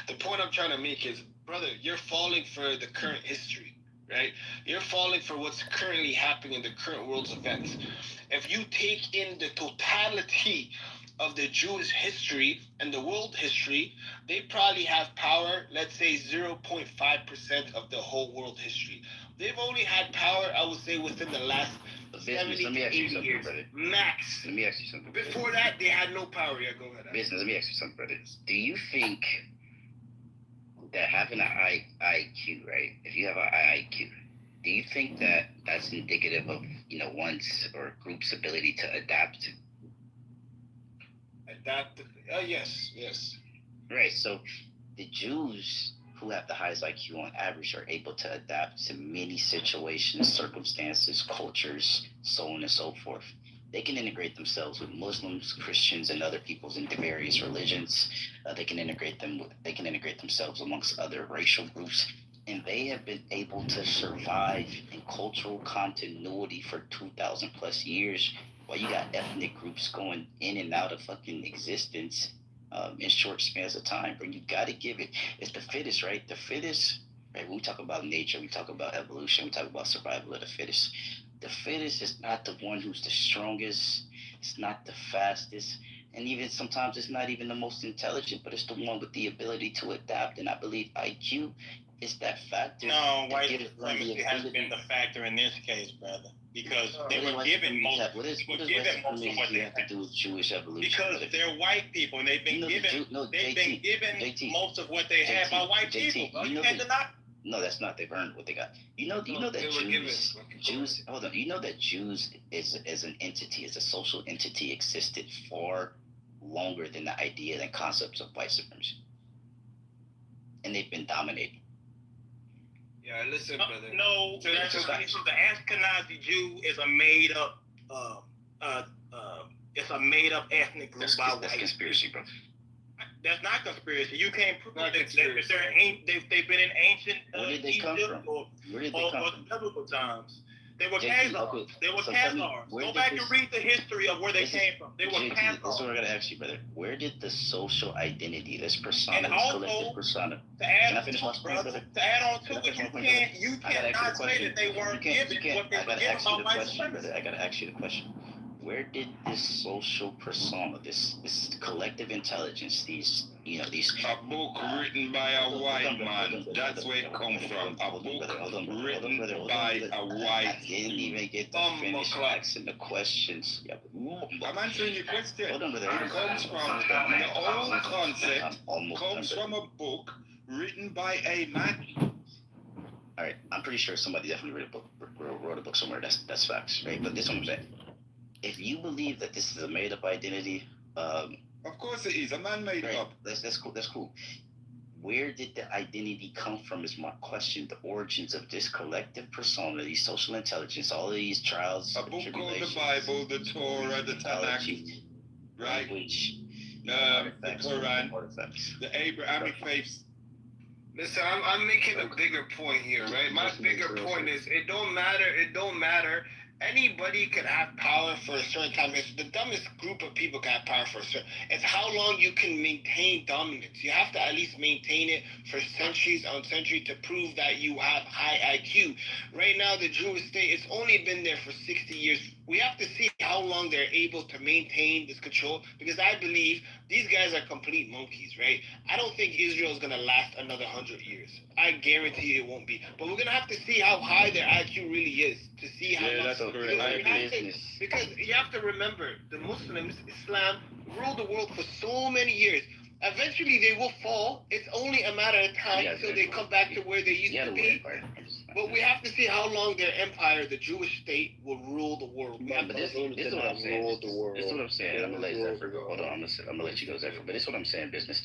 The point I'm trying to make is, brother, you're falling for the current history, right? You're falling for what's currently happening in the current world's events. If you take in the totality of the Jewish history and the world history, they probably have power, let's say 0.5% of the whole world history. They've only had power, I would say, within the last 70 to 80 years, brother. Max. Let me ask you something. Before that, they had no power. Yeah, go ahead. Business, let me ask you something, brother. Do you think that having an IQ, right? If you have an IQ, do you think that that's indicative of, one's or group's ability to adapt? Adapt? Yes. Right. So the Jews who have the highest IQ on average are able to adapt to many situations, circumstances, cultures, so on and so forth. They can integrate themselves with Muslims, Christians, and other peoples into various religions. They can integrate themselves amongst other racial groups, and they have been able to survive in cultural continuity for 2,000 plus years. While you got ethnic groups going in and out of fucking existence in short spans of time, but you got to give it. It's the fittest, right? The fittest, right? When we talk about nature, we talk about evolution, we talk about survival of the fittest. The fittest is not the one who's the strongest. It's not the fastest. And even sometimes it's not even the most intelligent, but it's the one with the ability to adapt. And I believe IQ is that factor. No, white supremacy hasn't been the factor in this case, brother. Because they were given most of what they have to do with Jewish evolution. Because they're white people and they've been given most of what they had by white people. You can't deny. No, that's not. They've earned what they got. You know that Jews. Hold on. You know that Jews is an entity, is a social entity, existed far longer than the idea and concepts of white supremacy, and they've been dominating. Yeah, listen, brother. No, the Ashkenazi Jew is a made up. It's a made up ethnic group by white. That's conspiracy, bro. That's not conspiracy. You can't prove that they've been in ancient Egypt or biblical times. They were Khazars. They were Khazars. Go back and read the history of where they came from. They were Khazars. That's what I gotta ask you, brother. Where did the social identity, this persona, this collective persona? Can I finish my point, brother? To add on to it, you cannot say that they weren't given what they were given by white supremacy. I gotta ask you the question. Where did this social persona, this collective intelligence, these a book written by a white man, that's where it comes from. A book written by a white. I didn't even get to finish asking the questions. I'm answering your question. Hold on, brother. It comes from the old concept, comes from a book written by a man. All right, I'm pretty sure somebody definitely wrote a book somewhere. That's facts, right? But this is what I'm saying. If you believe that this is a made-up identity, of course it is. A man made right, up. That's cool. That's cool. Where did the identity come from? Is my question. The origins of this collective persona, these social intelligence, all of these trials, a book called the Bible, the Torah, the Tanakh, right? Language, the Quran, the Abrahamic faiths. Listen, I'm making a bigger point here, right? My bigger point is it don't matter. Anybody can have power for a certain time. It's the dumbest group of people can have power for a certain. It's how long you can maintain dominance. You have to at least maintain it for centuries on centuries to prove that you have high IQ. Right now, the Jewish state, it's only been there for 60 years. We have to see how long they're able to maintain this control, because I believe these guys are complete monkeys, right? I don't think Israel is going to last another 100 years. I guarantee it won't be. But we're going to have to see how high their IQ really is to see how much. Because you have to remember, the Muslims, Islam, ruled the world for so many years. Eventually, they will fall. It's only a matter of time until they come back to where they used to be. But we have to see how long their empire, the Jewish state, will rule the world. But this is what I'm saying. This is what I'm saying. I'm gonna let Zephyr go. Hold on, I'm gonna let you go, Zephyr. But this is what I'm saying, business.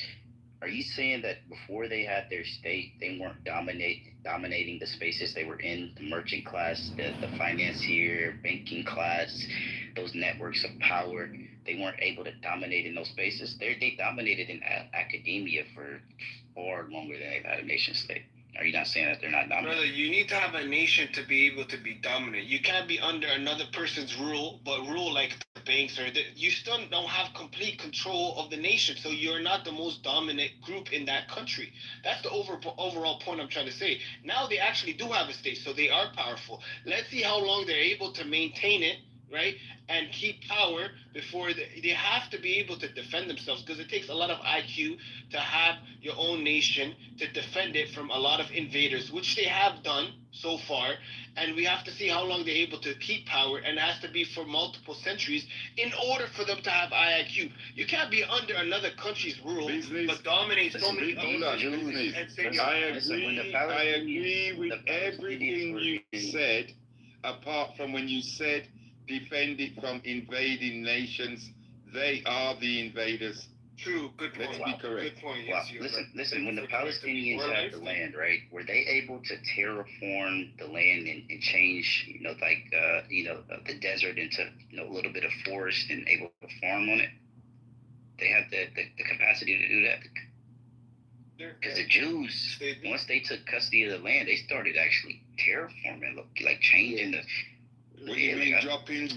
Are you saying that before they had their state, they weren't dominating the spaces they were in, the merchant class, the financier, banking class, those networks of power? They weren't able to dominate in those spaces. They dominated in academia for far longer than they've had a nation state. Are you not saying that they're not dominant? Brother, you need to have a nation to be able to be dominant. You can't be under another person's rule, but rule like the banks or you still don't have complete control of the nation. So you're not the most dominant group in that country. That's the overall point I'm trying to say. Now they actually do have a state, so they are powerful. Let's see how long they're able to maintain it, right? And keep power before they have to be able to defend themselves, because it takes a lot of IQ to have your own nation to defend it from a lot of invaders, which they have done so far. And we have to see how long they're able to keep power, and it has to be for multiple centuries in order for them to have IQ. You can't be under another country's rule but dominate so many other countries. I agree with everything you said, apart from when you said defend it from invading nations. They are the invaders. True, good point. Let's be correct. Good point. Wow. Yes, Listen. When the Palestinians had the land, right, were they able to terraform the land and change, the desert into, a little bit of forest and able to farm on it? They had the capacity to do that. Because the Jews, once they took custody of the land, they started actually terraforming, like changing the. What do you mean dropping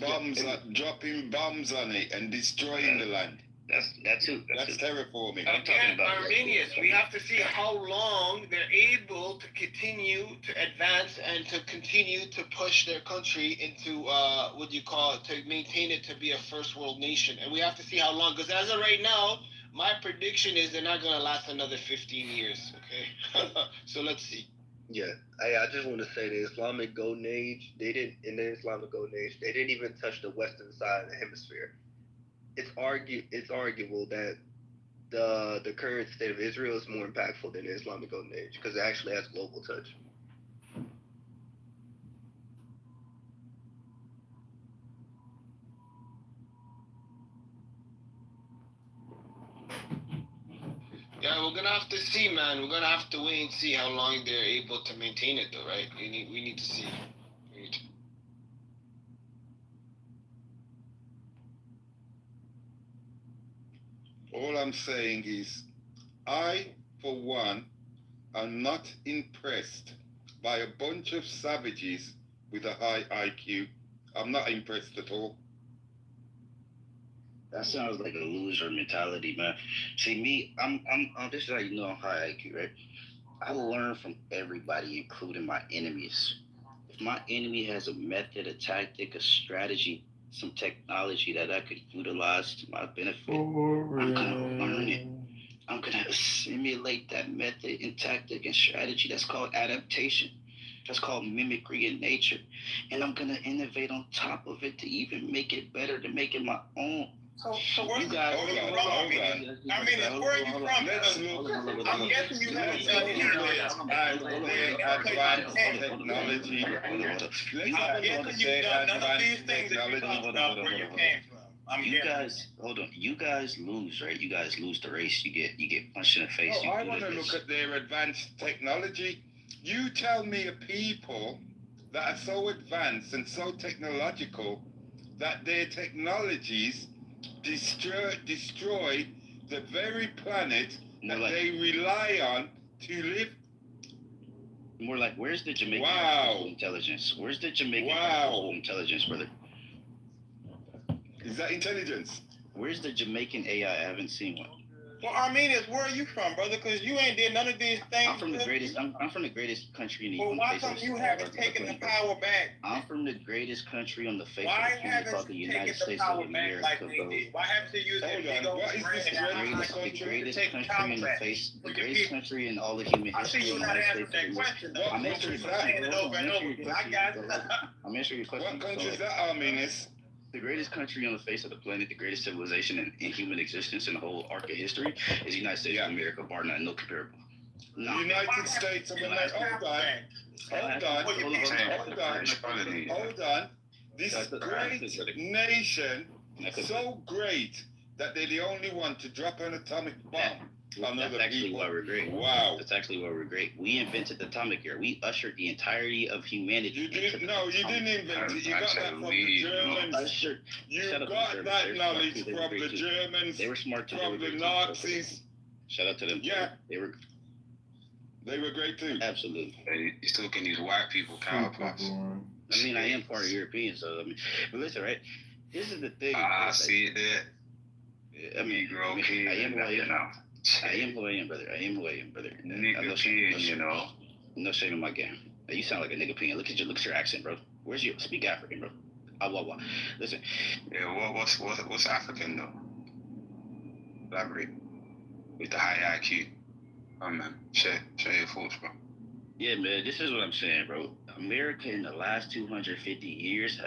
bombs on it and destroying the land? That's terraforming. I'm talking about Armenians. We have to see how long they're able to continue to advance and to continue to push their country into to maintain it to be a first world nation. And we have to see how long, because as of right now, my prediction is they're not going to last another 15 years. Okay, so let's see. Yeah, I just want to say the Islamic Golden Age, they didn't even touch the western side of the hemisphere. It's arguable that the current state of Israel is more impactful than the Islamic Golden Age because it actually has global touch. Yeah, we're gonna have to see, man. We're gonna have to wait and see how long they're able to maintain it, though, right? We need to see. All I'm saying is, I, for one, am not impressed by a bunch of savages with a high IQ. I'm not impressed at all. That sounds like a loser mentality, man. See, me, I'm this is how you know I'm high IQ, right? I will learn from everybody, including my enemies. If my enemy has a method, a tactic, a strategy, some technology that I could utilize to my benefit, I'm gonna learn it. I'm gonna assimilate that method and tactic and strategy. That's called adaptation. That's called mimicry in nature. And I'm gonna innovate on top of it to even make it better, to make it my own. So where you guys? Where are you from? Let's look. I'm guessing you haven't done any advanced technology. I'm guessing you've done none of these things that you talked about where you came from. You guys lose, right? You guys lose the race. You get punched in the face. Oh, I want to look at their advanced technology. You tell me a people that are so advanced and so technological that their technologies destroy the very planet that they rely on to live. More like, where's the Jamaican intelligence? Where's the Jamaican intelligence, brother? Is that intelligence? Where's the Jamaican AI? I haven't seen one. Well, Armenians, where are you from, brother? Because you ain't did none of these things. I'm from the greatest. I'm from the greatest country in the Well, why come you haven't taken the power back? I'm from the greatest country on the face of the planet called the United States of America. Like why haven't you used the greatest country in the face, the greatest country in all of human history? I see you not answering that question. I'm answering your question. What country is that, Armenians? The greatest country on the face of the planet, the greatest civilization in human existence in the whole arc of history is the United States of America, bar none, no comparable. United States of America. Hold on. This great nation, so great that they're the only one to drop an atomic bomb. That's actually why we're great. Wow. That's actually why we're great. We invented the atomic era. We ushered the entirety of humanity. You didn't invent it. You got that from the Germans. You got that knowledge from the Germans. They were smart too. From the Nazis. Shout out to them. Yeah. They were. They were great too. Absolutely. You're still getting these white people counterparts. I mean, I am part European, so I mean, but listen, right? This is the thing. I see it there. I mean, Negro kid, I am who I am. know. I am who I am, brother. I am who I am, brother. Nigga kid, you know. No shame in my game. You sound like a nigga peeing. Look at your accent, bro. Where's your speak African, bro? Wah. Listen. Yeah, what's African though? Elaborate. With the high IQ. Oh man, share your thoughts, bro. Yeah, man, this is what I'm saying, bro. America in the last 250 years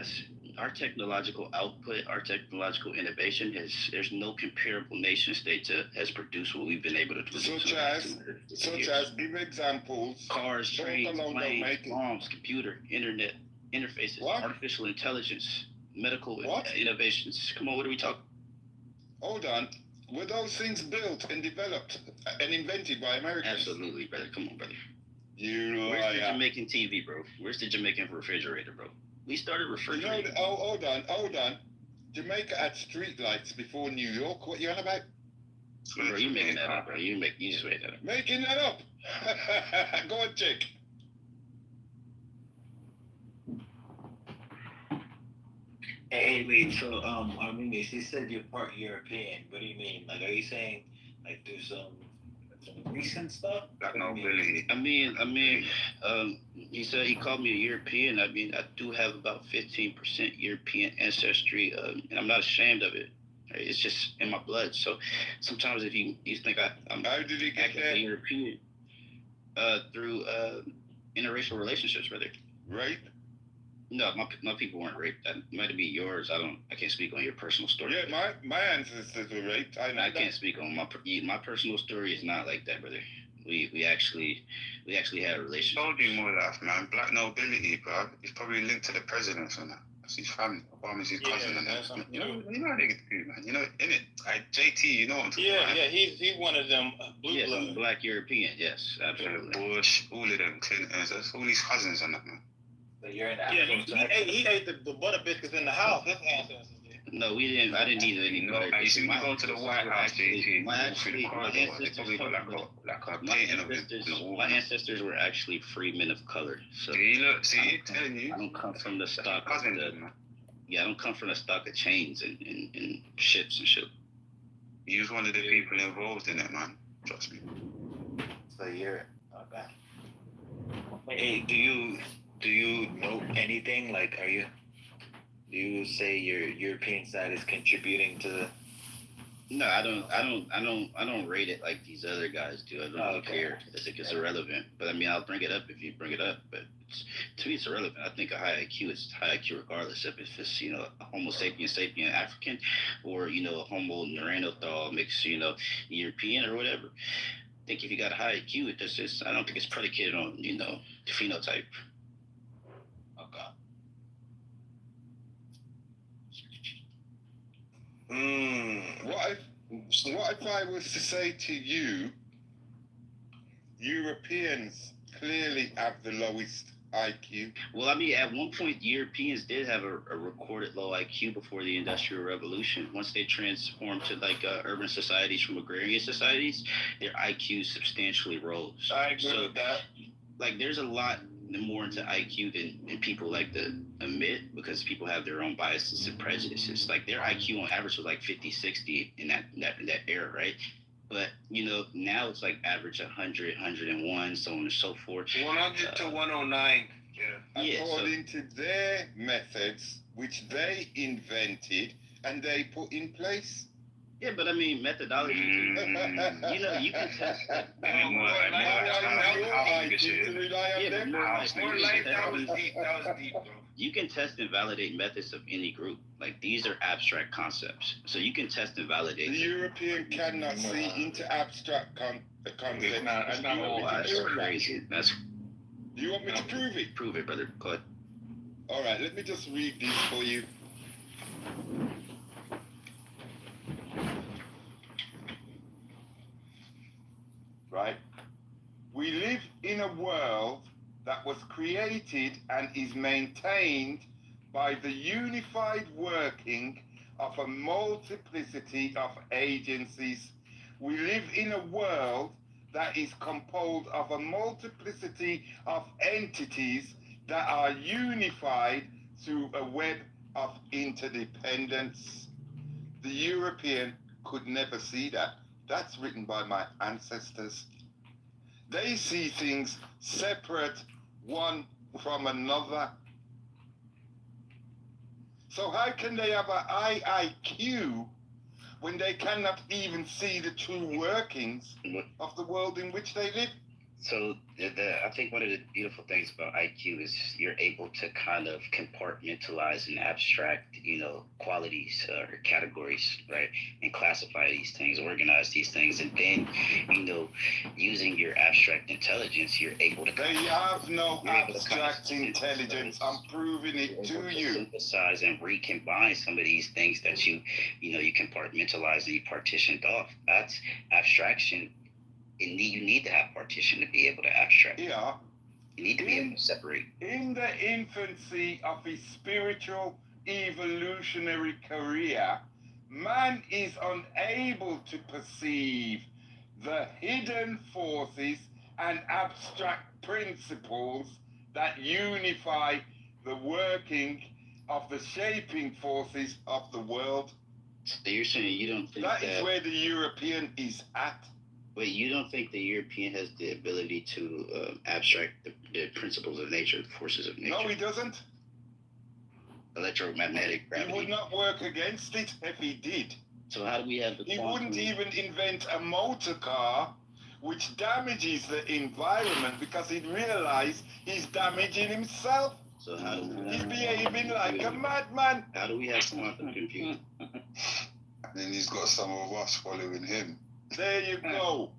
our technological output, our technological innovation there's no comparable nation state has produced what we've been able to do. Such as, give examples. Cars, trains, planes, bombs, computer, internet, interfaces, artificial intelligence, medical innovations. Come on, what are we talking? Hold on. Were those things built and developed and invented by Americans? Absolutely, brother. Come on, brother. Where's the Jamaican TV, bro? Where's the Jamaican refrigerator, bro? We started refrigerating. Hold on. Jamaica had street lights before New York. What you on about? Bro, you making that up, bro. You just made that up. Making that up? Go on, check. Hey, wait, so, I mean, you said you're part European. What do you mean? Like, are you saying, like, there's some recent stuff? Black nobility. I mean, he said he called me a European. I mean, I do have about 15% European ancestry, and I'm not ashamed of it. Right? It's just in my blood. So sometimes if you think I'm how did he get there? European, through interracial relationships, brother. Rape? No, my people weren't raped. That might be yours. I can't speak on your personal story. Yeah, my ancestors were raped. I can't speak on my personal story. Is not like that, brother. We actually had a relationship. Told you more that, man. Black nobility, bro. He's probably linked to the president and that. That's his family. Obama's his cousin and that. You know how they get to do, man. You know, innit? Like JT, you know what I'm talking about? Yeah, he's one of them blue blood. Black European. Yes, absolutely. Bush, all of them, Clintons. That's all his cousins and that, man. But you're in he ate the butter biscuits in the house. His ancestors did. No, we didn't. I didn't eat any. No, you see, we go to the White House, JT. My ancestors were actually free men of color. So telling you. I don't come from the stock of I don't come from the stock of chains and ships and shit. You was one of the people involved in it, man. Trust me. So you're okay. Hey, do you know anything? Like, do you say your European side is contributing to the? No, I don't rate it like these other guys do. I don't really care. I think it's irrelevant. But I mean, I'll bring it up if you bring it up. But to me, it's irrelevant. I think a high IQ is high IQ regardless of if it's a Homo sapien African or a Homo neanderthal mixed European or whatever. I think if you got a high IQ, I don't think it's predicated on the phenotype. What if I was to say to you, Europeans clearly have the lowest IQ? Well, I mean, at one point, Europeans did have a recorded low IQ before the Industrial Revolution. Once they transformed to urban societies from agrarian societies, their IQ substantially rose. I agree with that. Like, there's a lot more into IQ than people like to admit, because people have their own biases and prejudices. Like, their IQ on average was like 50, 60 in that era, right? But now it's like average 100, 101, so on and so forth. 100 to 109. Yeah. According to their methods, which they invented and they put in place. Yeah, but I mean, methodology, you can test that. That was deep, bro. You can test and validate methods of any group. Like, these are abstract concepts. So you can test and validate. The European cannot see into abstract concepts. That's crazy. Do you want me to prove it? Prove it, brother. Go ahead. All right, let me just read this for you. Right? We live in a world that was created and is maintained by the unified working of a multiplicity of agencies. We live in a world that is composed of a multiplicity of entities that are unified through a web of interdependence. The European could never see that. That's written by my ancestors. They see things separate one from another. So how can they have an IIQ when they cannot even see the true workings of the world in which they live? So I think one of the beautiful things about IQ is you're able to kind of compartmentalize and abstract, qualities or categories, right? And classify these things, organize these things. And then, using your abstract intelligence, you're able to... They have no abstract intelligence. I'm proving it to you. Synthesize and recombine some of these things that you compartmentalize and you partitioned off. That's abstraction. You need to have partition to be able to abstract. Yeah. You need to be able to separate. In the infancy of his spiritual evolutionary career, man is unable to perceive the hidden forces and abstract principles that unify the working of the shaping forces of the world. So you're saying you don't think that is where the European is at? Wait, you don't think the European has the ability to abstract the principles of nature, the forces of nature? No, he doesn't. Electromagnetic gravity. He would not work against it if he did. So how do we have the He wouldn't even invent a motor car which damages the environment because he'd realize he's damaging himself. So how do we He's behaving like a madman. How do we have quantum computing? And then he's got some of us following him. There you go.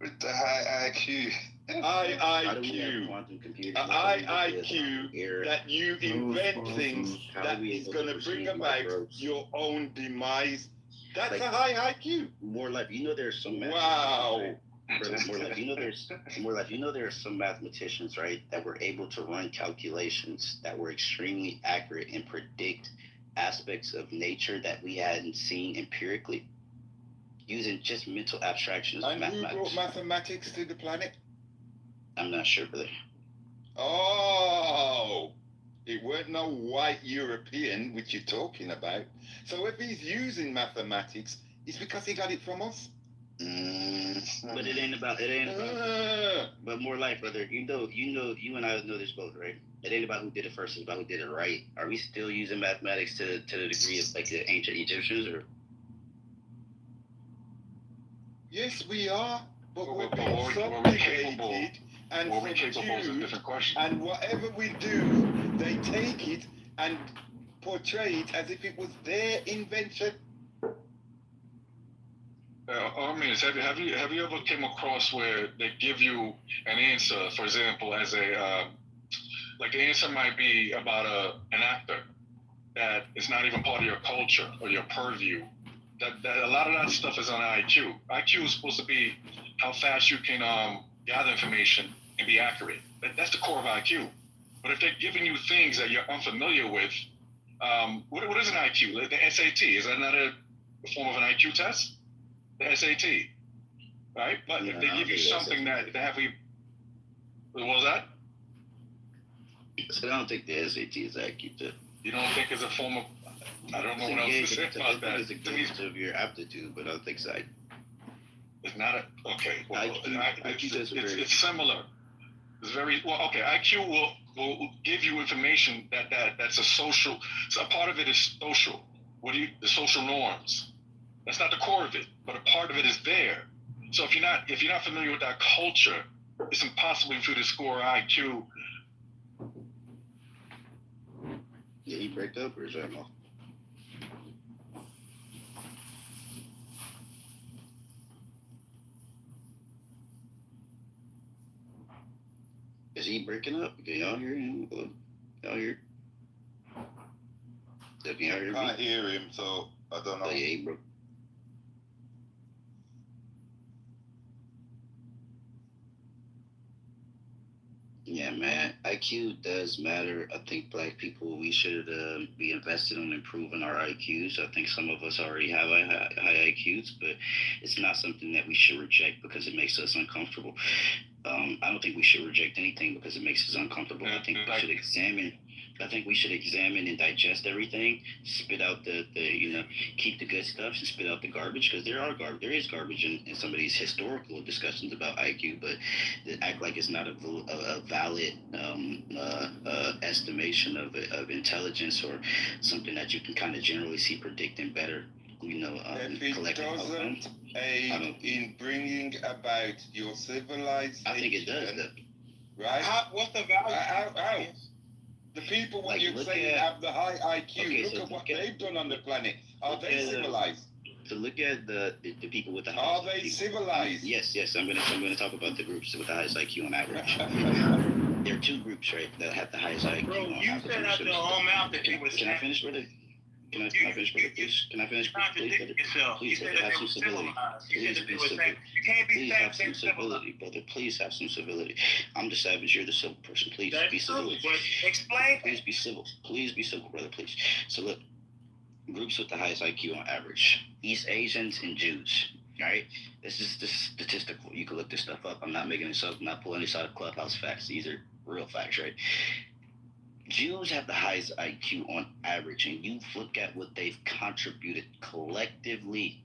With the high IQ. IIQ. IIQ that you invent things that is going to bring about your own demise. That's a high IQ. More life. There's some... Wow. There are some mathematicians, right, that were able to run calculations that were extremely accurate and predict aspects of nature that we hadn't seen empirically, using just mental abstractions of mathematics. And who brought mathematics to the planet? I'm not sure, brother. Oh, it weren't no white European, which you're talking about. So if he's using mathematics, it's because he got it from us. But it ain't about. But more like, brother, you and I know this both, right? It ain't about who did it first; it's about who did it right. Are we still using mathematics to the degree of like the ancient Egyptians, or? Yes, we are, but we're capable and of different questions. And whatever we do, they take it and portray it as if it was their invention. Have you ever came across where they give you an answer, for example, as a like the answer might be about an actor that is not even part of your culture or your purview. That a lot of that stuff is on IQ. IQ is supposed to be how fast you can gather information and be accurate. That's the core of IQ. But if they're giving you things that you're unfamiliar with, what is an IQ? The SAT, is that not a form of an IQ test? The SAT, right? But if they give you something that they have you, what was that? So I don't think the SAT is IQ test. You don't think it's a form of? I don't know what else to say about that. It's a gauge of your aptitude, but I don't think so. It's not a okay. Well, IQ it's similar. It's very well. Okay, IQ will give you information that's a social. So a part of it is social. The social norms. That's not the core of it, but a part of it is there. So if you're not familiar with that culture, it's impossible for you to score IQ. Did he break up or is that off? Is he breaking up? Can y'all hear him? Y'all hear? I can't hear him, so I don't know. Oh, yeah, he broke. Yeah, man. IQ does matter. I think black people, we should be invested in improving our IQs. I think some of us already have high IQs, but it's not something that we should reject because it makes us uncomfortable. I don't think we should reject anything because it makes us uncomfortable. I think we should examine. I think we should examine and digest everything, spit out the keep the good stuff and spit out the garbage, because there is garbage in some of these historical discussions about IQ, but they act like it's not a valid estimation of intelligence or something that you can kind of generally see predicting better. If it doesn't aid in bringing about your civilization, I think it does, right? What's the value? How? The people when you say have the high IQ, look at what they've done on the planet. Are they civilized? So look at the people with the highest IQ. Are they civilized? Yes. I'm gonna talk about the groups with the highest IQ on average. There are two groups, right, that have the highest IQ. Bro, you said out your own mouth that you was. Can I finish, brother? Can I finish, brother? Please. Can I finish, please, brother? Please, brother, have some civility. Please be civil. Please have some civility, brother. Please have some civility. I'm the savage. You're the civil person. Please be civil. Explain. Please be civil. Please be civil, brother. Please. So look, groups with the highest IQ on average: East Asians and Jews. All right, this is the statistical. You can look this stuff up. I'm not making this up. I'm not pulling this out of Clubhouse facts. These are real facts, right? Jews have the highest IQ on average, and you look at what they've contributed collectively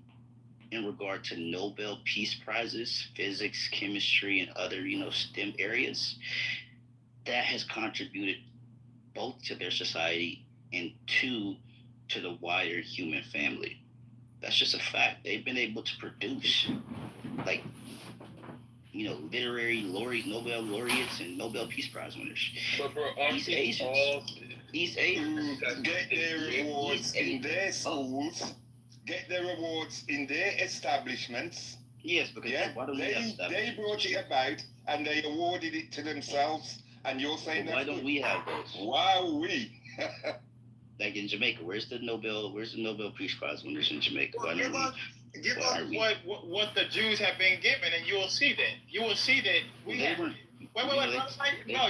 in regard to Nobel Peace Prizes, physics, chemistry, and other, STEM areas. That has contributed both to their society and to the wider human family. That's just a fact. They've been able to produce, literary Nobel laureates and Nobel Peace Prize winners. But bro, East Asians get their awards in their schools, get their awards in their establishments. Yes, because why don't they brought it about and they awarded it to themselves, and you're saying why don't we have those? Why we? Like in Jamaica, where's the Nobel Peace Prize winners in Jamaica? Give us what the Jews have been given, and you will see that. You will see that we have. They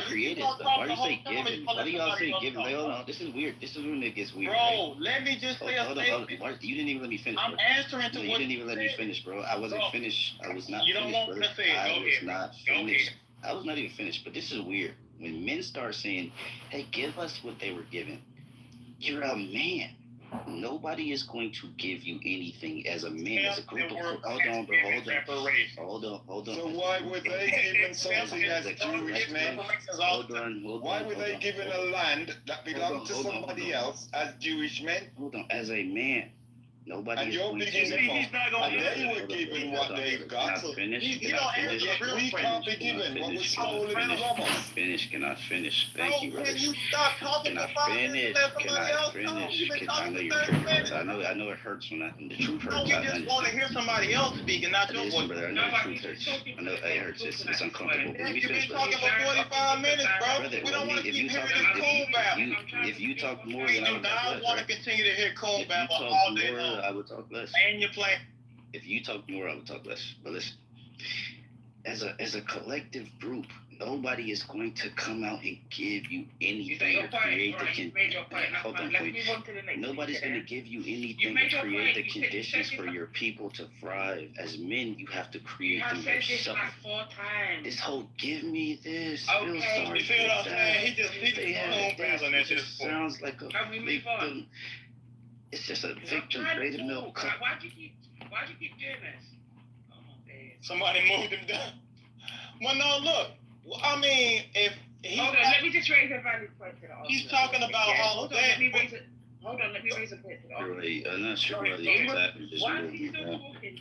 created stuff. Why do you say given? Why do y'all say given? Hold on. This is weird. This is when it gets weird. Bro, let me just say a statement. You didn't even let me finish. I'm answering to what you didn't even let me finish, bro. I wasn't finished. I was not. You don't want me to say it. I was not finished. I was not even finished. But this is weird. When men start saying, "Hey, give us what they were given," you're a man. Nobody is going to give you anything as a man, as a group of hold on. So why were they given something as Jewish men? Hold on. Why were they given a land that belonged to somebody else as Jewish men? Hold on, as a man. Nobody and is you're going beginning to and they were given what they've got. Can We can't be given what was stolen from us. Can I finish? Thank you, brother. Can you stop talking Can I finish? I know you're tripping. I know it hurts when the truth hurts. No, we just want to hear somebody else speak and not your voice. Brother, I know the truth hurts. I know it hurts. It's uncomfortable. Let me You've finish, been talking for 45 minutes, bro. Brother, We don't want to keep hearing this coon babble. If you talk more, We then I do would talk not less. want to continue to hear coon If you babble talk all day more, long. I would talk less. And you're playing. If you talk more, I would talk less. But listen, as a collective group, nobody is going to come out and give you anything to create hold on, please. Nobody's going to give you anything to create the conditions for your people to thrive. As men, you have to create them yourself. This whole give me this. Okay, sorry you feel what I'm for saying? that. He just It just sounds like a victim. It's just a victim beta milk. Why'd you keep doing this? Oh, man. Somebody moved him down. Well, no, look. I mean, if he... Hold on, let me just raise a valid point to the argument. He's talking about all of that. Hold on, let me raise a point to the argument. Really, I'm not sure whether it's happened. Why is he still talking?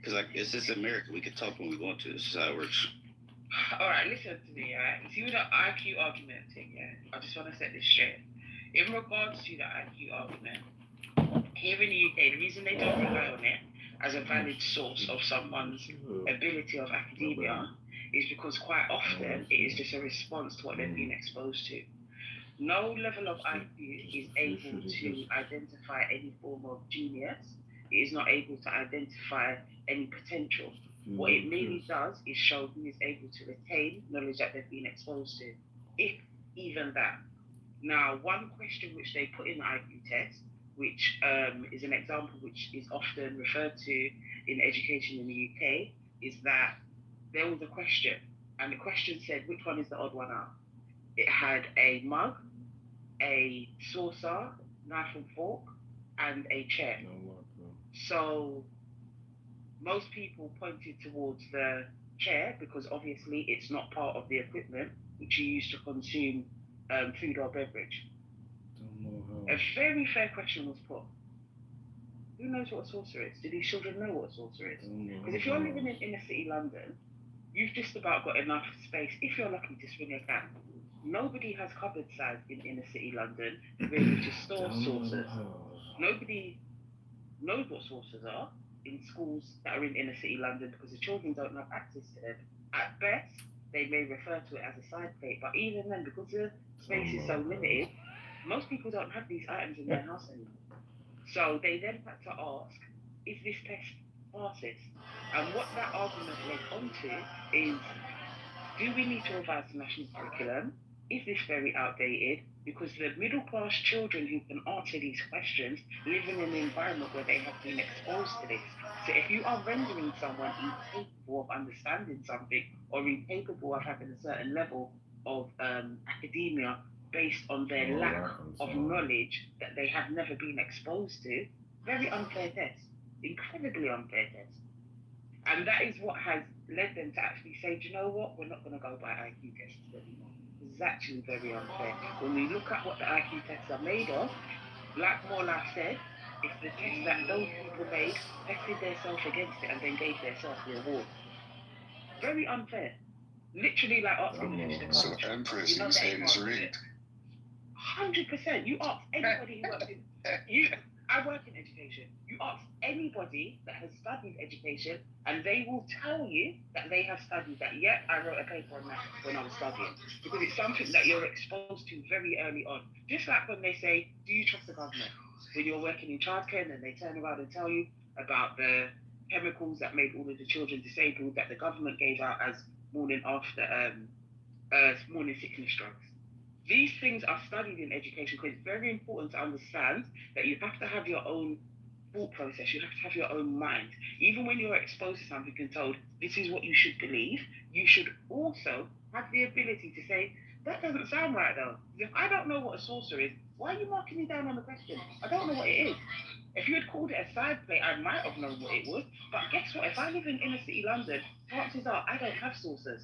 Because it's just America. We can talk when we want to. This is how it works. All right, listen to me, right? See with the IQ argument thing, yeah? I just want to set this straight. In regards to the IQ argument, here in the UK, the reason they don't rely on it as a valid source of someone's ability of academia is because quite often it is just a response to what they've been exposed to. No level of IQ is able to identify any form of genius. It is not able to identify any potential. What it really does is show who is able to retain knowledge that they've been exposed to, if even that. Now, one question which they put in the IQ test, which is an example which is often referred to in education in the UK, is that there was a question, and the question said, which one is the odd one out? It had a mug, a saucer, knife and fork, and a chair. So most people pointed towards the chair because obviously it's not part of the equipment which you use to consume food or beverage. A very fair question was put. Who knows what a saucer is? Do these children know what a saucer is? Because if you're living in inner city London, you've just about got enough space, if you're lucky, to swing a can. Nobody has cupboard size in inner city London really to store saucers. Nobody knows what saucers are in schools that are in inner city London because the children don't have access to them. At best, they may refer to it as a side plate, but even then, because the space is so limited, most people don't have these items in their house anymore. So they then had to ask, is this test passes? And what that argument led onto is, do we need to revise the national curriculum? Is this very outdated? Because the middle class children who can answer these questions live in an environment where they have been exposed to this. So if you are rendering someone incapable of understanding something or incapable of having a certain level of academia based on their lack of knowledge that they have never been exposed to, very unfair test, incredibly unfair test. And that is what has led them to actually say, do you know what, we're not going to go by IQ tests anymore. It's actually very unfair. When we look at what the IQ tests are made of, like Morla said, it's the test that those people made, tested themselves against it, and then gave themselves the award. Very unfair. Literally like asking the So Empress, you saying it's rigged? 100%. You ask anybody who works in... I work in education. You ask anybody that has studied education, and they will tell you that they have studied that. Yeah, I wrote a paper on that when I was studying, because it's something that you're exposed to very early on. Just like when they say, do you trust the government? When you're working in childcare, and then they turn around and tell you about the chemicals that made all of the children disabled that the government gave out as morning sickness drugs. These things are studied in education because it's very important to understand that you have to have your own thought process, you have to have your own mind. Even when you're exposed to something and told, this is what you should believe, you should also have the ability to say, that doesn't sound right though. If I don't know what a saucer is, why are you marking me down on the question? I don't know what it is. If you had called it a side plate, I might have known what it was. But guess what? If I live in inner city London, chances are I don't have saucers.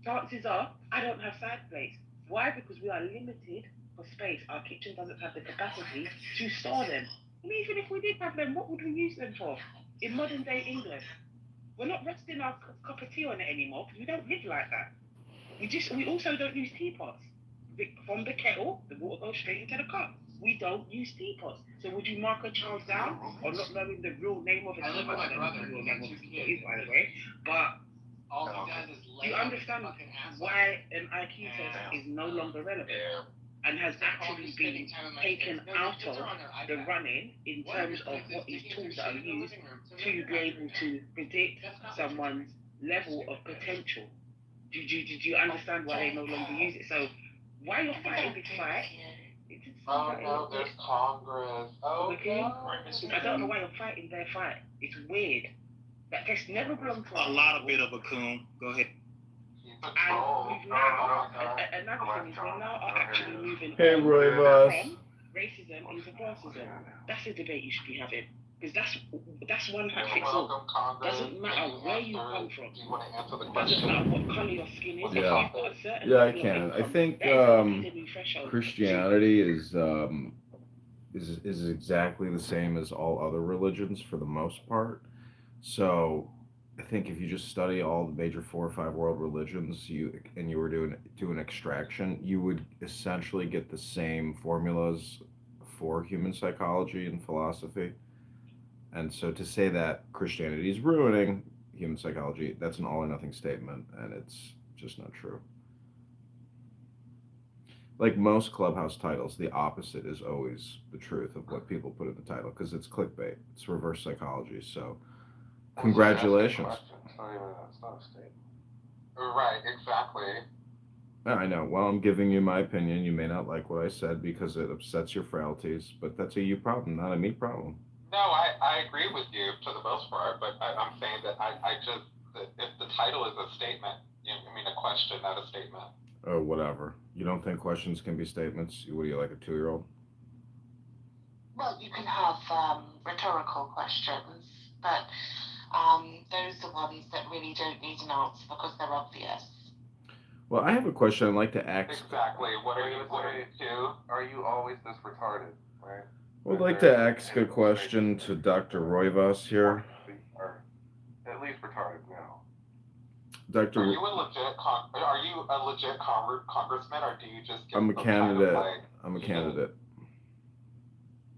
Chances are I don't have side plates. Why? Because we are limited for space. Our kitchen doesn't have the capacity to store them. And even if we did have them, what would we use them for? In modern day England, we're not resting our cup of tea on it anymore because we don't live like that. We also don't use teapots. From the kettle, the water goes straight into the cup. We don't use teapots. So would you mark a child down on not knowing the real name of a teapot? I live with my brother. The real name of a teapot is, by the way. But you understand why an IQ test is no longer relevant and has actually been taken out of the running in terms of what these tools are used to be able to predict someone's level of potential. Did you understand why they no longer use it? So why you're fighting this fight? No, there's Congress. Okay? I don't know why you're fighting their fight. It's weird. That test never belonged to a lot of bit of a coon. Go ahead. And another thing is we now are actually moving from racism into classism. That's a debate you should be having. Because that's one hat fits all. Doesn't matter where you come from. Doesn't matter what color your skin is. Yeah, I can. I think Christianity is exactly the same as all other religions for the most part. So I think if you just study all the major 4 or 5 world religions, you were doing extraction, you would essentially get the same formulas for human psychology and philosophy. And so to say that Christianity is ruining human psychology, that's an all or nothing statement, and it's just not true. Like most Clubhouse titles, the opposite is always the truth of what people put in the title, because it's clickbait. It's reverse psychology. So Congratulations. It's not a statement. Right, exactly. I know. Well, I'm giving you my opinion. You may not like what I said because it upsets your frailties, but that's a you problem, not a me problem. No, I agree with you to the most part, but I'm saying that if the title is a statement, a question, not a statement. Oh, whatever. You don't think questions can be statements? What are you, like a 2-year-old? Well, you can have rhetorical questions, but those are ones that really don't need an answer because they're obvious. Well, I have a question I'd like to ask. Exactly. What are you to? Are you always this retarded? Right. I would like to ask a question to Dr. Roivas here. At least retarded now. Dr. Are you a legit congressman, or do you just get I'm a candidate. Kind of I'm a candidate.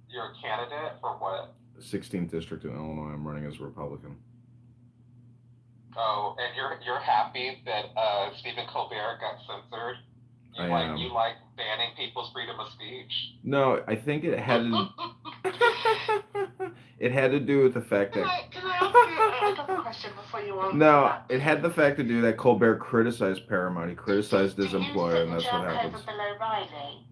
You're a candidate for what? 16th District in Illinois. I'm running as a Republican. Oh, and you're happy that Stephen Colbert got censored? You like banning people's freedom of speech? No, I think it had it had to do with the fact that. Can I ask you another question before you answer No, that? it had the fact to do that Colbert criticized Paramount. He criticized his employer, and that's what happens. Over Bill O'Reilly?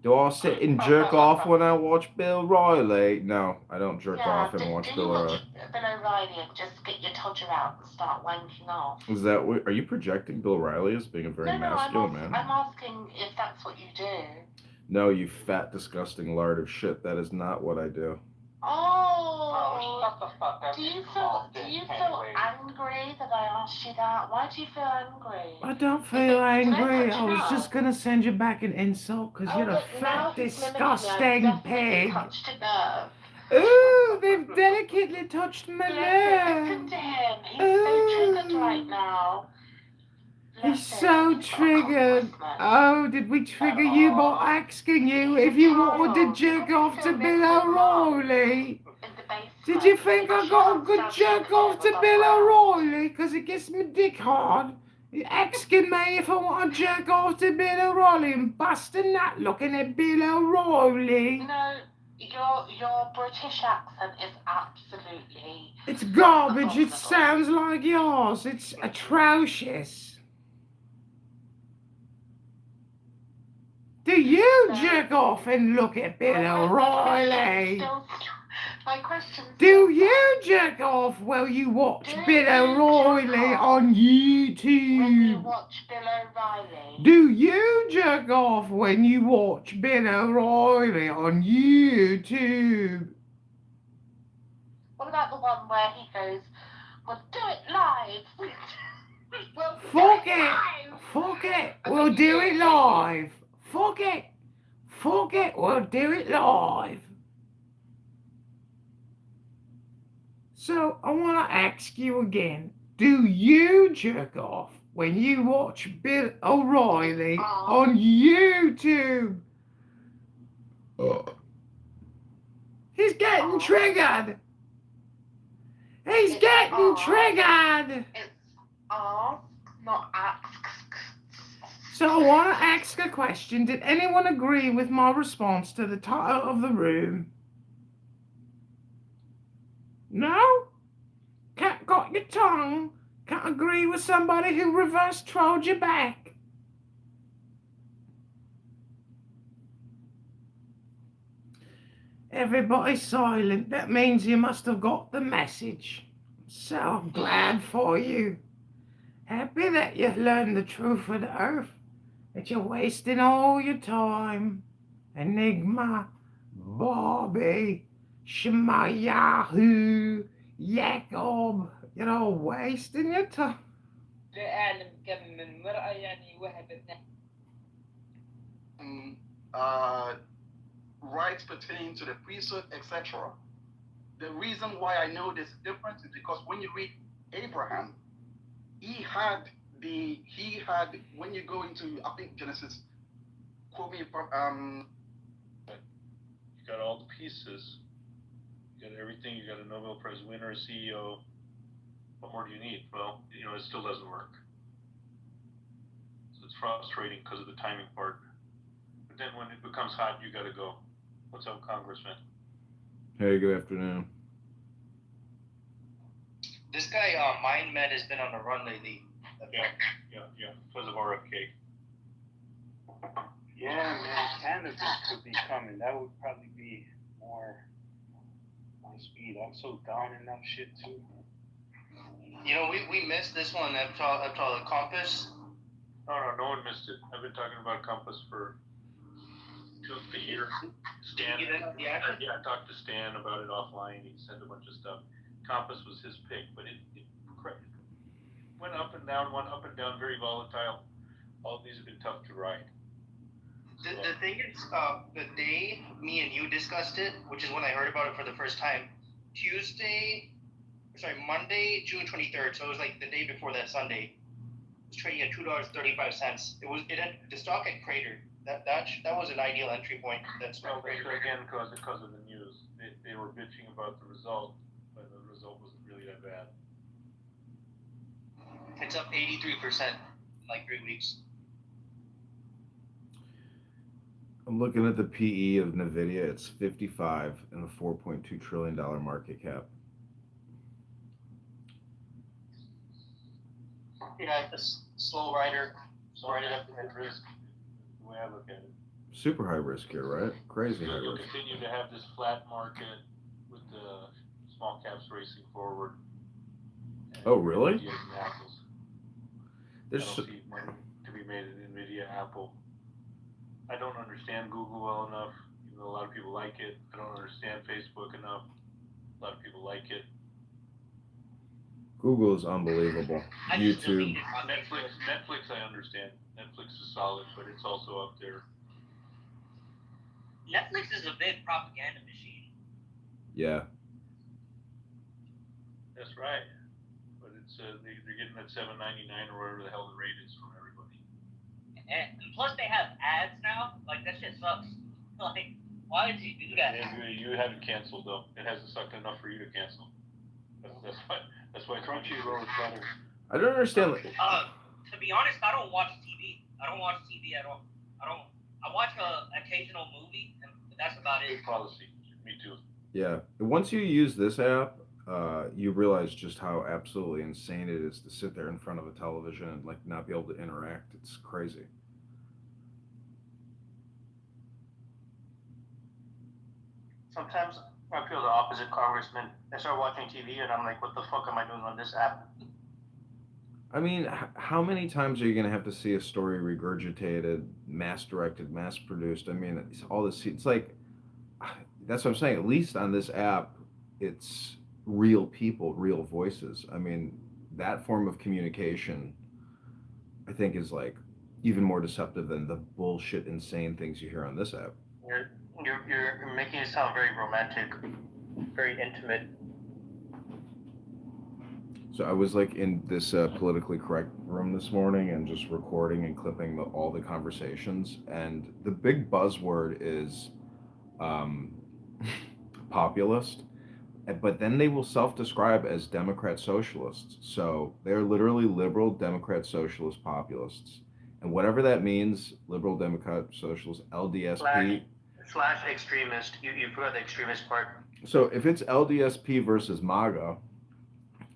Do I sit and jerk off when I watch Bill Riley? No, I don't jerk off and watch Bill O'Reilly. Bill O'Reilly and just get your todger out and start wanking off. Is that what? Are you projecting Bill Riley as being a very masculine man? I'm asking if that's what you do. No, you fat, disgusting lard of shit. That is not what I do. Oh, shut the fuck up. Do you feel angry that I asked you that? Why do you feel angry? I don't feel angry. I was just gonna send you back an insult because you're a fat, disgusting pig. Ooh, they've delicately touched my nerve. Listen to him. He's so triggered right now. He's so triggered. Oh, did we trigger you by asking you if you wanted to jerk off to Bill O'Reilly? Did you think I got a good jerk off to Bill O'Reilly? Because it gets my dick hard. You're asking me if I want to jerk off to Bill O'Reilly and busting that looking at Bill O'Reilly. No, your British accent is absolutely... It's garbage. It sounds like yours. It's atrocious. Do you jerk off and look at Bill O'Reilly? My question. Do you jerk off while you watch Bill O'Reilly on YouTube? When you watch Bill O'Reilly. Do you jerk off when you watch Bill O'Reilly on YouTube? What about the one where he goes, "We'll do it live"? Fuck it. We'll do it live. Fuck it. We'll do it live. So, I want to ask you again. Do you jerk off when you watch Bill O'Reilly on YouTube? He's getting triggered. He's getting triggered. It's ask, not ask. So I want to ask a question. Did anyone agree with my response to the title of the room? No? Can't got your tongue? Can't agree with somebody who reverse trolled you back? Everybody's silent. That means you must have got the message. So I'm glad for you. Happy that you learned the truth of the earth. That you're wasting all your time. Enigma, Bobby, Shemayahu, Jacob. You're all wasting your time. Rights pertaining to the priesthood, etc. The reason why I know this difference is because when you read Abraham, he had when you go into, I think, Genesis, quote me from you got all the pieces, you got everything, you got a Nobel Prize winner, a CEO. What more do you need? Well, it still doesn't work. So it's frustrating because of the timing part. But then when it becomes hot, you gotta go. What's up, Congressman? Hey, good afternoon. This guy, MindMed, has been on the run lately. Yeah, because of RFK. Yeah, man, cannabis could be coming. That would probably be more my speed. I'm so down in that shit too. You know, we missed this one at Compass. No one missed it. I've been talking about Compass for a year. Stan, I talked to Stan about it offline. He sent a bunch of stuff. Compass was his pick, but it went up and down, very volatile. All of these have been tough to ride. The thing is, the day me and you discussed it, which is when I heard about it for the first time, Monday, June 23rd. So it was like the day before that Sunday. It was trading at $2.35. The stock had cratered. That was an ideal entry point. That's again because of the news. They were bitching about the result, but the result wasn't really that bad. It's up 83% in like 3 weeks. I'm looking at the PE of NVIDIA. It's 55 and a $4.2 trillion market cap. Yeah, it's a slow rider. So right up to risk. The way I look at it. Super high risk here, right? Crazy high You'll risk. continue to have this flat market with the small caps racing forward. Oh, really? There's money to be made in NVIDIA, Apple. I don't understand Google well enough, even though a lot of people like it. I don't understand Facebook enough. A lot of people like it. Google is unbelievable. YouTube. Netflix, I understand. Netflix is solid, but it's also up there. Netflix is a big propaganda machine. Yeah. That's right. But it's they're getting that $7.99 or whatever the hell the rate is from everybody. And plus they have ads now. Like, that shit sucks. Like, why did you do that? You haven't canceled though. It hasn't sucked enough for you to cancel. That's why Crunchyroll is better. I don't understand. To be honest, I don't watch TV. I don't watch TV at all. I watch an occasional movie, and that's about it. Good policy. Me too. Yeah. Once you use this app, you realize just how absolutely insane it is to sit there in front of a television and like not be able to interact. It's crazy. Sometimes I feel the opposite, Congressman. I start watching TV and I'm like, what the fuck am I doing on this app? I mean, how many times are you going to have to see a story regurgitated, mass-directed, mass-produced? I mean, it's all this. It's like, that's what I'm saying. At least on this app, it's real people, real voices. I mean, that form of communication, I think, is like even more deceptive than the bullshit, insane things you hear on this app. You're making it sound very romantic, very intimate. So I was like in this politically correct room this morning and just recording and clipping all the conversations. And the big buzzword is populist. But then they will self-describe as Democrat socialists. So they're literally liberal, Democrat, socialist populists. And whatever that means, liberal, Democrat, socialist, LDSP. Slash extremist. You forgot the extremist part. So if it's LDSP versus MAGA,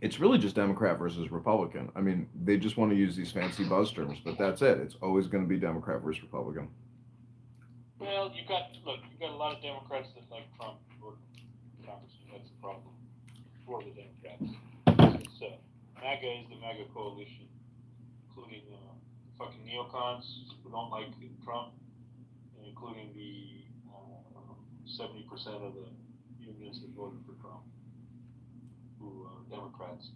it's really just Democrat versus Republican. I mean, they just want to use these fancy buzz terms, but that's it. It's always going to be Democrat versus Republican. Well, you got a lot of Democrats that like Trump voted for Congressman. That's the problem for the Democrats. It's, MAGA is the MAGA coalition, including fucking neocons who don't like Trump, and including the 70% of the unions that voted for Trump, who are Democrats.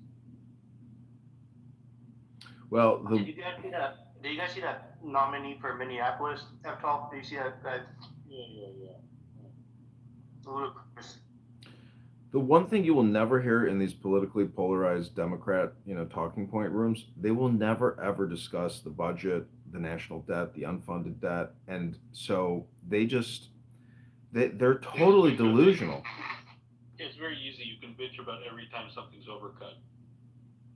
Well, Did you guys see that nominee for Minneapolis, F12? Did you see that? Yeah. Ludicrous. The one thing you will never hear in these politically polarized Democrat, talking point rooms, they will never ever discuss the budget, the national debt, the unfunded debt, and so they're totally delusional. It's very easy. You can bitch about every time something's overcut.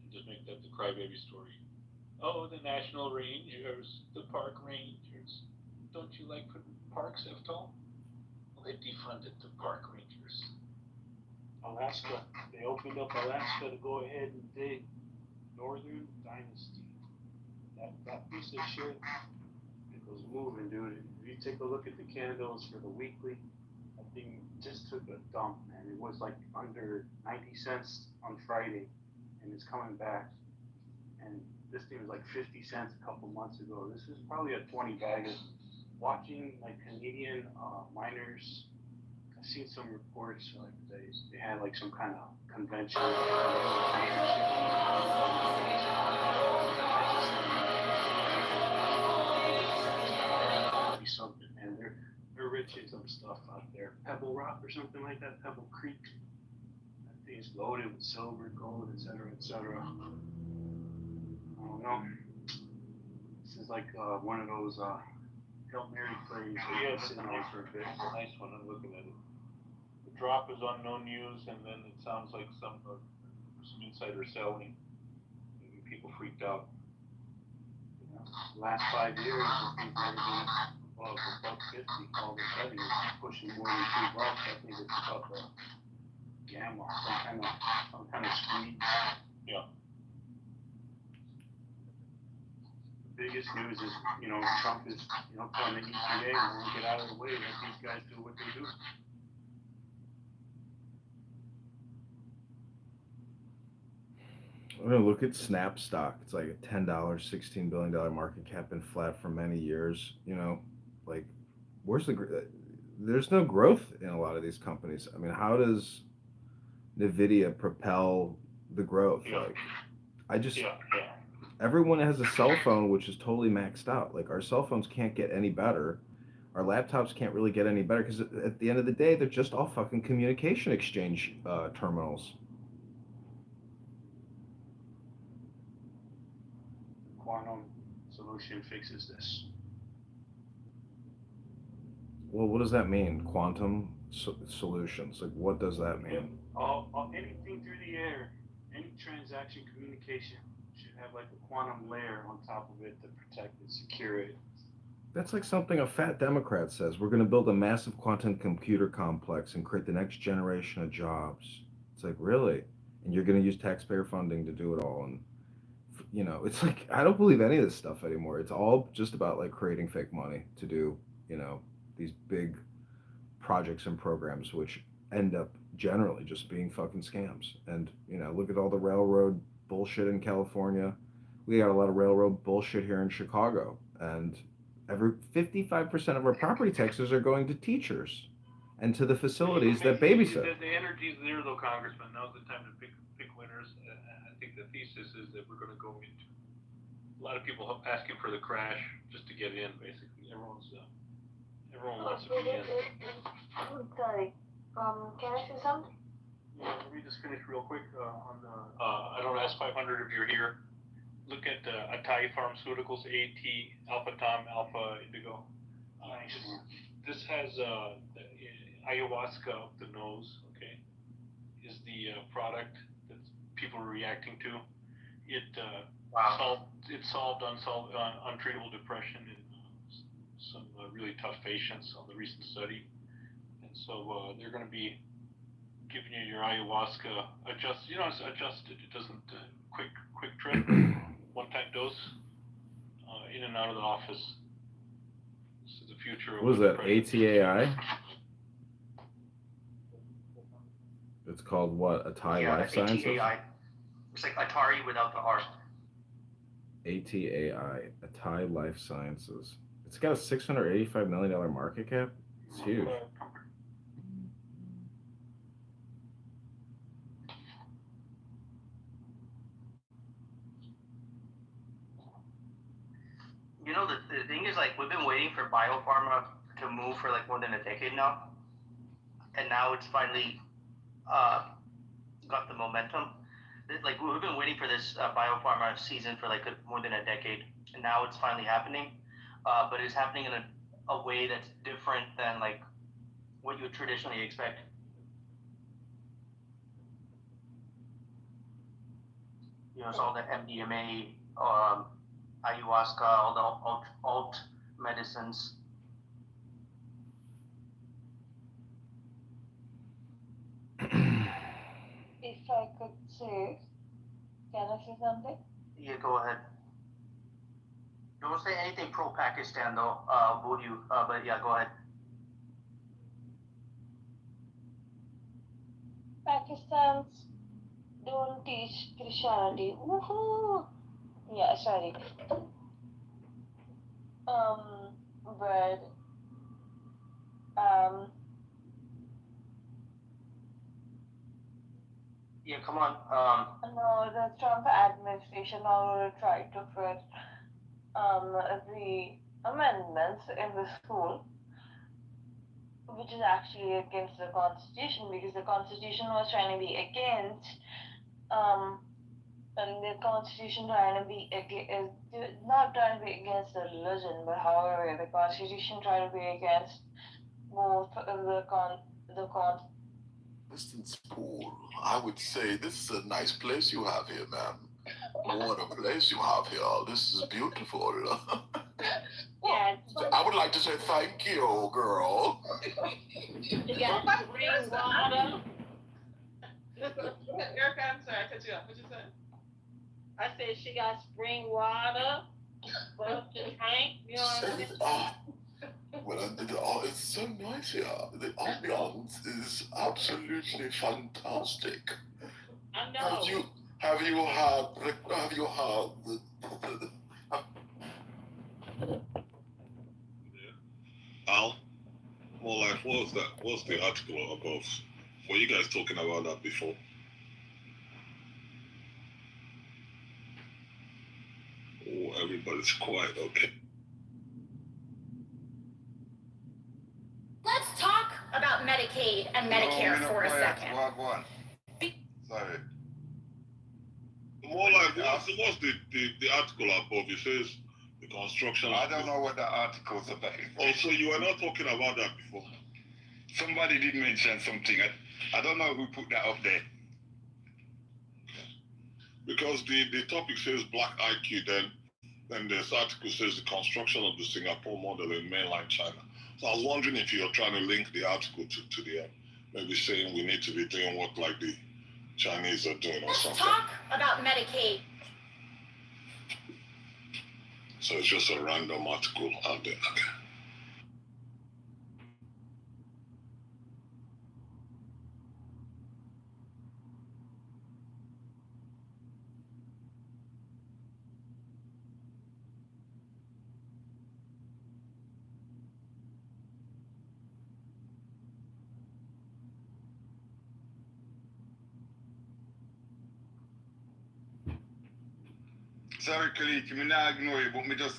And just make that the crybaby story. Oh, the National Rangers, the Park Rangers. Don't you like parks, Eftol? Well, they defunded the Park Rangers. Alaska. They opened up Alaska to go ahead and dig Northern Dynasty. That piece of shit, it was moving, dude. If you take a look at the candles for the weekly, that thing just took a dump, man. It was like under 90 cents on Friday, and it's coming back. And this thing was like 50 cents a couple months ago. This is probably a 20 bagger. Watching like Canadian miners, I've seen some reports like they had like some kind of convention. Something, man. They're rich in some stuff out there. Pebble Rock or something like that. Pebble Creek. That thing is loaded with silver, gold, etc., etc. I don't know. This is like one of those Hail Mary plays. Yeah, it's nice for a bit. Nice one. I'm looking at it. The drop is unknown news, and then it sounds like some insider selling. Maybe people freaked out. Last 5 years, I think never been above $1.50. All of a sudden, it's pushing more than $2. I think it's about the gamma, some kind of squeeze. Yeah. The biggest news is, Trump is, telling the EPA, get out of the way, let these guys do what they do. I'm gonna look at Snap stock. It's like a $10, $16 billion market cap, been flat for many years. Like, where's there's no growth in a lot of these companies. I mean, how does Nvidia propel the growth? Yeah. Like, everyone has a cell phone which is totally maxed out. Like, our cell phones can't get any better. Our laptops can't really get any better because at the end of the day, they're just all fucking communication exchange terminals. Quantum solution fixes this. Well, what does that mean? Quantum solutions. Like, what does that mean? Anything through the air, any transaction communication should have like a quantum layer on top of it to protect and secure it. That's like something a fat Democrat says. We're going to build a massive quantum computer complex and create the next generation of jobs. It's like, really? And you're going to use taxpayer funding to do it all. And it's like, I don't believe any of this stuff anymore. It's all just about like creating fake money to do, these big projects and programs, which end up generally just being fucking scams. And, look at all the railroad bullshit in California. We got a lot of railroad bullshit here in Chicago. And 55% of our property taxes are going to teachers and to the facilities that babysit. The energy is there, though, Congressman. Now's the time to pick winners. I think the thesis is that we're going to go into a lot of people asking for the crash just to get in. Basically, everyone wants to be in. Sorry. Can I say something? Yeah, let me just finish real quick on the. I don't ask 500 if you're here. Look at Atai Pharmaceuticals, AT, Alpha Tom, Alpha Indigo. Nice. This has ayahuasca up the nose. Okay, is the product that people are reacting to. It solved untreatable depression in some really tough patients on the recent study, and so they're going to be giving you your ayahuasca adjusted. It's adjusted. It doesn't quick trip, one-time dose, in and out of the office. This is the future of what is that? ATAI. It's called what? Atai Life Sciences? ATAI. It's like Atari without the R. ATAI, Atai Life Sciences. It's got a $685 million market cap. It's huge. The thing is, like, we've been waiting for biopharma to move for like more than a decade now, and now it's finally got the momentum. Like, we've been waiting for this biopharma season for like more than a decade, and now it's finally happening. But it's happening in a way that's different than like what you would traditionally expect. It's all the MDMA, ayahuasca, all the alt medicines. If I could say, can I say something? Yeah, go ahead. Don't say anything pro-Pakistan though, would you? But yeah, go ahead. Pakistan's don't teach Christianity. Woohoo! Yeah, sorry. But Yeah, come on. no, the Trump administration already tried to put the amendments in the school, which is actually against the Constitution, because the Constitution was trying to be against and the Constitution trying to be is not trying to be against the religion, but however the Constitution trying to be against both the Distance pool. I would say this is a nice place you have here, ma'am. What a place you have here. This is beautiful. Yeah. I would like to say thank you, girl. You got spring water. Erica, I'm sorry, I cut you off. What you say? I said she got spring water, but the tank, you know what I mean? Well, it's so nice here. The ambiance is absolutely fantastic. I know. Have you had Al, more like, what was that? What's the article above? Were you guys talking about that before? Oh, everybody's quiet, okay. Let's talk about Medicaid and Medicare for a second. One. Sorry. More like, what's the article above? It says the construction. I don't know what the article's about. Oh, so you were not talking about that before? Somebody did mention something. I don't know who put that up there. Because the topic says black IQ, then this article says the construction of the Singapore model in mainland China. So I was wondering if you're trying to link the article to the maybe saying we need to be doing what like the Chinese are doing or something. Let's talk about Medicaid. So it's just a random article out there. Okay. Sorry, colleague, me not ignore you, but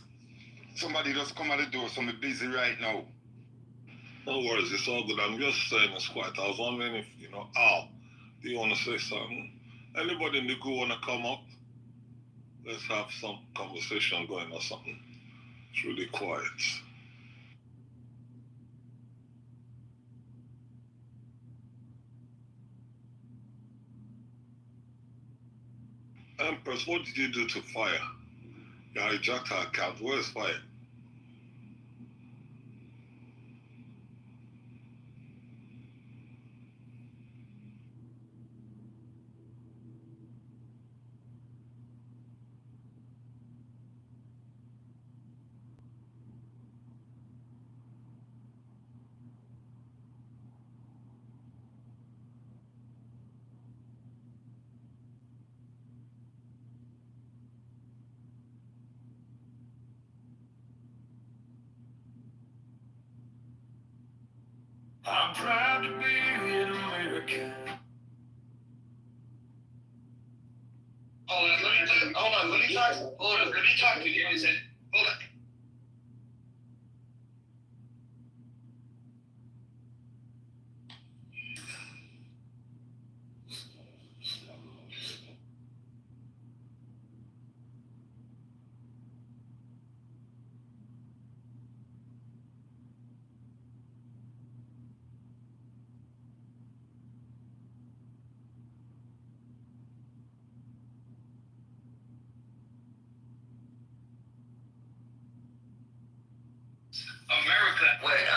somebody just come at the door, so I'm busy right now. No worries, it's all good. I'm just saying it's quiet. I was wondering if, Al, do you want to say something? Anybody in the group want to come up? Let's have some conversation going or something. It's really quiet. Empress, what did you do to Fire? You hijacked her account. Where's Fire? I'm proud to be an American. Hold on, let me talk to you. Hold on. America, when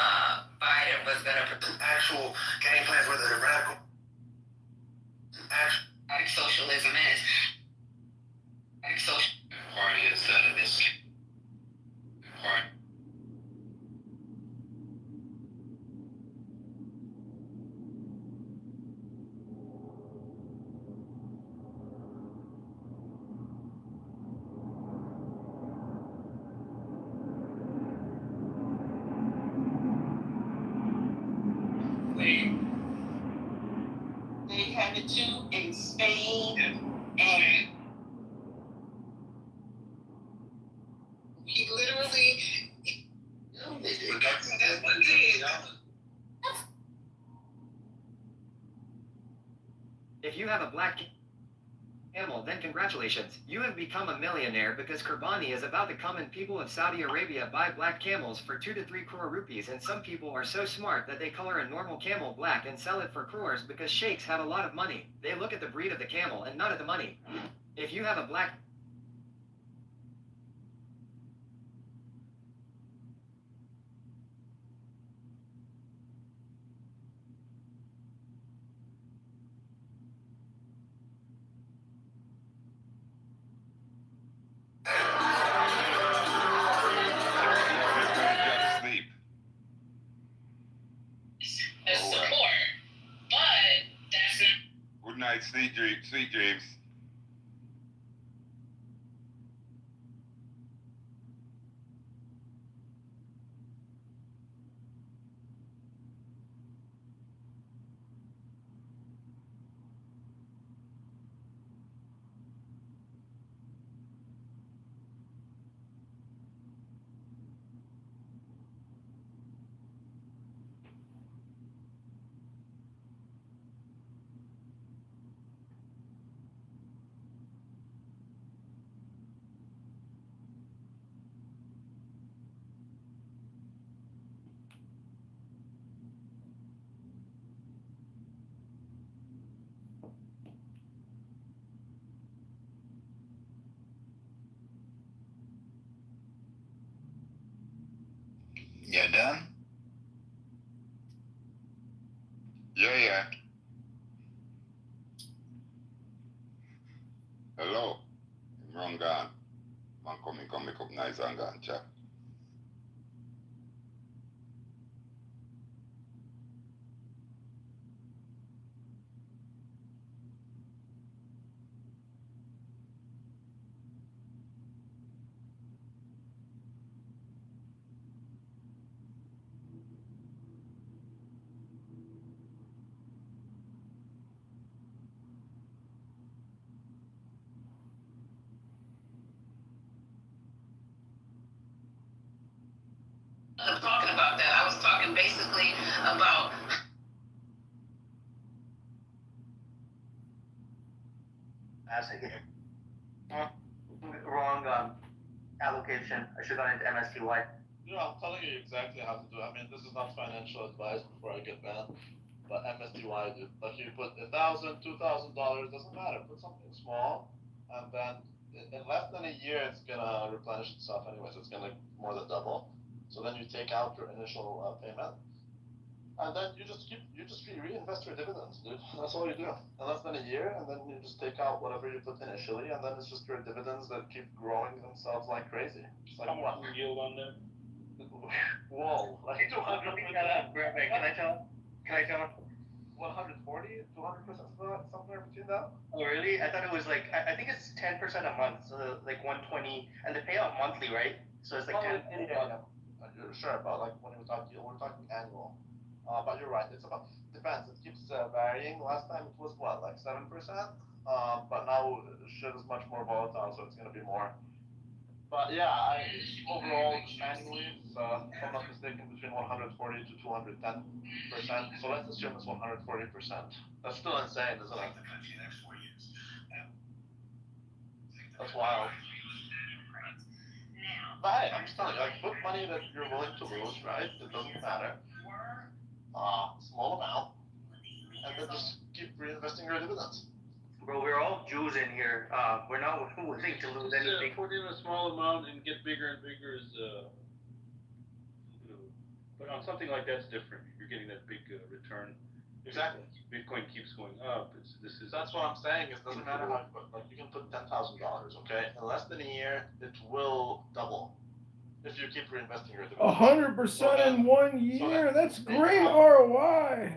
Biden was going to put actual game plans, whether the radical, actual capitalism is. Social party is this party. They have it too in Spain and he literally If you have a black camel, then congratulations. You have become a millionaire because Kurbani is about to come and people of Saudi Arabia buy black camels for 2 to 3 crore rupees, and some people are so smart that they color a normal camel black and sell it for crores because sheikhs have a lot of money. They look at the breed of the camel and not at the money. If you have a black support, but that's not. Good night, sweet dreams. You done? Yeah. Hello. I'm gone. Man come make up nice and gone, chap. I'm talking about that. I was talking basically about. Wrong allocation. I should have gone into MSTY. I'm telling you exactly how to do it. I mean, this is not financial advice before I get banned, but MSTY, dude. Like, you put $1,000, $2,000, doesn't matter. Put something small, and then in less than a year, it's gonna replenish itself anyways. It's gonna more than double. So then you take out your initial payment, and then you just reinvest your dividends, dude. That's all you do. In less than a year, and then you just take out whatever you put initially, and then it's just your dividends that keep growing themselves like crazy. It's like, what? Yield on that? Whoa, like 200. Can I tell? 140, 200%, somewhere between that. Oh, really? I thought it was like, I think it's 10% a month, so like 120, and they pay out monthly, right? So it's like 10. Sure, but like when we're talking annual. But you're right, depends. It keeps varying. Last time it was what, like 7%? But now shit is much more volatile, so it's gonna be more. But yeah, overall, annually, it's, if I'm not mistaken, between 140 to 210%. So let's assume it's 140%. That's still insane, isn't it? That's wild. But hey, I'm just telling you, like, put money that you're willing to lose, right? It doesn't matter. Small amount. And then just keep reinvesting your dividends. Bro, we're all Jews in here. We're not willing to lose anything. Put in a small amount and get bigger and bigger is, but on something like that's different. You're getting that big return. Exactly. Bitcoin keeps going up. That's what I'm saying. It doesn't matter how you put. Like you can put $10,000. Okay, in less than a year, it will double if you keep reinvesting your dividends. 100% in 1 year. That's great ROI.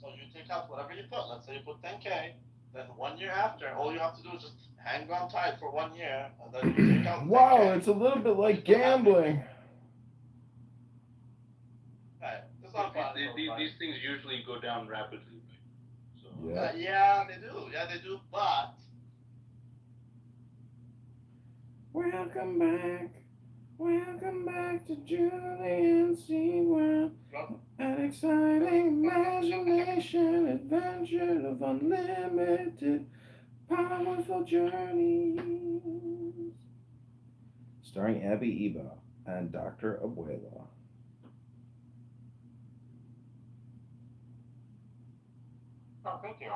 So you take out whatever you put. Let's say you put 10K. Then 1 year after, all you have to do is just hang on tight for 1 year, and then you take out 10K. Wow, it's a little bit like gambling. Right. These things usually go down rapidly. So. Yeah. They do. Yeah, they do. But welcome back. Welcome back to Julian Sewell. An exciting imagination, adventure of unlimited, powerful journeys. Starring Abby Eba and Dr. Abuela. oh, thank you.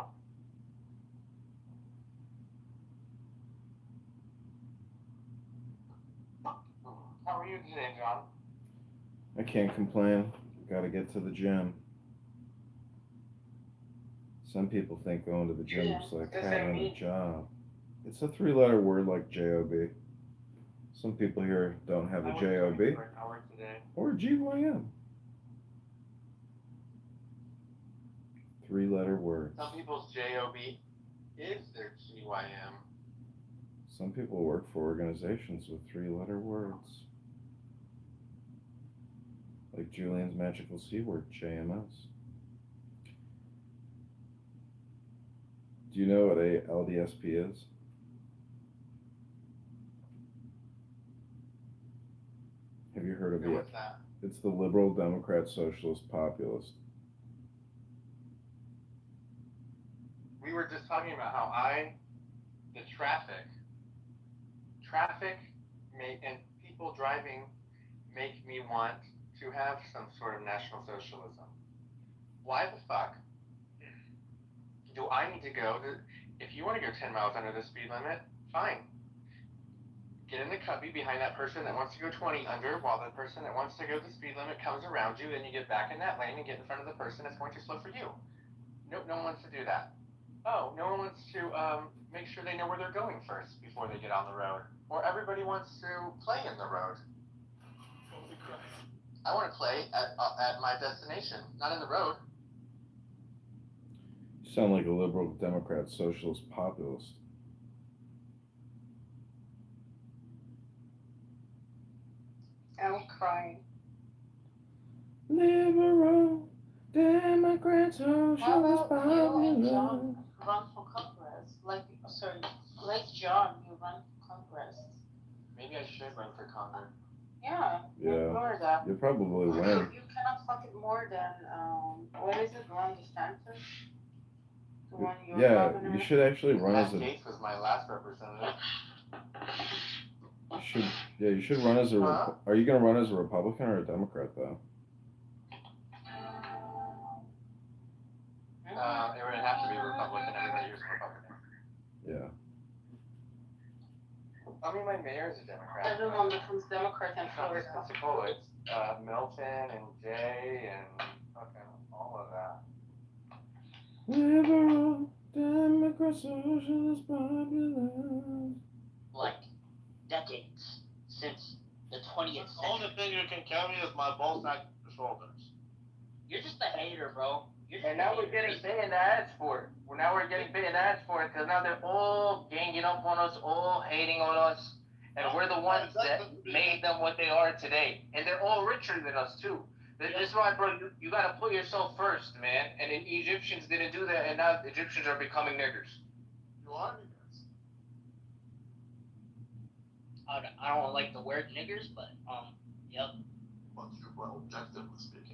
How are you today, John? I can't complain. Gotta get to the gym. Some people think going to the gym is like having a job. It's a 3-letter word like J-O-B. Some people here don't have a J-O-B or G-Y-M. 3-letter words. Some people's J-O-B is their G-Y-M. Some people work for organizations with 3-letter words. Like Julian's magical C word, JMS. Do you know what a LDSP is? Have you heard of it? What's that? It's the Liberal Democrat Socialist Populist. We were just talking about how the traffic and people driving make me want to have some sort of national socialism. Why the fuck do I need to go if you want to go 10 miles under the speed limit, fine. Get in the cubby behind that person that wants to go 20 under while the person that wants to go the speed limit comes around you, and you get back in that lane and get in front of the person that's going too slow for you. Nope, no one wants to do that. Oh, no one wants to make sure they know where they're going first before they get on the road. Or everybody wants to play in the road. I want to play at my destination, not in the road. You sound like a Liberal Democrat Socialist Populist. I'm crying. Liberal Democrat Socialist Populist. John run for Congress? Like John, you run for Congress. Maybe I should run for Congress. Yeah. Yeah. Florida. You'll probably win. You cannot fuck it more than what is it, Ron DeSantis? The one you're governor? You should actually run as Matt Gaetz was my last representative. You should run as a. Are you gonna run as a Republican or a Democrat though? It would have to be a Republican. Everybody here's a Republican. Yeah. I mean, my mayor's a Democrat. Everyone becomes Democrat in Florida. It's cool. It's Milton and Jay and fucking all of that. Liberal Democrat Socialist Populist. Like decades since the 20th century. The only thing you can count me is my ball sack shoulders. You're just a hater, bro. And now we're getting big in ads for it. Now we're getting big in ads for it because now they're all ganging up on us, all hating on us, and we're the ones that made them what they are today. And they're all richer than us too. This is why, bro, you gotta put yourself first, man. And the Egyptians didn't do that, and now the Egyptians are becoming niggers. You are niggers. I don't like the word niggers, but yep. But well, objectively speaking.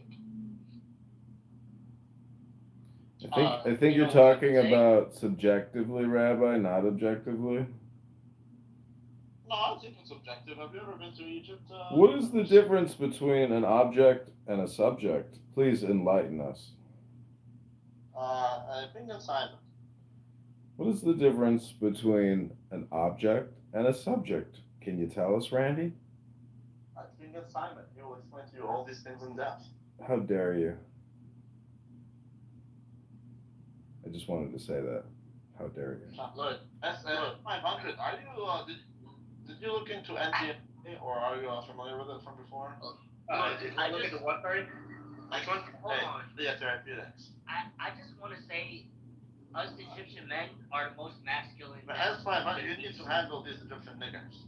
I think you're talking about subjectively, Rabbi, not objectively. No, I think it's objective. Have you ever been to Egypt? What is the difference between an object and a subject? Please enlighten us. I think assignment. What is the difference between an object and a subject? Can you tell us, Randy? I think assignment. He will explain to you all these things in depth. How dare you? I just wanted to say that. How dare you? Look, S500. Are you did you look into NTA or are you familiar with it from before? I look at the what, sorry? Next one? Hold on. The therapeutics. I just want to say, us Egyptian men are the most masculine. The S500, you need to handle these Egyptian niggers.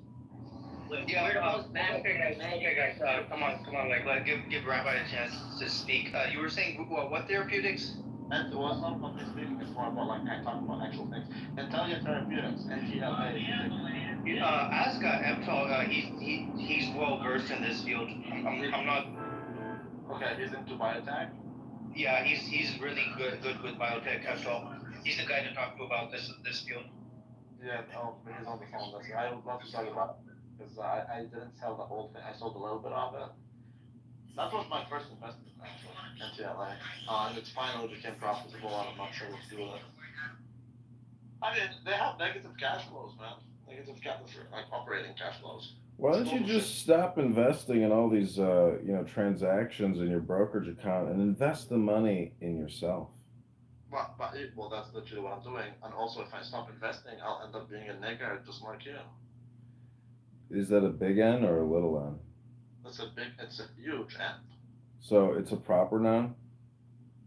We're the most masculine men. Okay, guys, come on, like, give Rabbi a chance to speak. You were saying, what therapeutics? And it was not public speaking, it's more about like I talk about actual things. Intelligent therapeutics, NGLA. Ask Emtal, he's well versed in this field. I'm not. Okay, he's into biotech. Yeah, he's really good with biotech. Emtal. He's the guy to talk to about this field. Yeah, but he's on the phone. That's I would love to tell you about it because I didn't sell the whole thing. I sold a little bit of it. That was my first investment actually, NTLA. And it finally became profitable, and I'm not sure what to do with it. I mean, they have negative cash flows, man. Negative like operating cash flows. Why don't you just stop investing in all these, transactions in your brokerage account and invest the money in yourself? Well, that's literally what I'm doing. And also, if I stop investing, I'll end up being a nigger just like you. Is that a big N or a little N? It's a huge N. So it's a proper noun?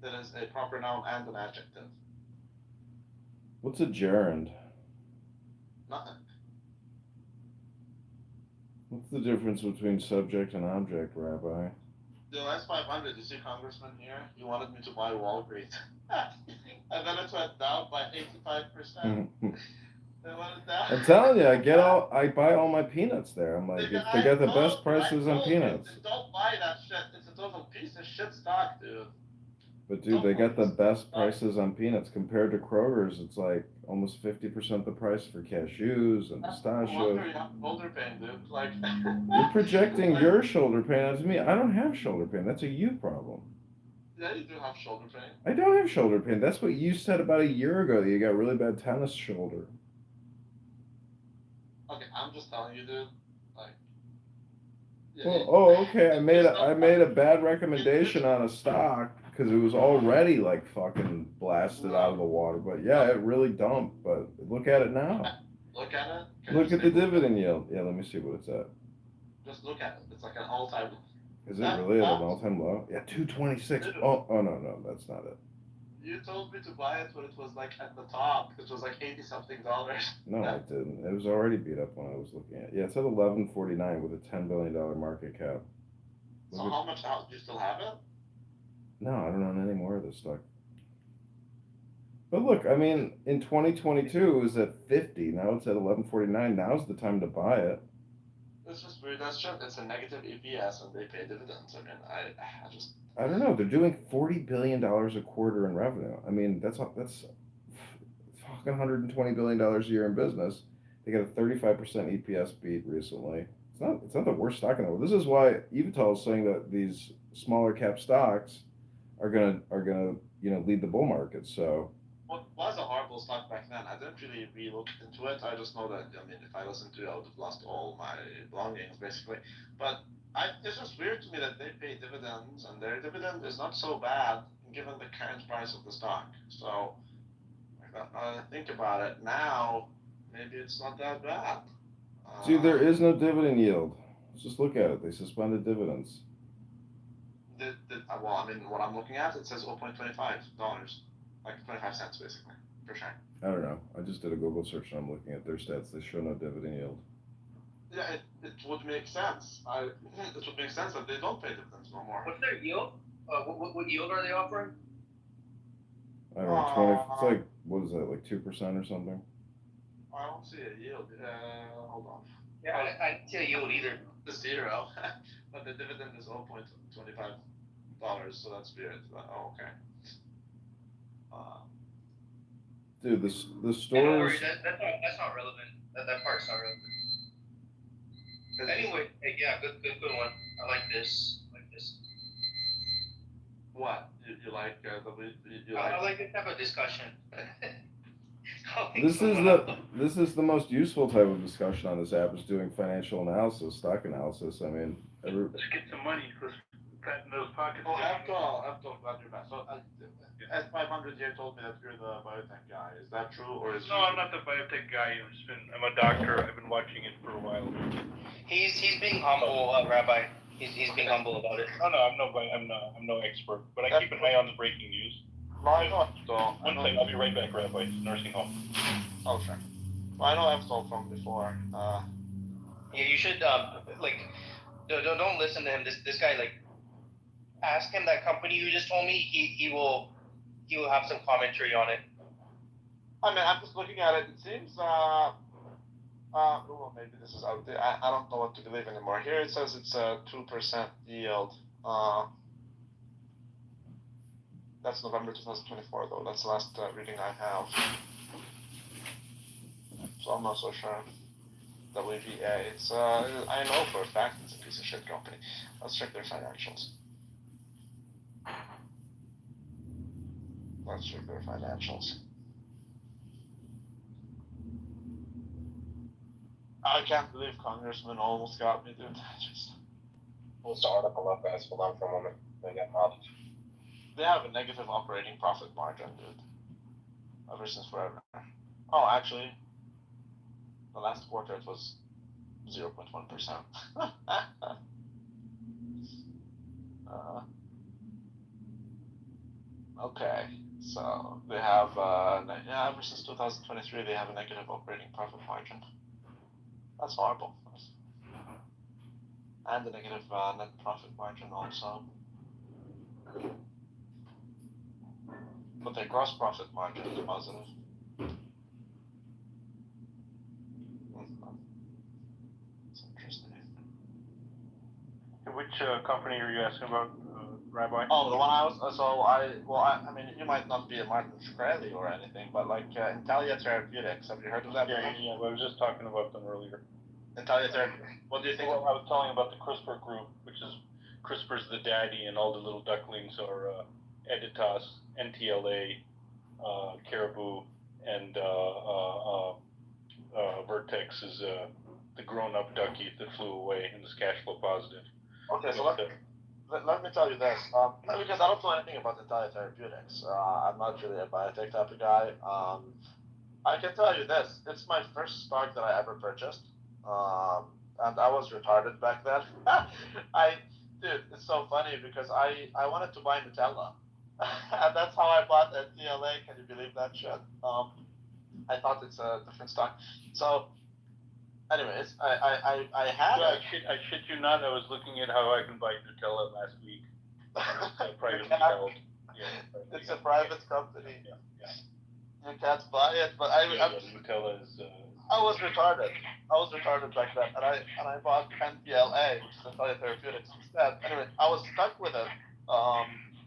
It is a proper noun and an adjective. What's a gerund? Nothing. What's the difference between subject and object, Rabbi? The S500, you see Congressman here? He wanted me to buy Walgreens. And then it went down by 85%. I'm telling you, I buy all my peanuts there. I'm like, they got the best prices on peanuts. Don't buy that shit. It's a total piece of shit stock, dude. But dude, they got the best prices on peanuts compared to Kroger's. It's like almost 50% the price for cashews and pistachios. You have shoulder pain, dude. Like You're projecting your shoulder pain onto me. I don't have shoulder pain. That's a you problem. Yeah, you do have shoulder pain. I don't have shoulder pain. That's what you said about a year ago, that you got really bad tennis shoulder. Okay, I'm just telling you, dude. Like. Yeah, okay. I made a bad recommendation on a stock because it was already like fucking blasted out of the water. But yeah, it really dumped. But look at it now. Look at it. Look at the dividend yield. Yeah, let me see what it's at. Just look at it. It's like an all-time. Is it really at an all-time low? Yeah, 226. Oh no, that's not it. You told me to buy it when it was like at the top. It was like $80-something. No, I didn't. It was already beat up when I was looking at it. Yeah, it's at 1149 with a $10 billion market cap. So how much out do you still have it? No, I don't own any more of this stock. But look, I mean, in 2022 it was at 50. Now it's at 1149. Now's the time to buy it. It's just weird. That's true. It's a negative EPS and they pay dividends. I mean, I don't know. They're doing $40 billion a quarter in revenue. I mean, that's fucking $120 billion a year in business. They got a 35% EPS beat recently. It's not the worst stock in the world. This is why Evital is saying that these smaller cap stocks are gonna lead the bull market. So. What was a horrible stock back then? I didn't really look into it. I just know that, I mean, if I listened to it, I would have lost all my belongings, basically. But it's just weird to me that they pay dividends, and their dividend is not so bad given the current price of the stock. So, now that I think about it, now, maybe it's not that bad. See, there is no dividend yield. Let's just look at it. They suspended dividends. Well, I mean, what I'm looking at, it says $0.25. Like 25 cents, basically, per share. I don't know. I just did a Google search and I'm looking at their stats. They show no dividend yield. Yeah, it would make sense. It would make sense that they don't pay dividends no more. What's their yield? What yield are they offering? I don't know, 20. It's like, what is that, like 2% or something? I don't see a yield. Hold on. Yeah, I didn't see a yield either. The zero, but the dividend is $0.25, so that's weird. Oh, okay. Dude, the stores. Yeah, don't worry, that's not relevant. That part's not relevant. Anyway, yeah, good one. I like this. What you like? I like this type of discussion. This is the most useful type of discussion on this app, is doing financial analysis, stock analysis. I mean, let's get some money. Let's pat in those pockets. Oh, I've got glad you're back. So S500 here told me that you're the biotech guy. Is that true, or is? No, I'm not the biotech guy. I'm a doctor. I've been watching it for a while. He's being humble, Rabbi. He's being humble about it. No, I'm no expert, but I keep an eye on the breaking news. No, I know. So One second, I'll be right back, Rabbi. It's nursing home. Oh, sure. Well, I know Epstol from before. Yeah, you should don't listen to him. This guy, like, ask him that company you just told me. He will have some commentary on it. I mean, I'm just looking at it. It seems well, maybe this is outdated. I don't know what to believe anymore. Here it says it's a 2% yield. That's November 2024 though. That's the last reading I have. So I'm not so sure. WVA. It's I know for a fact it's a piece of shit company. Let's check their financials. I can't believe Congressman almost got me, dude. What's the article up as? Hold on for a moment. They got modded. They have a negative operating profit margin, dude. Ever since forever. Oh, actually, the last quarter it was 0.1%. Okay, so they have, ever since 2023, they have a negative operating profit margin. That's horrible. And a negative net profit margin also. But their gross profit margin is positive. It's interesting. Which company are you asking about, Rabbi? Oh, the one I was, I mean, you might not be a Martin Shkreli or anything, but like Intellia Therapeutics, have you heard of that? Yeah, I was just talking about them earlier. Intellia Therapeutics, what do you think? Well, I was telling about the CRISPR group, which is, CRISPR's the daddy, and all the little ducklings are Editas, NTLA, Caribou, and Vertex is the grown-up ducky that flew away and is cash flow positive. Okay, so let me tell you this, because I don't know anything about Intellia Therapeutics. I'm not really a biotech type of guy. I can tell you this, it's my first stock that I ever purchased, and I was retarded back then. Dude, it's so funny because I wanted to buy Nutella, and that's how I bought NTLA. Can you believe that shit? I thought it's a different stock. So, anyways, I had. I shit you not. I was looking at how I can buy Nutella last week. Privately held. Yeah, it's a private company. Yeah. You can't buy it, but Nutella is. I was retarded. Back then, and I bought NPLA, which is Intellia Therapeutics instead. Anyway, I was stuck with it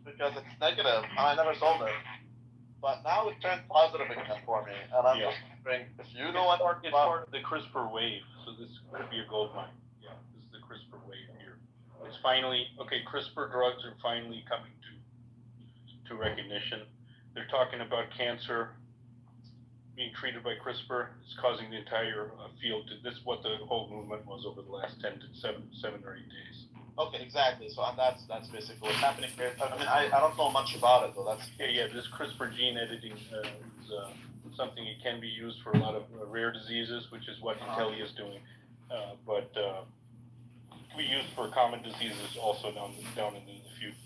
because it's negative, and I never sold it. But now it turned positive again for me, and I'm just wondering if you know what it's part of the CRISPR wave, so this could be a gold mine. Yeah, this is the CRISPR wave here. It's finally CRISPR drugs are finally coming to recognition. They're talking about cancer being treated by CRISPR. It's causing the entire field to. This is what the whole movement was over the last 7 or 8 days. Okay, exactly. So that's basically what's happening here. I mean, I don't know much about it, though. That's This CRISPR gene editing is something that can be used for a lot of rare diseases, which is what Intellia is doing. But it can be used for common diseases also down in the future.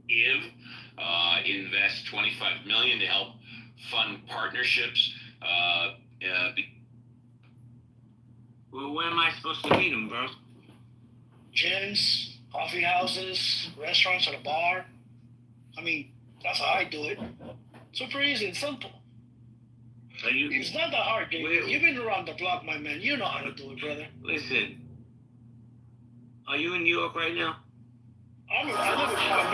give, invest $25 million to help fund partnerships. Well, where am I supposed to meet them, bro? Gyms, coffee houses, restaurants, or a bar. I mean, that's how I do it. Super easy and simple. It's not that hard, David. You've been around the block, my man. You know how to do it, brother. Listen, are you in New York right now? I live in Florida.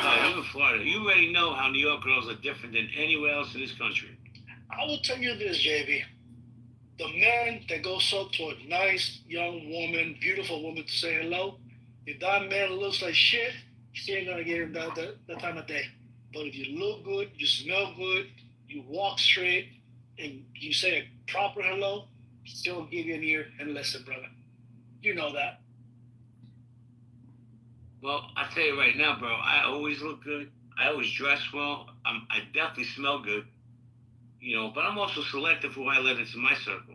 No, you're in Florida. You already know how New York girls are different than anywhere else in this country. I will tell you this, JB. The man that goes up to a nice young woman, beautiful woman to say hello, if that man looks like shit, she ain't gonna give him that time of day. But if you look good, you smell good, you walk straight, and you say a proper hello, she'll give you an ear and listen, brother. You know that. Well, I tell you right now, bro, I always look good. I always dress well. I definitely smell good. You know, but I'm also selective who I let into my circle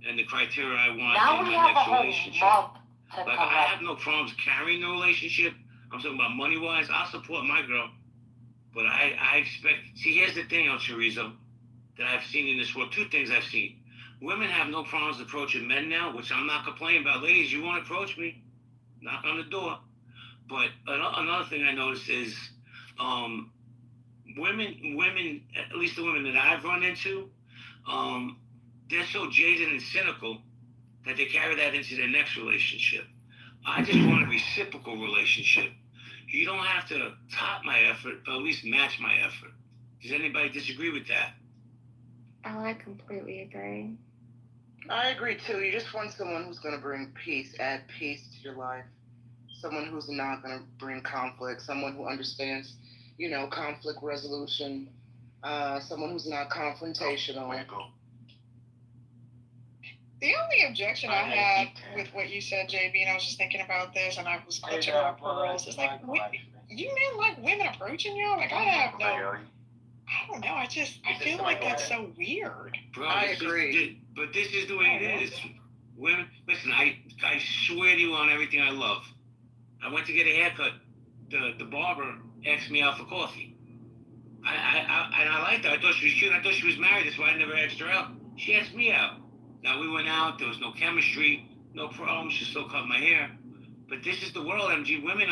and the criteria I want Now in we my have a next whole relationship. month to Like, come I up. have no problems carrying the relationship. I'm talking about money-wise. I'll support my girl. But I expect... See, here's the thing, El Chorizo, that I've seen in this world. Two things I've seen. Women have no problems approaching men now, which I'm not complaining about. Ladies, you want to approach me? Knock on the door. But another thing I noticed is women, at least the women that I've run into, they're so jaded and cynical that they carry that into their next relationship. I just want a reciprocal relationship. You don't have to top my effort, but at least match my effort. Does anybody disagree with that? Oh, I completely agree. I agree too. You just want someone who's going to bring peace, add peace to your life. Someone who's not going to bring conflict. Someone who understands, conflict resolution. Someone who's not confrontational. The only objection I have with what you said, JB, and I was just thinking about this, and I was clutching my pearls. It's like, you men like women approaching y'all? Like, I don't know. I feel like that's so weird. Bro, I agree. But this is the way it is. Women, listen, I swear to you on everything I love. I went to get a haircut. The barber asked me out for coffee. I liked her. I thought she was cute. I thought she was married. That's why I never asked her out. She asked me out. Now, we went out. There was no chemistry. No problem. She still cut my hair. But this is the world, MG. Women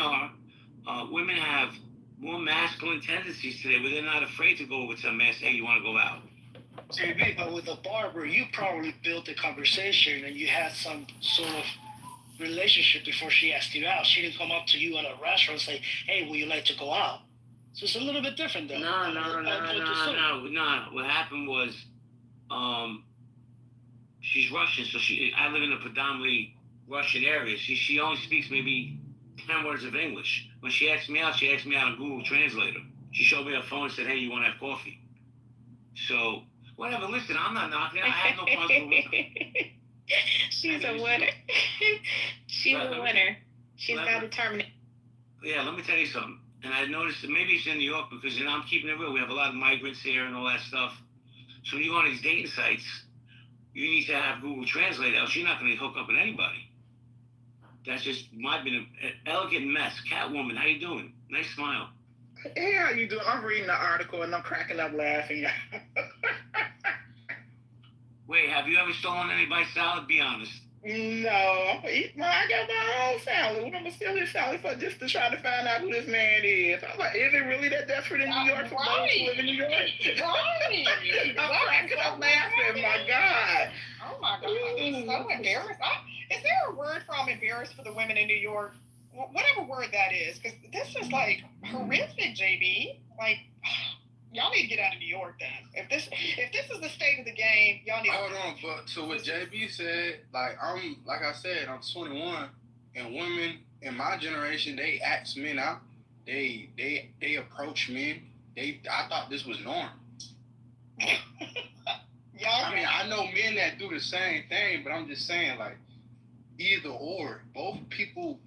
have more masculine tendencies today where they're not afraid to go over to some man and say, hey, you want to go out? JB, but with a barber, you probably built a conversation and you had some sort of relationship before she asked you out. She didn't come up to you at a restaurant and say, hey, would you like to go out? So it's a little bit different, though. No. What happened was, she's Russian, so I live in a predominantly Russian area. She only speaks maybe 10 words of English. When she asked me out on Google Translator. She showed me her phone and said, hey, you want to have coffee? So, whatever, listen, I'm not knocking it. I have no problem with her. She's a winner. She's a winner. She's got determination. Yeah, let me tell you something. And I noticed that maybe it's in New York because, I'm keeping it real. We have a lot of migrants here and all that stuff. So when you go on these dating sites, you need to have Google Translate, else you're not going to hook up with anybody. That's just been an elegant mess. Catwoman, how you doing? Nice smile. Hey, how you doing? I'm reading the article and I'm cracking up laughing. Wait, have you ever stolen anybody's salad? Be honest. No, I got my own salad. I'm gonna steal his salad for just to try to find out who this man is. I'm like, is it really that desperate in New York for those who live in New York? I'm cracking up laughing. My God. Oh my God, I'm so embarrassed. Is there a word for I'm embarrassed for the women in New York? Whatever word that is, because this is like horrific, JB. Like, y'all need to get out of New York then. If this is the state of the game, y'all need to Hold on, but to what JB said, like I'm 21, and women in my generation, they ask men out. They approach men. I thought this was norm. I know men that do the same thing, but I'm just saying, like, either or, both people,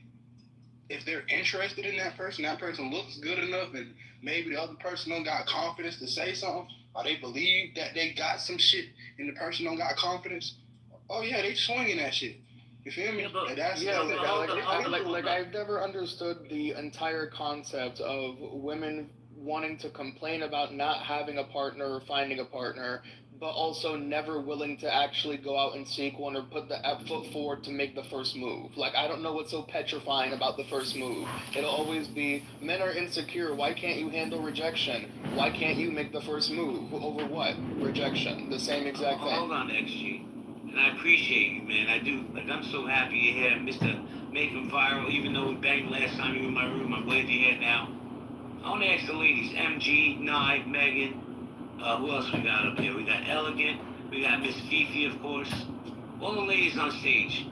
if they're interested in that person looks good enough, and maybe the other person don't got confidence to say something, or they believe that they got some shit and the person don't got confidence, oh yeah, they swinging that shit. You feel me? Yeah, but- That's yeah, like, Like I've never understood the entire concept of women wanting to complain about not having a partner or finding a partner, but also never willing to actually go out and seek one or put the foot forward to make the first move. Like, I don't know what's so petrifying about the first move. It'll always be, men are insecure, why can't you handle rejection? Why can't you make the first move? Over what? Rejection. The same exact thing. Hold on, XG. And I appreciate you, man. I do. Like, I'm so happy you're here, Mr. Make Him Viral. Even though we banged last time you were in my room, I'm glad you're here now. I want to ask the ladies, MG, Nye, Megan, who else we got up here? We got Elegant, we got Miss Fifi, of course. All the ladies on stage.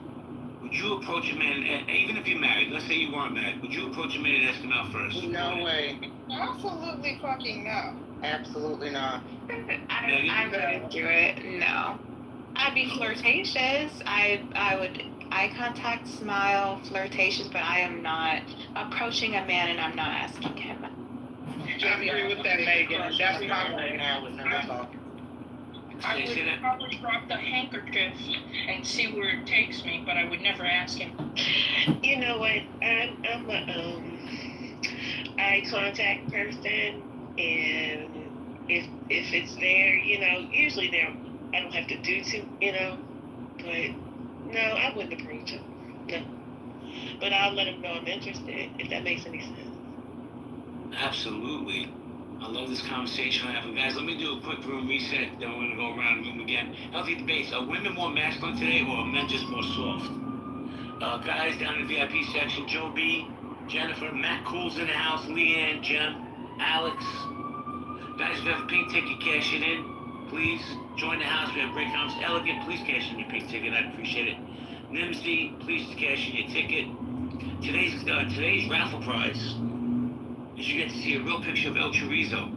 Would you approach a man, even if you're married, let's say you weren't married, would you approach a man and ask him out first? No way. Absolutely fucking no. Absolutely not. I wouldn't do it. No. I'd be flirtatious. I would eye contact, smile, flirtatious, but I am not approaching a man and I'm not asking him. I agree with that, Megan. That's my way now with never talking. I would probably drop the handkerchief and see where it takes me, but I would never ask him. You know what? I'm a eye contact person, and if it's there, you know, usually there I don't have to do too, you know. But no, I wouldn't approach him. No. But I'll let him know I'm interested, if that makes any sense. Absolutely. I love this conversation we're having. Guys, let me do a quick room reset, then we're going to go around the room again. Healthy debates. Are women more masculine today, or are men just more soft? Guys down in the VIP section, Joe B, Jennifer, Matt Cool's in the house, Leanne, Jem, Alex. Guys, if you have a pink ticket, cash it in. Please join the house. We have great comments. Elegant, please cash in your pink ticket. I'd appreciate it. Nimsy, please cash in your ticket. Today's raffle prize is you get to see a real picture of El Chorizo.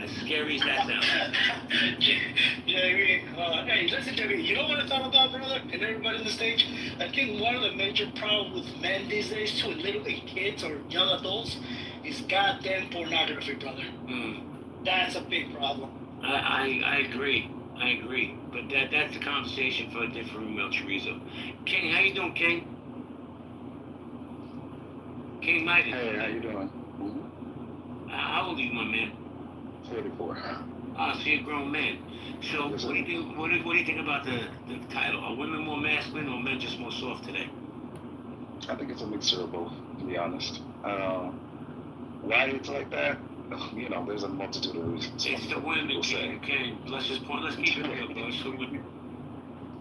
As scary as that sounds. Hey, listen to me. You know what I thought about, brother, and everybody on the stage? I think one of the major problems with men these days, too, and little kids or young adults, is goddamn pornography, brother. That's a big problem. I agree. I agree. But that's a conversation for a different room, El Chorizo. King, how you doing, King? King Mighty. Hey, how you doing? How old are you, my man? 44. So you're a grown man. So what do you think? What do you think about the title? Are women more masculine, or men just more soft today? I think it's a mixture of both, to be honest. Why it's like that? You know, there's a multitude of reasons. It's the women, King. Okay, let's keep it real, bro. It's the women.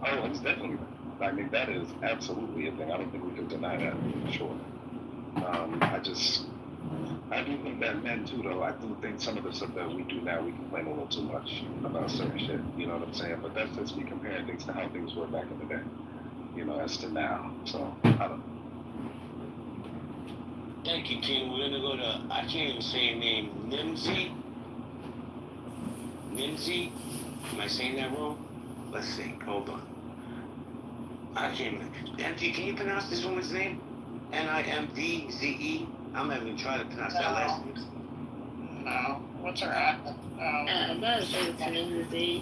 Oh, it's definitely. I mean, that is absolutely a thing. I don't think we can deny that for sure. I do think that men too, though. I do think some of the stuff that we do now, we complain a little too much about certain shit. You know what I'm saying? But that's just me comparing things to how things were back in the day. You know, as to now. So I don't know. Thank you, King. We're gonna go to, I can't even say your name, Nimsy? Nimsy? Am I saying that wrong? Let's see, hold on. I can't even, MD, can you pronounce this woman's name? Nimdze? I'm not even trying to pronounce that last name. No. What's her at? I'm not sure it's Nimsy.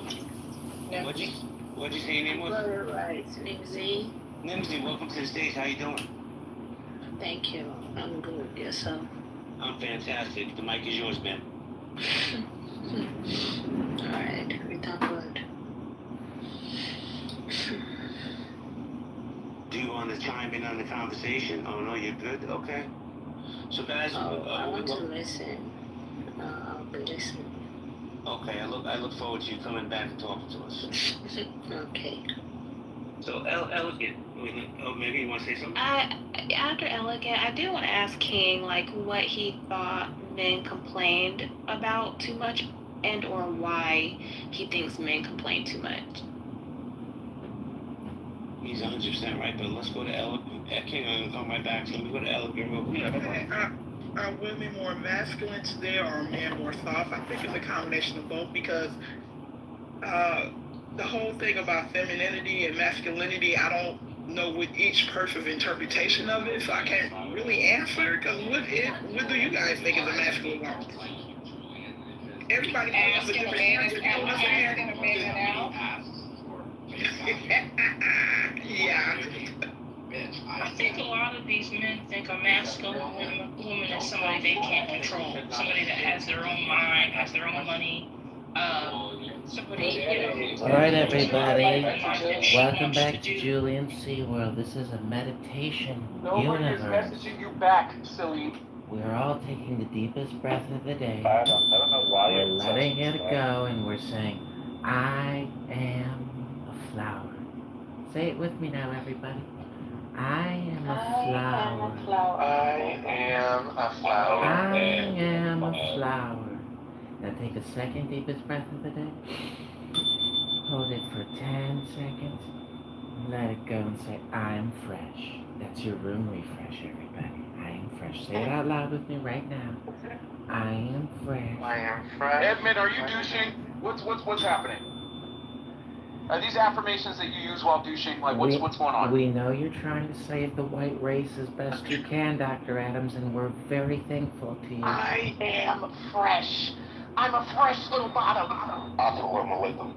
What'd you say your name was? Right, Nimsy. Nimsy, welcome to the stage. How you doing? Thank you. I'm good. Yourself? I'm fantastic. The mic is yours, man. Alright, we talk good. Do you want to chime in on the conversation? Oh, no, you're good? Okay. So, guys... I want to listen. I'll be listening. Okay, I look forward to you coming back and talking to us. Okay. So, Elegant, oh, maybe you want to say something? After Elegant, I do want to ask King, like, what he thought men complained about too much and or why he thinks men complain too much. He's 100% right, but let's go to Elegant. King, I'm going to come right back. So let me go to Elegant real quick. Are women more masculine today, or are men more soft? I think it's a combination of both, because the whole thing about femininity and masculinity, I don't know with each person's interpretation of it, so I can't really answer, because what do you guys think is a masculine woman? Everybody has a different answer. Asking a man now. Yeah. I think a lot of these men think a masculine woman is somebody they can't control, somebody that has their own mind, has their own money, somebody, you know. All right, everybody. She Welcome wants back to to do. Julian SeaWorld. This is a meditation Nobody is universe. messaging you back, silly. We are all taking the deepest breath of the day. I don't know why We're you're letting obsessed it with that. go, and we're saying, I am a flower. Say it with me now, everybody. I am a flower. I am a flower. I am a flower. Now take a second deepest breath of the day. Hold it for 10 seconds. Let it go and say, I am fresh. That's your room refresh, everybody. I am fresh. Say it out loud with me right now. I am fresh. I am fresh. Edmund, are you douching? What's happening? Are these affirmations that you use while douching? Like, what's going on? We know you're trying to save the white race as best you can, Dr. Adams, and we're very thankful to you. I am fresh. I'm a fresh little bottom. Assalamu alaikum.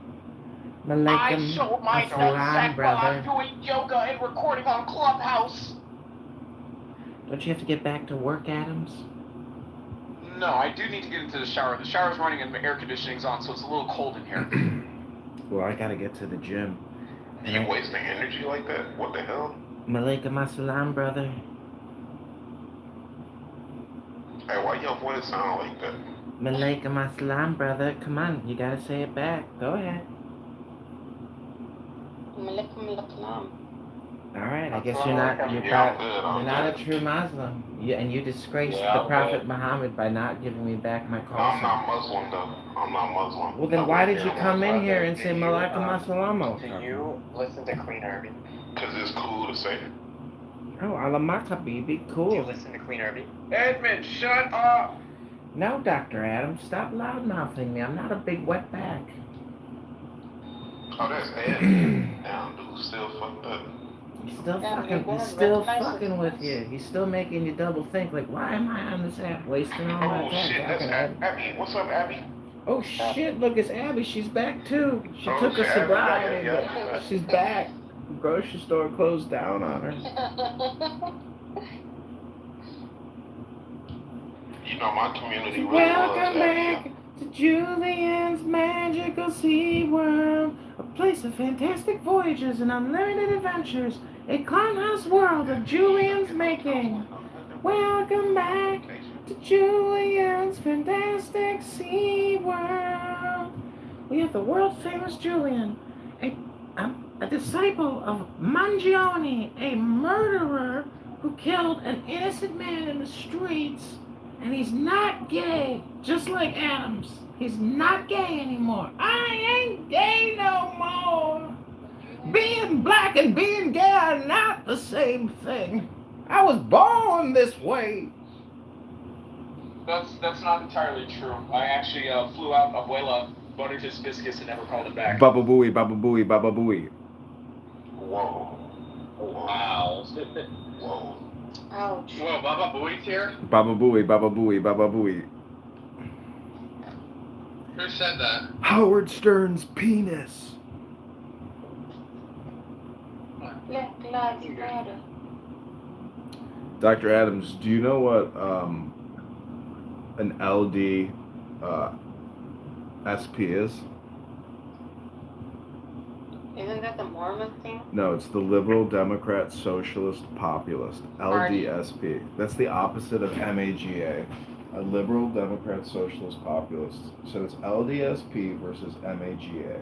I showed my nutsack while I'm doing yoga and recording on Clubhouse. Don't you have to get back to work, Adams? No, I do need to get into the shower. The shower's running and the air conditioning's on, so it's a little cold in here. Well, I gotta get to the gym. You wasting energy like that? What the hell? Malaikum assalam, brother. Hey, why your voice sound like that? Malaikum assalam, brother. Come on, you gotta say it back. Go ahead. All right, I guess you're not a true Muslim. You disgraced the Prophet Muhammad by not giving me back my call. I'm not Muslim though. I'm not Muslim. Well, then why did you come in here and say Malaikum assalam? Do you listen to Clean Herbie? Because it's cool to say it. Oh, alamak habibi, cool. Do you listen to Clean Herbie? Edmund, shut up! No, Dr. Adams, stop loudmouthing me. I'm not a big wetback. Oh, that's Ed. Damn, dude, still fucked up. He's still fucking with you. He's still making you double think, like, why am I on this app wasting all my Oh time? shit, that's Abby. What's up, Abby? Oh shit, look, it's Abby. She's back too. She Oh, took shit, a Abby, sobriety, yeah. but she's back. The grocery store closed down on her. You know, my community really Welcome loves Abby. back to Julian's Magical Sea World, a place of fantastic voyages and unlimited adventures, a clownhouse world of Julian's making. Welcome back to Julian's Fantastic Sea World. We have the world famous Julian, a disciple of Mangione, a murderer who killed an innocent man in the streets. And he's not gay, just like Adams. He's not gay anymore. I ain't gay no more. Being black and being gay are not the same thing. I was born this way. That's not entirely true. I actually flew out Abuela, buttered his biscuits, and never called him back. Baba booey, baba booey, baba booey. Whoa. Wow. Whoa. Ouch. Whoa, Baba Booey's here? Baba booey, baba booey, baba booey. Who said that? Howard Stern's penis. Black Lives Matter. Dr. Adams, do you know what an LD SP is? Isn't that the Mormon thing? No, it's the Liberal Democrat Socialist Populist. LDSP. That's the opposite of MAGA. A Liberal Democrat Socialist Populist. So it's LDSP versus MAGA.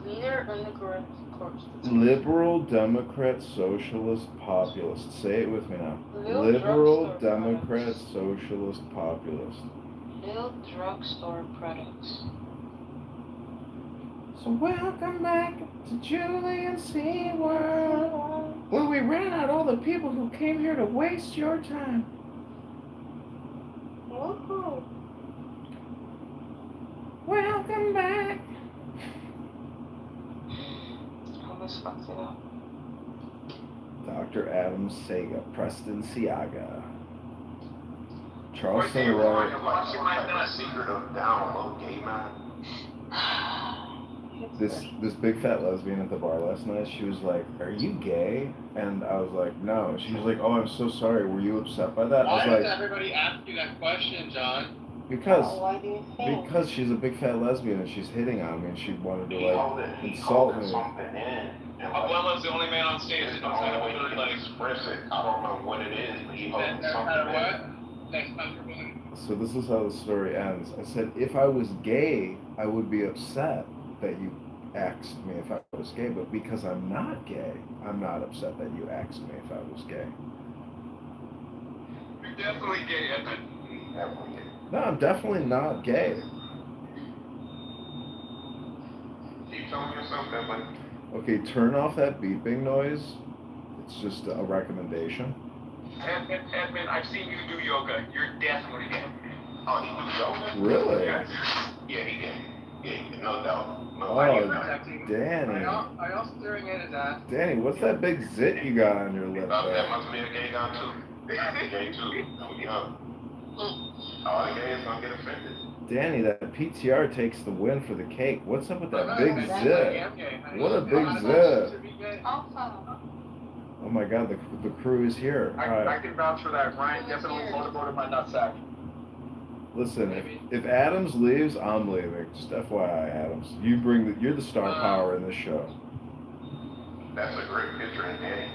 Leader on the correct course. Liberal Democrat Socialist Populist. Say it with me now. Liberal Democrat Socialist Populist. Little drugstore products. So welcome back to Julian Sea World, where we ran out all the people who came here to waste your time. Woohoo! Welcome back. Almost fucked it up. Dr. Adams Sega. Preston Siaga. Charleston Roy. Roy. Secret of down low gay man. this big fat lesbian at the bar last night. She was like, "Are you gay?" And I was like, "No." She was like, "Oh, I'm so sorry. Were you upset by that?" I Why was does like, everybody ask you that question, John? because because she's a big fat lesbian and she's hitting on me and she wanted to like insult me. Abuela's the only man on stage that knows how to put like express it. I don't know what it is, but he holds something in. So this is how the story ends. I said, if I was gay, I would be upset that you asked me if I was gay, but because I'm not gay, I'm not upset that you asked me if I was gay. You're definitely gay, Edmund. Definitely gay. No, I'm definitely not gay. Keep telling yourself that, but Okay, turn off that beeping noise. It's just a recommendation. Edmund, I've seen you do yoga. You're definitely gay. oh, he do yoga? Really? Yes. Yeah, he gay. Yeah, no doubt. Oh, Danny. Are y'all staring at his ass? Danny, what's that big zit you got on your lip That there? must be a gay guy too. Gay too. Don't get up. All the gays don't get offended. Danny, that PTR takes the win for the cake. What's up with that big zit? What a big zit. Oh my god, the crew is here. All I right. can vouch for that. Ryan definitely motorboated my nutsack. Listen, if Adams leaves, I'm leaving. Just FYI, Adams. You're the star power in this show. That's a great picture, and Danny.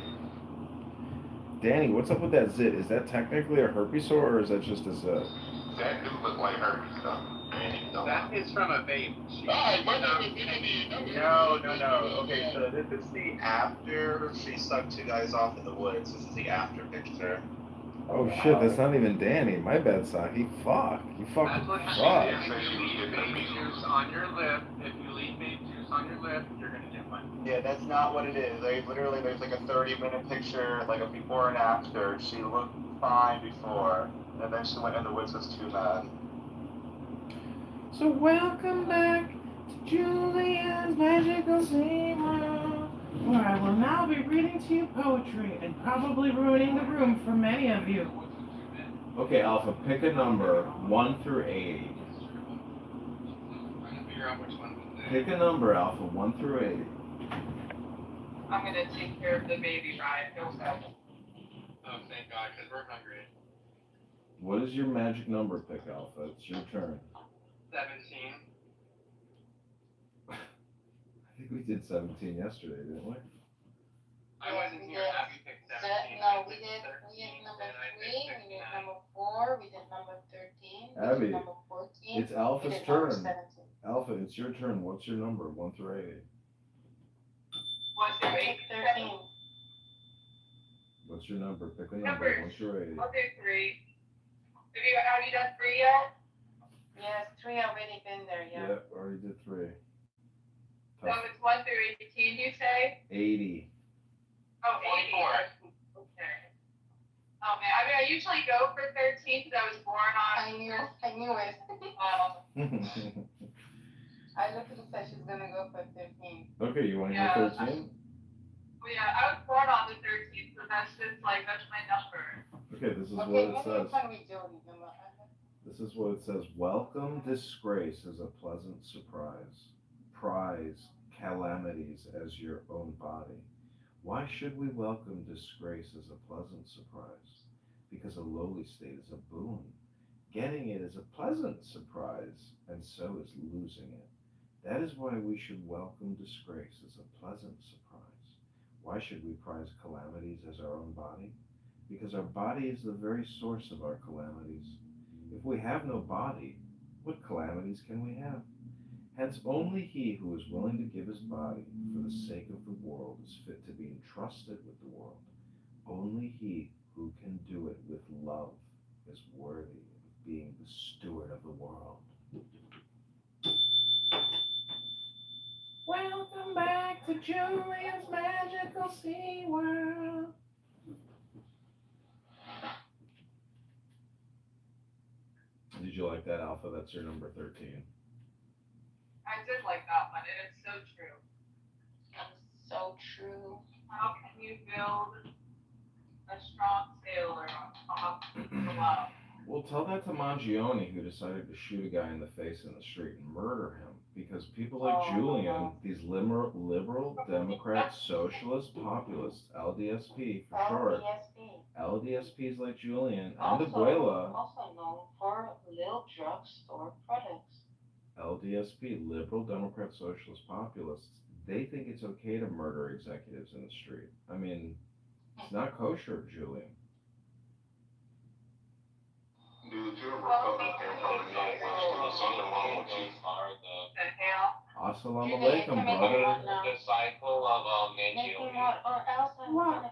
Danny, what's up with that zit? Is that technically a herpes sore or is that just a zit? That do look like herpes stuff. That is from a vape. Alright, my name is Danny. No. Okay, so this is the after she sucked two guys off in the woods. This is the after picture. Oh shit, that's not even Danny. My bad, son. He fucked. You fucking fucked. If you leave baby juice on your lip, on your lip, you're gonna get one. Yeah, that's not what it is. There's like a 30-minute picture, like a before and after. She looked fine before, and then she went in the woods with two men. So welcome back to Julian's Magical Sea World, where I will now be reading to you poetry and probably ruining the room for many of you. Okay, Alpha, pick a number 1 through 80. Pick a number, Alpha, 1 through 80. I'm gonna take care of the baby ride. Oh, thank God, because we're hungry. What is your magic number pick, Alpha? It's your turn. 17. I think we did 17 yesterday, didn't we? I wasn't here. Abby picked 17. No, we did number 3, we did number 4, we did number 13, we Abby, did number 14. it's Alpha's we did number turn. 17. Alpha, it's your turn. What's your number? 1 through 80. What's your 13. What's your number? Pick a number. 1 through 80. I'll do 3. Have you done 3 yet? Yes, 3 already been there, yeah. Yep, already did 3. So it's 1 through 18, you say? 80. Oh, 84. Okay. Oh man, I mean, I usually go for 13 because I was born on. I knew it. I looked at the said she's gonna go for 15. Okay, you want to Yeah. hear 13? Well, yeah, I was born on the 13th, so that's just like, that's my number. Okay, this is Okay, what it maybe says. it's gonna be Jody. This is what it says. Welcome disgrace as a pleasant surprise. Prize calamities as your own body. Why should we welcome disgrace as a pleasant surprise? Because a lowly state is a boon. Getting it is a pleasant surprise, and so is losing it. That is why we should welcome disgrace as a pleasant surprise. Why should we prize calamities as our own body? Because our body is the very source of our calamities. If we have no body, what calamities can we have? Hence, only he who is willing to give his body for the sake of the world is fit to be entrusted with the world. Only he who can do it with love is worthy of being the steward of the world. Welcome back to Julian's Magical Sea World. Did you like that, Alpha? That's your number 13. I did like that one, and it's so true. So true. How can you build a strong sailor on top of the love? Well, tell that to Mangione, who decided to shoot a guy in the face in the street and murder him. Because people like Julian, these liberal, Democrat, socialist, populists, LDSP for short, LDSPs like Julian and Abuela, Also known for little drugstore products. LDSP, liberal, Democrat, socialist, populists, they think it's okay to murder executives in the street. I mean, it's not kosher, Julian. Dude, you're a Republican from the Northwest. Something wrong with you. The hell? Assalamu alaikum, brother. Disciple of Nigeria. Wa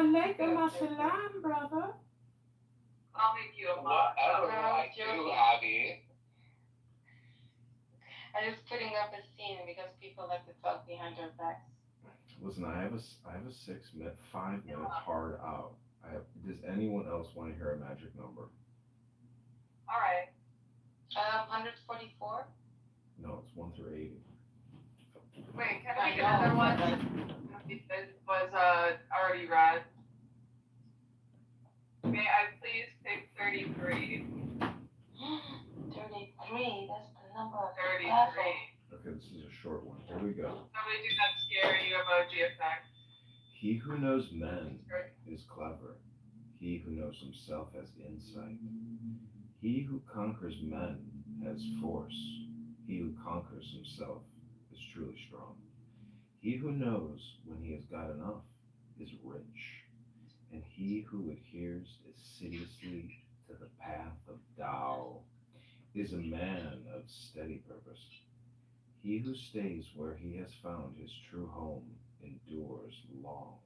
alaikum assalam, brother. I'll make you a Whatever I do, Abby. I'm just putting up a scene because people like to talk behind our backs. Listen, I have a 5-minute hard out. Does anyone else want to hear a magic number? All right. 144. No, it's 1 through 80. Wait, can I get another one? It was already read. May I please pick 33? 33, that's the number of 33. Okay, this is a short one. Here we go. Somebody do that scary emoji effect. He who knows men is clever. He who knows himself has insight. He who conquers men has force. He who conquers himself is truly strong. He who knows when he has got enough is rich. And he who adheres assiduously to the path of Tao is a man of steady purpose. He who stays where he has found his true home endures long.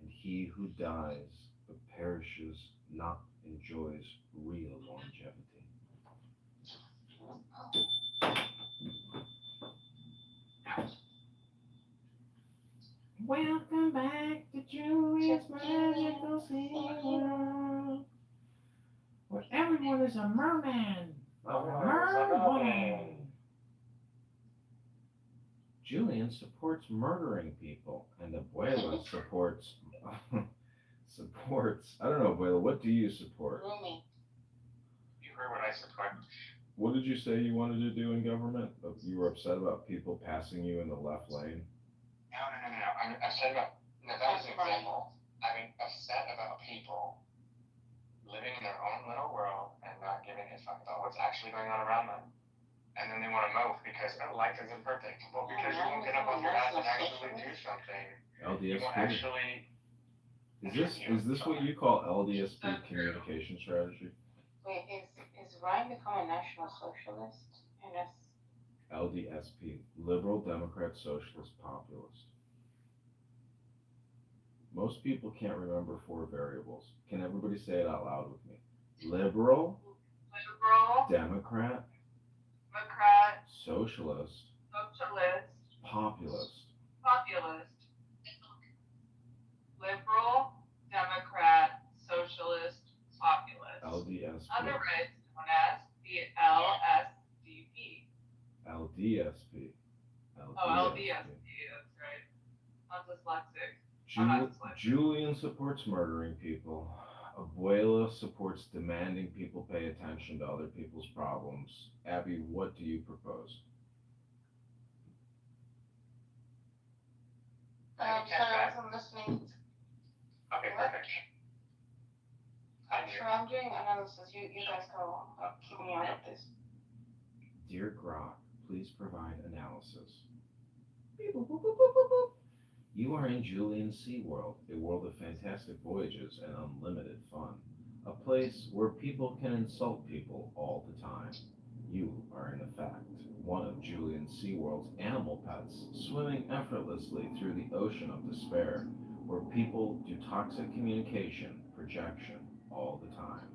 And he who dies but perishes not enjoys real longevity. Welcome back to Julia's Magical Sea World, where everyone is a merman, a merwoman. Julian supports murdering people, and Abuela supports I don't know, Abuela, what do you support? Grooming. You heard what I support. What did you say you wanted to do in government? You were upset about people passing you in the left lane? No. I'm upset about. No, that was an example. I'm upset about people living in their own little world and not giving a fuck about what's actually going on around them. And then they want to mope because life isn't perfect. Well, because you won't get up off your ass and actually do something. You won't actually. Is this what you call LDSP communication strategy? Wait, is Ryan become a national socialist? And that's LDSP, Liberal Democrat Socialist Populist. Most people can't remember 4 variables. Can everybody say it out loud with me? Liberal, Democrat, Socialist, Populist. Liberal, Democrat, Socialist, Populist. LDSP. Otherwise known as the LSDP. LDSP. LDSP, that's right. I'm dyslexic. Julian supports murdering people. Abuela supports demanding people pay attention to other people's problems. Abby, what do you propose? sorry, I wasn't listening. Okay, perfect. Sure, I'm doing analysis. You guys go keep me out of this. Dear Grok, please provide analysis. You are in Julian's Sea World, a world of fantastic voyages and unlimited fun. A place where people can insult people all the time. You are in effect one of Julian SeaWorld's animal pets, swimming effortlessly through the ocean of despair, where people do toxic communication, projection, all the time.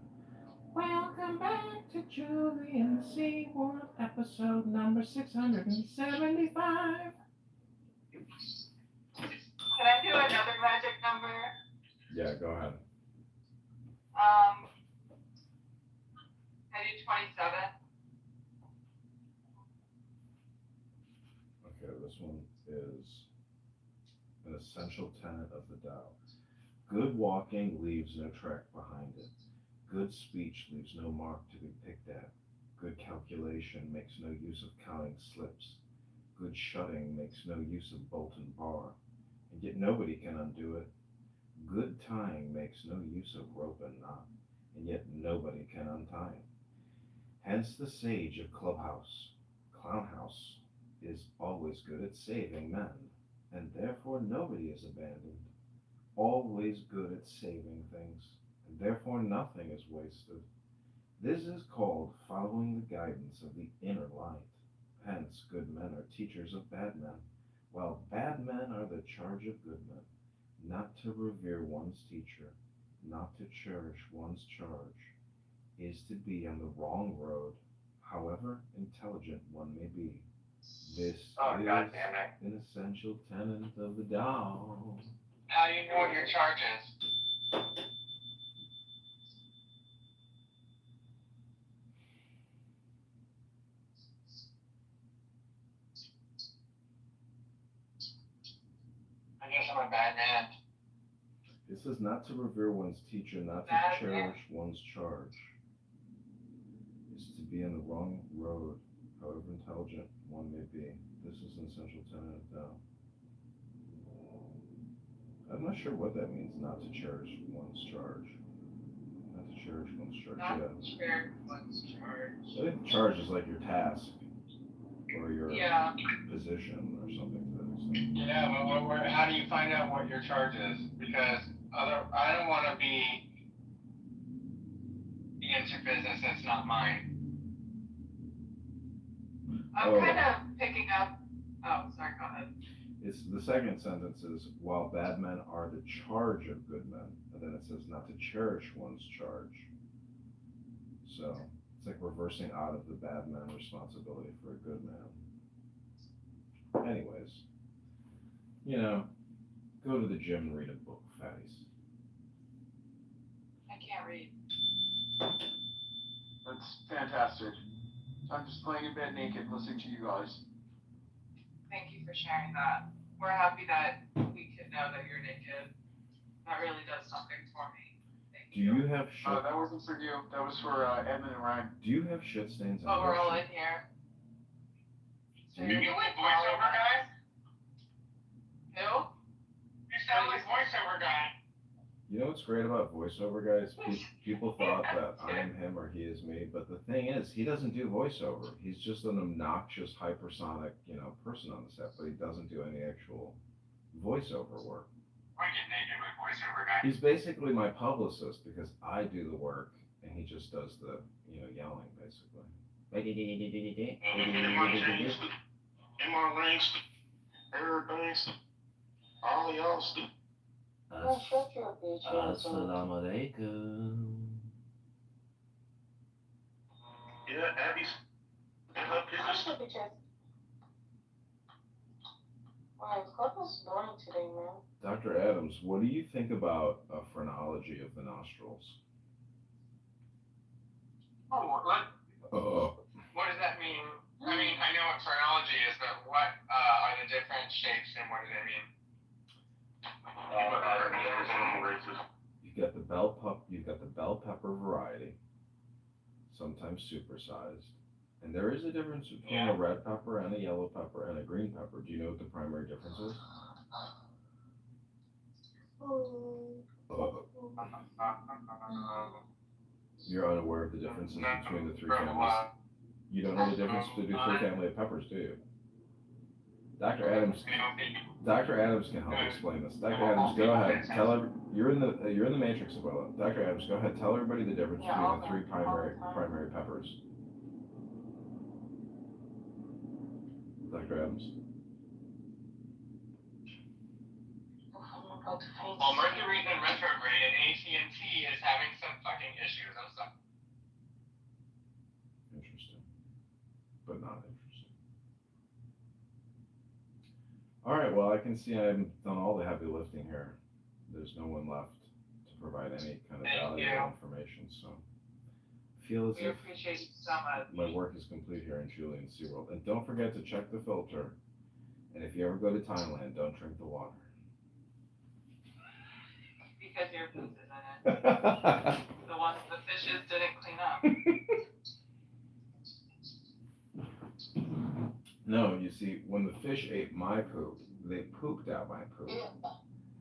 Welcome back to Julian SeaWorld, episode number 675. Can I do another magic number? Yeah, go ahead. Can I do 27? Okay, this one is an essential tenet of the Tao. Good walking leaves no track behind it. Good speech leaves no mark to be picked at. Good calculation makes no use of counting slips. Good shutting makes no use of bolt and bar, and yet nobody can undo it. Good tying makes no use of rope and knot, and yet nobody can untie it. Hence the sage of Clubhouse, Clownhouse, is always good at saving men, and therefore nobody is abandoned. Always good at saving things, and therefore nothing is wasted. This is called following the guidance of the inner light. Hence, good men are teachers of bad men, while bad men are the charge of good men. Not to revere one's teacher, not to cherish one's charge, is to be on the wrong road, however intelligent one may be. This is God damn it. an essential tenet of the Tao. How do you know what your charge is? I guess I'm a bad man. It says not to revere one's teacher, not to Bad cherish one's charge, is to be on the wrong road, however intelligent one may be. This is an essential tenet of Tao. I'm not sure what that means, not to cherish one's charge. Not to cherish one's charge, Not yeah. to cherish one's charge. I think charge is like your task, or your Yeah. position, or something to that extent. Yeah, but how do you find out what your charge is? Because I don't want to be into business that's not mine. I'm Oh. kind of picking up. Oh, sorry, go ahead. It's the second sentence is while bad men are the charge of good men, and then it says not to cherish one's charge. So it's like reversing out of the bad man responsibility for a good man. Anyways, go to the gym and read a book, fatties. I can't read. That's fantastic. I'm just laying in bed naked listening to you guys. Thank you for sharing that. We're happy that we could know that you're naked. That really does something for me. Thank Do you have shit? That wasn't for you. That was for Edmund and Ryan. Do you have shit stains on But we're your all shit? in here. So You- you're doing voiceover, guys? Who? You sound like voiceover guy. You know what's great about voiceover guys? People thought that I am him or he is me, but the thing is, he doesn't do voiceover. He's just an obnoxious, hypersonic, person on the set, but he doesn't do any actual voiceover work. I get naked with voiceover guy. He's basically my publicist because I do the work and he just does the, yelling, basically. MR everything's all y'all stuff. Assalamu alaikum. Yeah, Abby's in her pictures. Wow, club was boring today, man. Dr. Adams, what do you think about a phrenology of the nostrils? Oh, what does that mean? I mean, I know what phrenology is, but what are the different shapes and what do they mean? You've got the bell pepper variety, sometimes supersized. And there is a difference between a red pepper and a yellow pepper and a green pepper. Do you know what the primary difference is? You're unaware of the differences between the three families. You don't know the difference between the three family of peppers, do you? Dr. Adams can help explain this. Dr. Adams, go ahead. You're in the matrix, Abuela. Dr. Adams, go ahead. Tell everybody the difference between the three primary peppers. Dr. Adams. Well, Mercury's in retrograde and AT&T is having some fucking issues. I'm sorry. Interesting. But not interesting. Alright, well, I can see I've done all the heavy lifting here. There's no one left to provide any kind of valuable information, so I feel as We if appreciate you so much. my work is complete here in Julian SeaWorld. And don't forget to check the filter. And if you ever go to Thailand, don't drink the water. Because your poop is in it. The fishes didn't clean up. my poop. They pooped out my poop.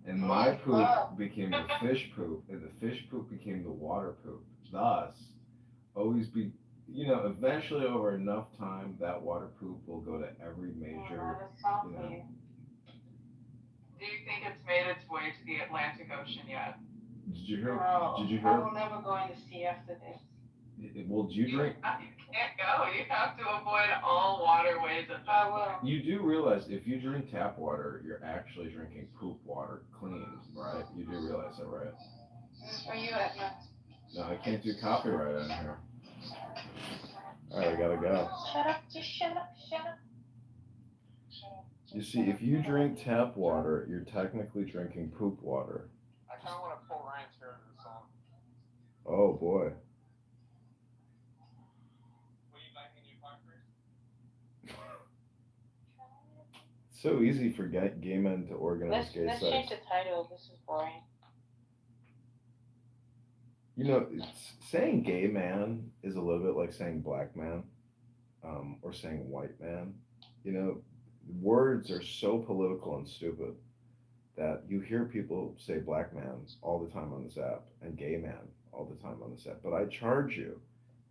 And my poop became the fish poop, and the fish poop became the water poop. Thus, always be, eventually over enough time, that water poop will go to every major, Do you think it's made its way to the Atlantic Ocean yet? Did you hear? No, Did you I hear? will never go in the sea after this. Well, did you drink? You can't go. You have to avoid all waterways at this point. You do realize if you drink tap water, you're actually drinking poop water clean, right? You do realize that, right? Are you Edna? No, I can't do copyright on here. All right, I gotta go. Shut up, just shut up, shut up. You see, if you drink tap water, you're technically drinking poop water. I kind of want to pull Ryan's hair into the song. Oh boy. Will you buy me a new car first? It's so easy for gay men to organize Let's gay change sex. the title. This is boring. Saying gay man is a little bit like saying black man, or saying white man. Words are so political and stupid that you hear people say black man all the time on this app and gay man all the time on this app. But I charge you,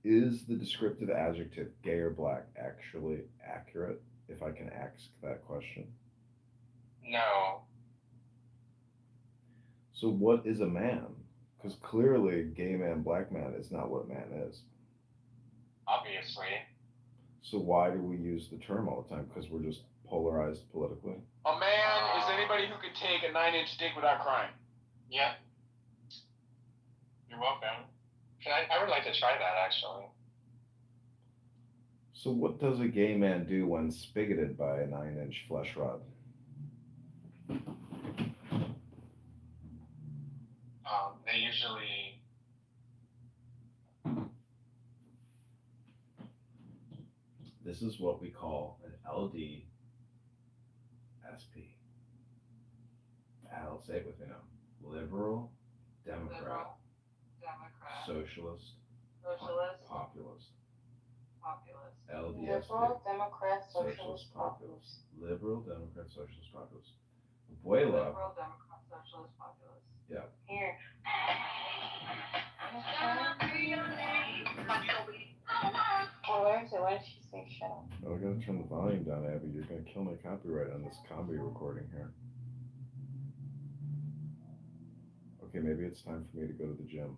is the descriptive adjective gay or black actually accurate, if I can ask that question? No. So what is a man? Because clearly gay man, black man is not what man is. Obviously. So why do we use the term all the time? Because we're just polarized politically? A man is anybody who can take a 9-inch dick without crying. Yeah. You're welcome. I would like to try that, actually. So what does a gay man do when spigoted by a 9-inch flesh rod? They usually... This is what we call an LDSP. I'll say it with you now. Liberal, Democrat, Socialist, Populist. LDSP. Liberal, Democrat, Socialist, Populist. Liberal, Democrat, Socialist, Populist. Abuela. Liberal, Democrat, Socialist, Populist. Yeah. Here. Oh, where is it? Why did she say shut up? Oh, I gotta turn the volume down, Abby. You're gonna kill my copyright on this comedy recording here. Okay, maybe it's time for me to go to the gym.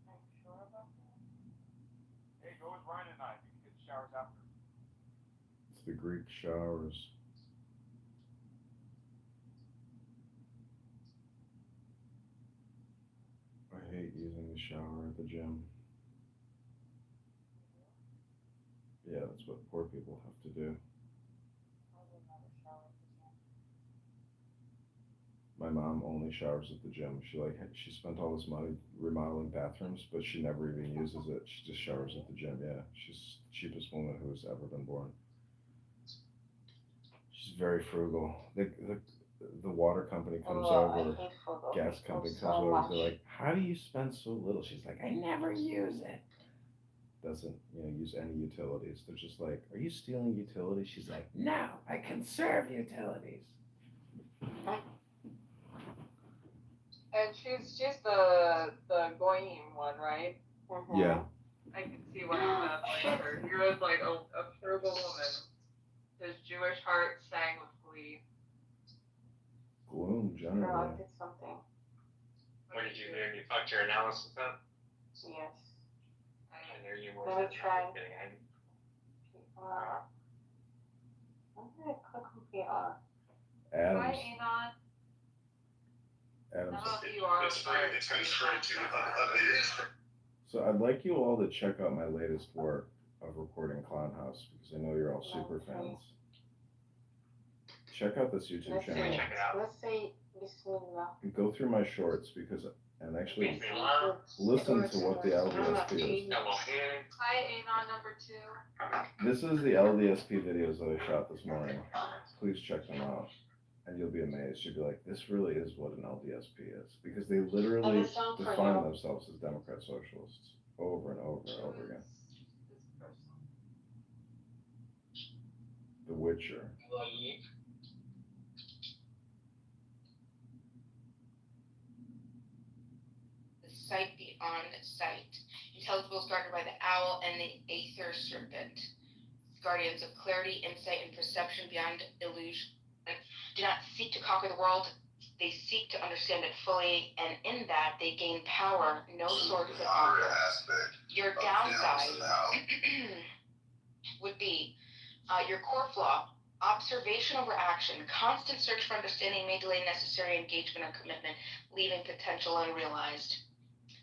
Are you sure about that? Hey, go with Ryan and I. You can get the showers after. It's the Greek showers. I hate using the shower at the gym. Yeah, that's what poor people have to do. My mom only showers at the gym. She spent all this money remodeling bathrooms, but she never even uses it. She just showers at the gym. Yeah, she's the cheapest woman who's ever been born. She's very frugal. The water company comes over, gas company comes over. They're like, "How do you spend so little?" She's like, "I never use it." Doesn't use any utilities. They're just like, "Are you stealing utilities?" She's like, "No, I conserve utilities." And she's the goyim one, right? Yeah. I can see why you sound like her. You're like a frugal woman. His Jewish heart sang with glee. Gloom, Girl, generally. I did something. What did you do? You fucked your analysis up? Yes. I knew you were Let me try. getting in. PR. When did I click on PR? Adams. Hi, Anon. Adams. I don't know if you are. It's going straight to So I'd like you all to check out my latest work of recording Clown House because I know you're all super fans. Check out this YouTube channel. Let's say Bismillah. Go through my shorts and actually listen to what the LDSP is. Hi, Anon number 2. This is the LDSP videos that I shot this morning. Please check them out. And you'll be amazed. You'll be like, this really is what an LDSP is. Because they literally define themselves as Democrat Socialists over and over and over again. The Witcher. The sight beyond sight. Intelligibles guarded by the owl and the aether serpent. Guardians of clarity, insight, and perception beyond illusion. Do not seek to conquer the world. They seek to understand it fully, and in that they gain power. No sword could offer. Your downside would be your core flaw: observation over action. Constant search for understanding may delay necessary engagement or commitment, leaving potential unrealized.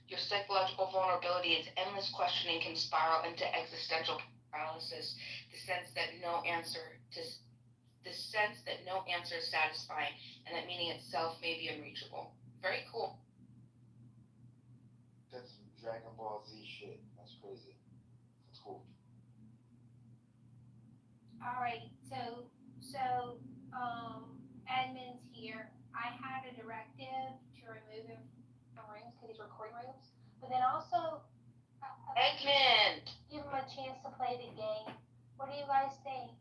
Your psychological vulnerability is endless questioning can spiral into existential paralysis. The sense that no answer is satisfying, and that meaning itself may be unreachable. Very cool. That's some Dragon Ball Z shit. That's crazy. That's cool. Alright, so Edmund's here. I had a directive to remove him from rooms because he's recording rooms, but then also Edmund! Give him a chance to play the game. What do you guys think?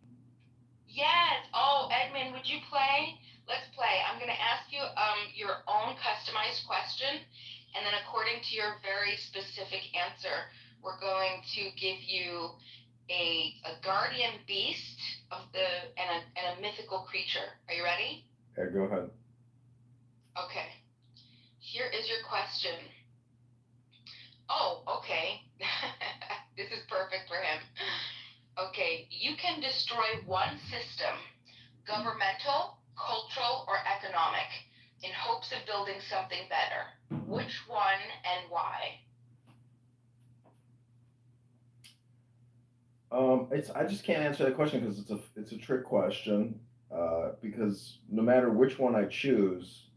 Yes. Oh, Edmund, would you play? Let's play. I'm going to ask you your own customized question, and then according to your very specific answer, we're going to give you a guardian beast and a mythical creature. Are you ready? Yeah, go ahead. Okay. Here is your question. Oh, okay. This is perfect for him. Okay, you can destroy one system, governmental, cultural, or economic, in hopes of building something better. Which one and why? I just can't answer that question because it's a trick question. Because no matter which one I choose,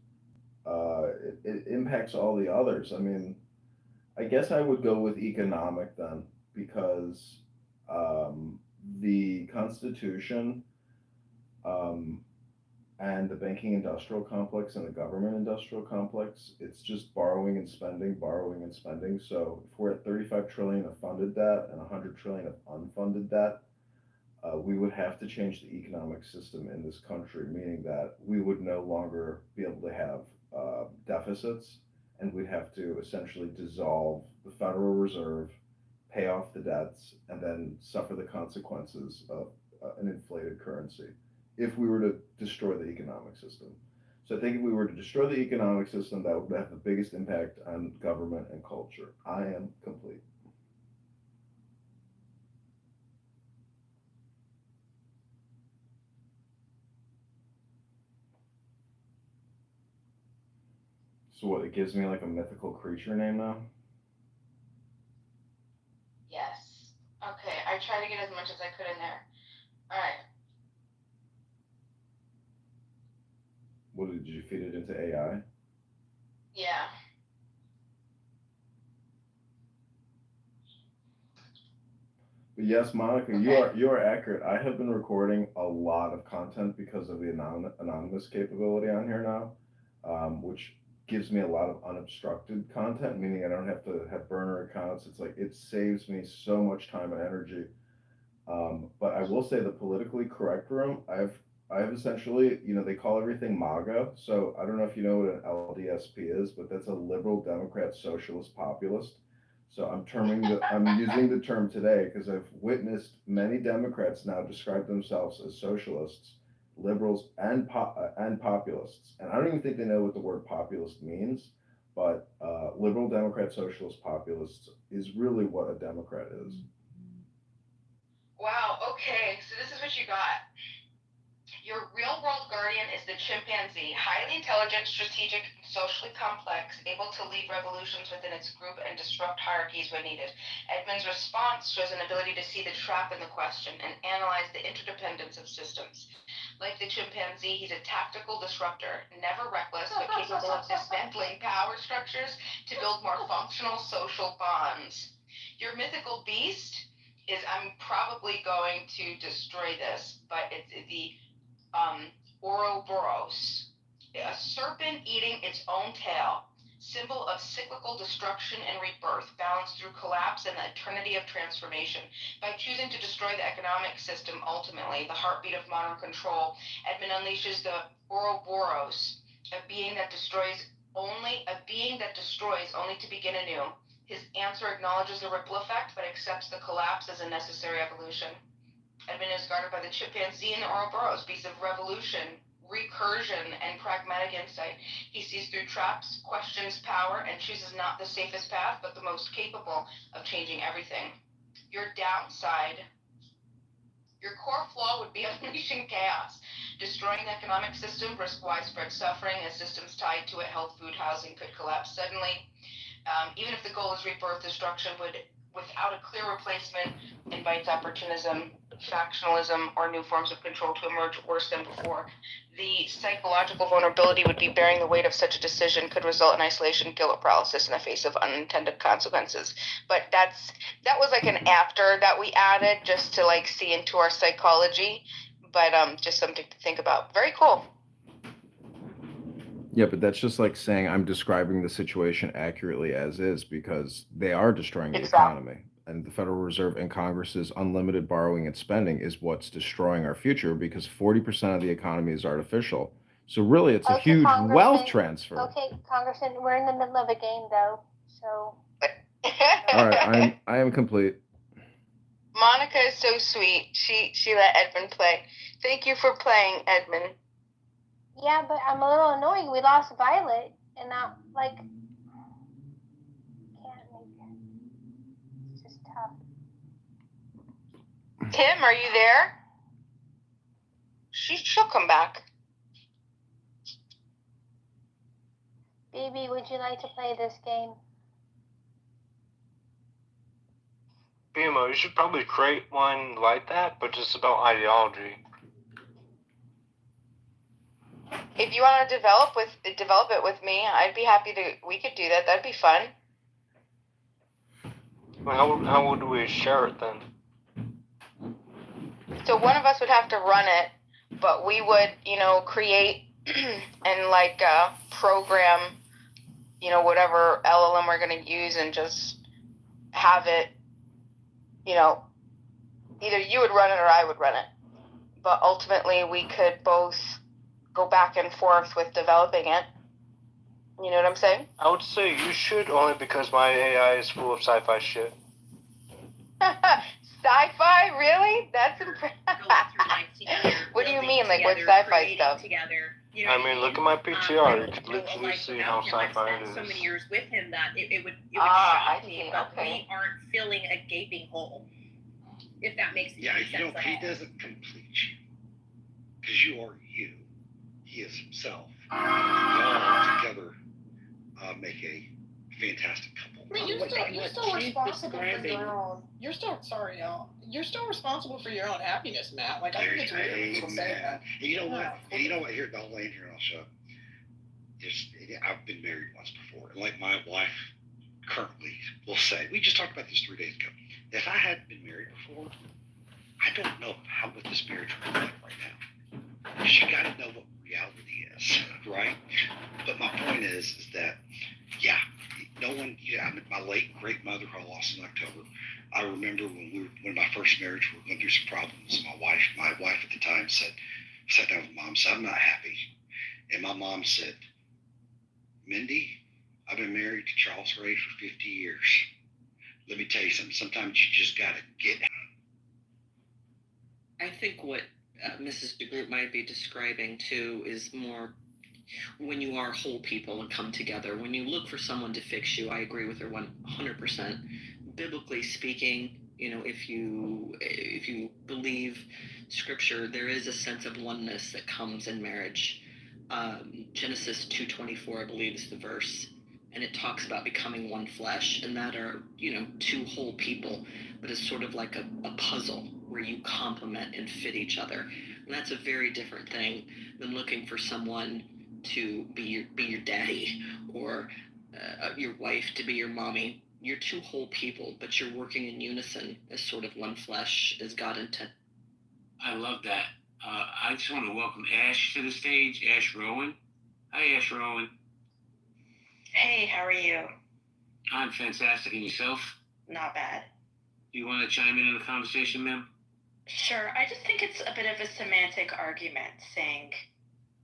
it impacts all the others. I mean, I guess I would go with economic then, because the Constitution and the banking industrial complex and the government industrial complex, it's just borrowing and spending. So if we're at 35 trillion of funded debt and 100 trillion of unfunded debt, we would have to change the economic system in this country, meaning that we would no longer be able to have deficits, and we'd have to essentially dissolve the Federal Reserve, pay off the debts, and then suffer the consequences of an inflated currency if we were to destroy the economic system. So I think if we were to destroy the economic system, that would have the biggest impact on government and culture. I am complete. So what, it gives me like a mythical creature name now? Yes. Okay, I tried to get as much as I could in there. All right. What did you feed it into AI? Yeah. But yes, Monica, you are accurate. I have been recording a lot of content because of the anonymous capability on here now, which gives me a lot of unobstructed content, meaning I don't have to have burner accounts. It's like it saves me so much time and energy. But I will say the politically correct room, I've essentially, they call everything MAGA. So I don't know if you know what an LDSP is, but that's a liberal, Democrat, socialist, populist. So I'm using the term today because I've witnessed many Democrats now describe themselves as socialists, liberals, and populists. And I don't even think they know what the word populist means, but liberal, Democrat, socialist, populists is really what a Democrat is. Wow, okay, so this is what you got. Your real-world guardian is the chimpanzee, highly intelligent, strategic, and socially complex, able to lead revolutions within its group and disrupt hierarchies when needed. Edmund's response shows an ability to see the trap in the question and analyze the interdependence of systems. Like the chimpanzee, he's a tactical disruptor, never reckless, but capable of dismantling power structures to build more functional social bonds. Your mythical beast is, I'm probably going to destroy this, but it's the Ouroboros, a serpent eating its own tail, symbol of of cyclical destruction and rebirth, balanced through collapse and the eternity of transformation. By choosing to destroy the economic system, ultimately, the heartbeat of modern control, Edmund unleashes the Ouroboros, a being that destroys only to begin anew. His answer acknowledges the ripple effect, but accepts the collapse as a necessary evolution. Edmund is guarded by the chimpanzee and the Ouroboros, beasts of revolution, recursion, and pragmatic insight. He sees through traps, questions power, and chooses not the safest path, but the most capable of changing everything. Your downside, your core flaw would be unleashing chaos. Destroying the economic system risks widespread suffering as systems tied to it, health, food, housing, could collapse suddenly. Even if the goal is rebirth, destruction would, without a clear replacement, invites opportunism, factionalism, or new forms of control to emerge worse than before. The psychological vulnerability would be bearing the weight of such a decision could result in isolation, guilt, or paralysis in the face of unintended consequences. But that was like an after that we added just to like see into our psychology, but just something to think about. Very cool. Yeah, but that's just like saying I'm describing the situation accurately as is because they are destroying the economy. And the Federal Reserve and Congress's unlimited borrowing and spending is what's destroying our future because 40% of the economy is artificial. So really, it's a Okay, huge Congressman. wealth transfer. Okay, Congressman, we're in the middle of a game though, so. All right, I am complete. Monica is so sweet. She let Edmund play. Thank you for playing, Edmund. Yeah, but I'm a little annoying. We lost Violet, and now, like, can't make it. It's just tough. Tim, are you there? She'll come back. Baby, would you like to play this game? BMO, you should probably create one like that, but just about ideology. If you want to develop it with me, I'd be happy to. We could do that. That'd be fun. Well, how would we share it then? So one of us would have to run it, but we would, create and like program, whatever LLM we're going to use and just have it, either you would run it or I would run it. But ultimately we could both go back and forth with developing it. You know what I'm saying? I would say you should, only because my AI is full of sci-fi shit. Sci-fi? Really? That's impressive. What do you mean? Like, what sci-fi stuff? Together. I mean, look at my PTR. You can literally see how sci-fi it is. So many years with him that it would I shock me, see. but Okay. we aren't filling a gaping hole. If that makes any sense at all. He doesn't complete you. Because you are you. He is himself. Y'all together make a fantastic couple. I mean, you're still responsible for your own. You're still responsible for your own happiness, Matt. Like I think it's weird when people say that. And you know what? And you know what? Here, I'll land here and I'll shut up. I've been married once before, and like my wife currently will say, we just talked about this 3 days ago. If I hadn't been married before, I don't know what this marriage would look like right now. Because you got to know what reality is, right? But my point is that, yeah, no one, I mean, my late great mother, who I lost in October, I remember when my first marriage, we were going through some problems. My wife at the time sat down with Mom, said, I'm not happy. And my mom said, Mindy, I've been married to Charles Ray for 50 years. Let me tell you something. Sometimes you just got to get out. I think what Mrs. DeGroot might be describing too is more when you are whole people and come together. When you look for someone to fix you, I agree with her 100%. Biblically speaking, if you believe Scripture, there is a sense of oneness that comes in marriage. Genesis 2:24, I believe, is the verse, and it talks about becoming one flesh, and that are two whole people, but it's sort of like a puzzle where you complement and fit each other, and that's a very different thing than looking for someone to be your daddy or your wife to be your mommy. You're two whole people, but you're working in unison as sort of one flesh as God intended. I love that. I just want to welcome Ash to the stage. Ash Rowan. Hi, Ash Rowan. Hey, how are you? I'm fantastic. And yourself? Not bad. Do you want to chime in on the conversation, ma'am? Sure. I just think it's a bit of a semantic argument saying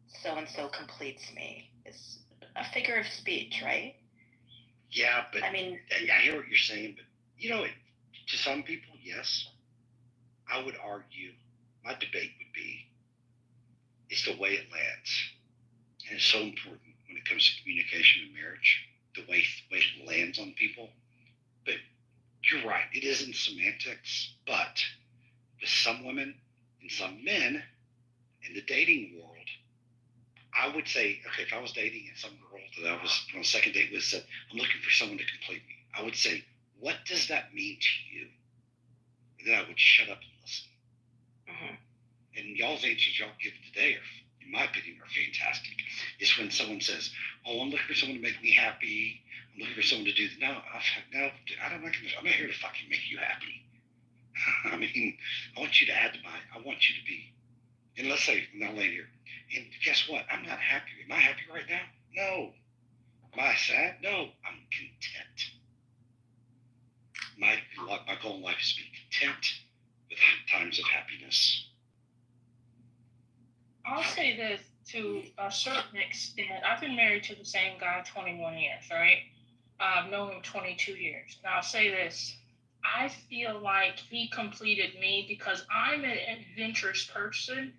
so-and-so completes me. It's a figure of speech, right? Yeah, but I mean, I hear what you're saying, but you know, to some people, yes. I would argue, my debate would be, it's the way it lands. And it's so important when it comes to communication and marriage, the way it lands on people. But you're right, it is in semantics, but with some women and some men in the dating world, I would say, okay, if I was dating and some girl that I was on a second date with said, I'm looking for someone to complete me, I would say, what does that mean to you? And then I would shut up and listen. Mm-hmm. And y'all's answers y'all give today are, in my opinion, are fantastic. It's when someone says, oh, I'm looking for someone to make me happy. I'm looking for someone to do that. No, I'm not here to fucking make you happy. I mean, I want you to add to I want you to be. And let's say I'm not laying here. And guess what? I'm not happy. Am I happy right now? No. Am I sad? No. I'm content. My goal in life is to be content with times of happiness. I'll say this to a certain extent. I've been married to the same guy 21 years, right? I've known him 22 years. Now, I'll say this. I feel like he completed me because I'm an adventurous person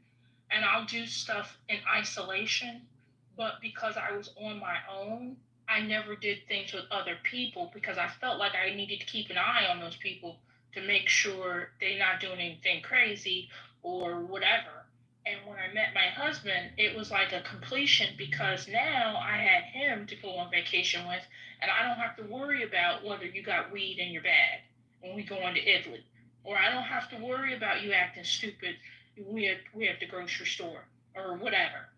and I'll do stuff in isolation. But because I was on my own, I never did things with other people because I felt like I needed to keep an eye on those people to make sure they're not doing anything crazy or whatever. And when I met my husband, it was like a completion because now I had him to go on vacation with, and I don't have to worry about whether you got weed in your bag when we go into Italy, or I don't have to worry about you acting stupid when we at the grocery store or whatever.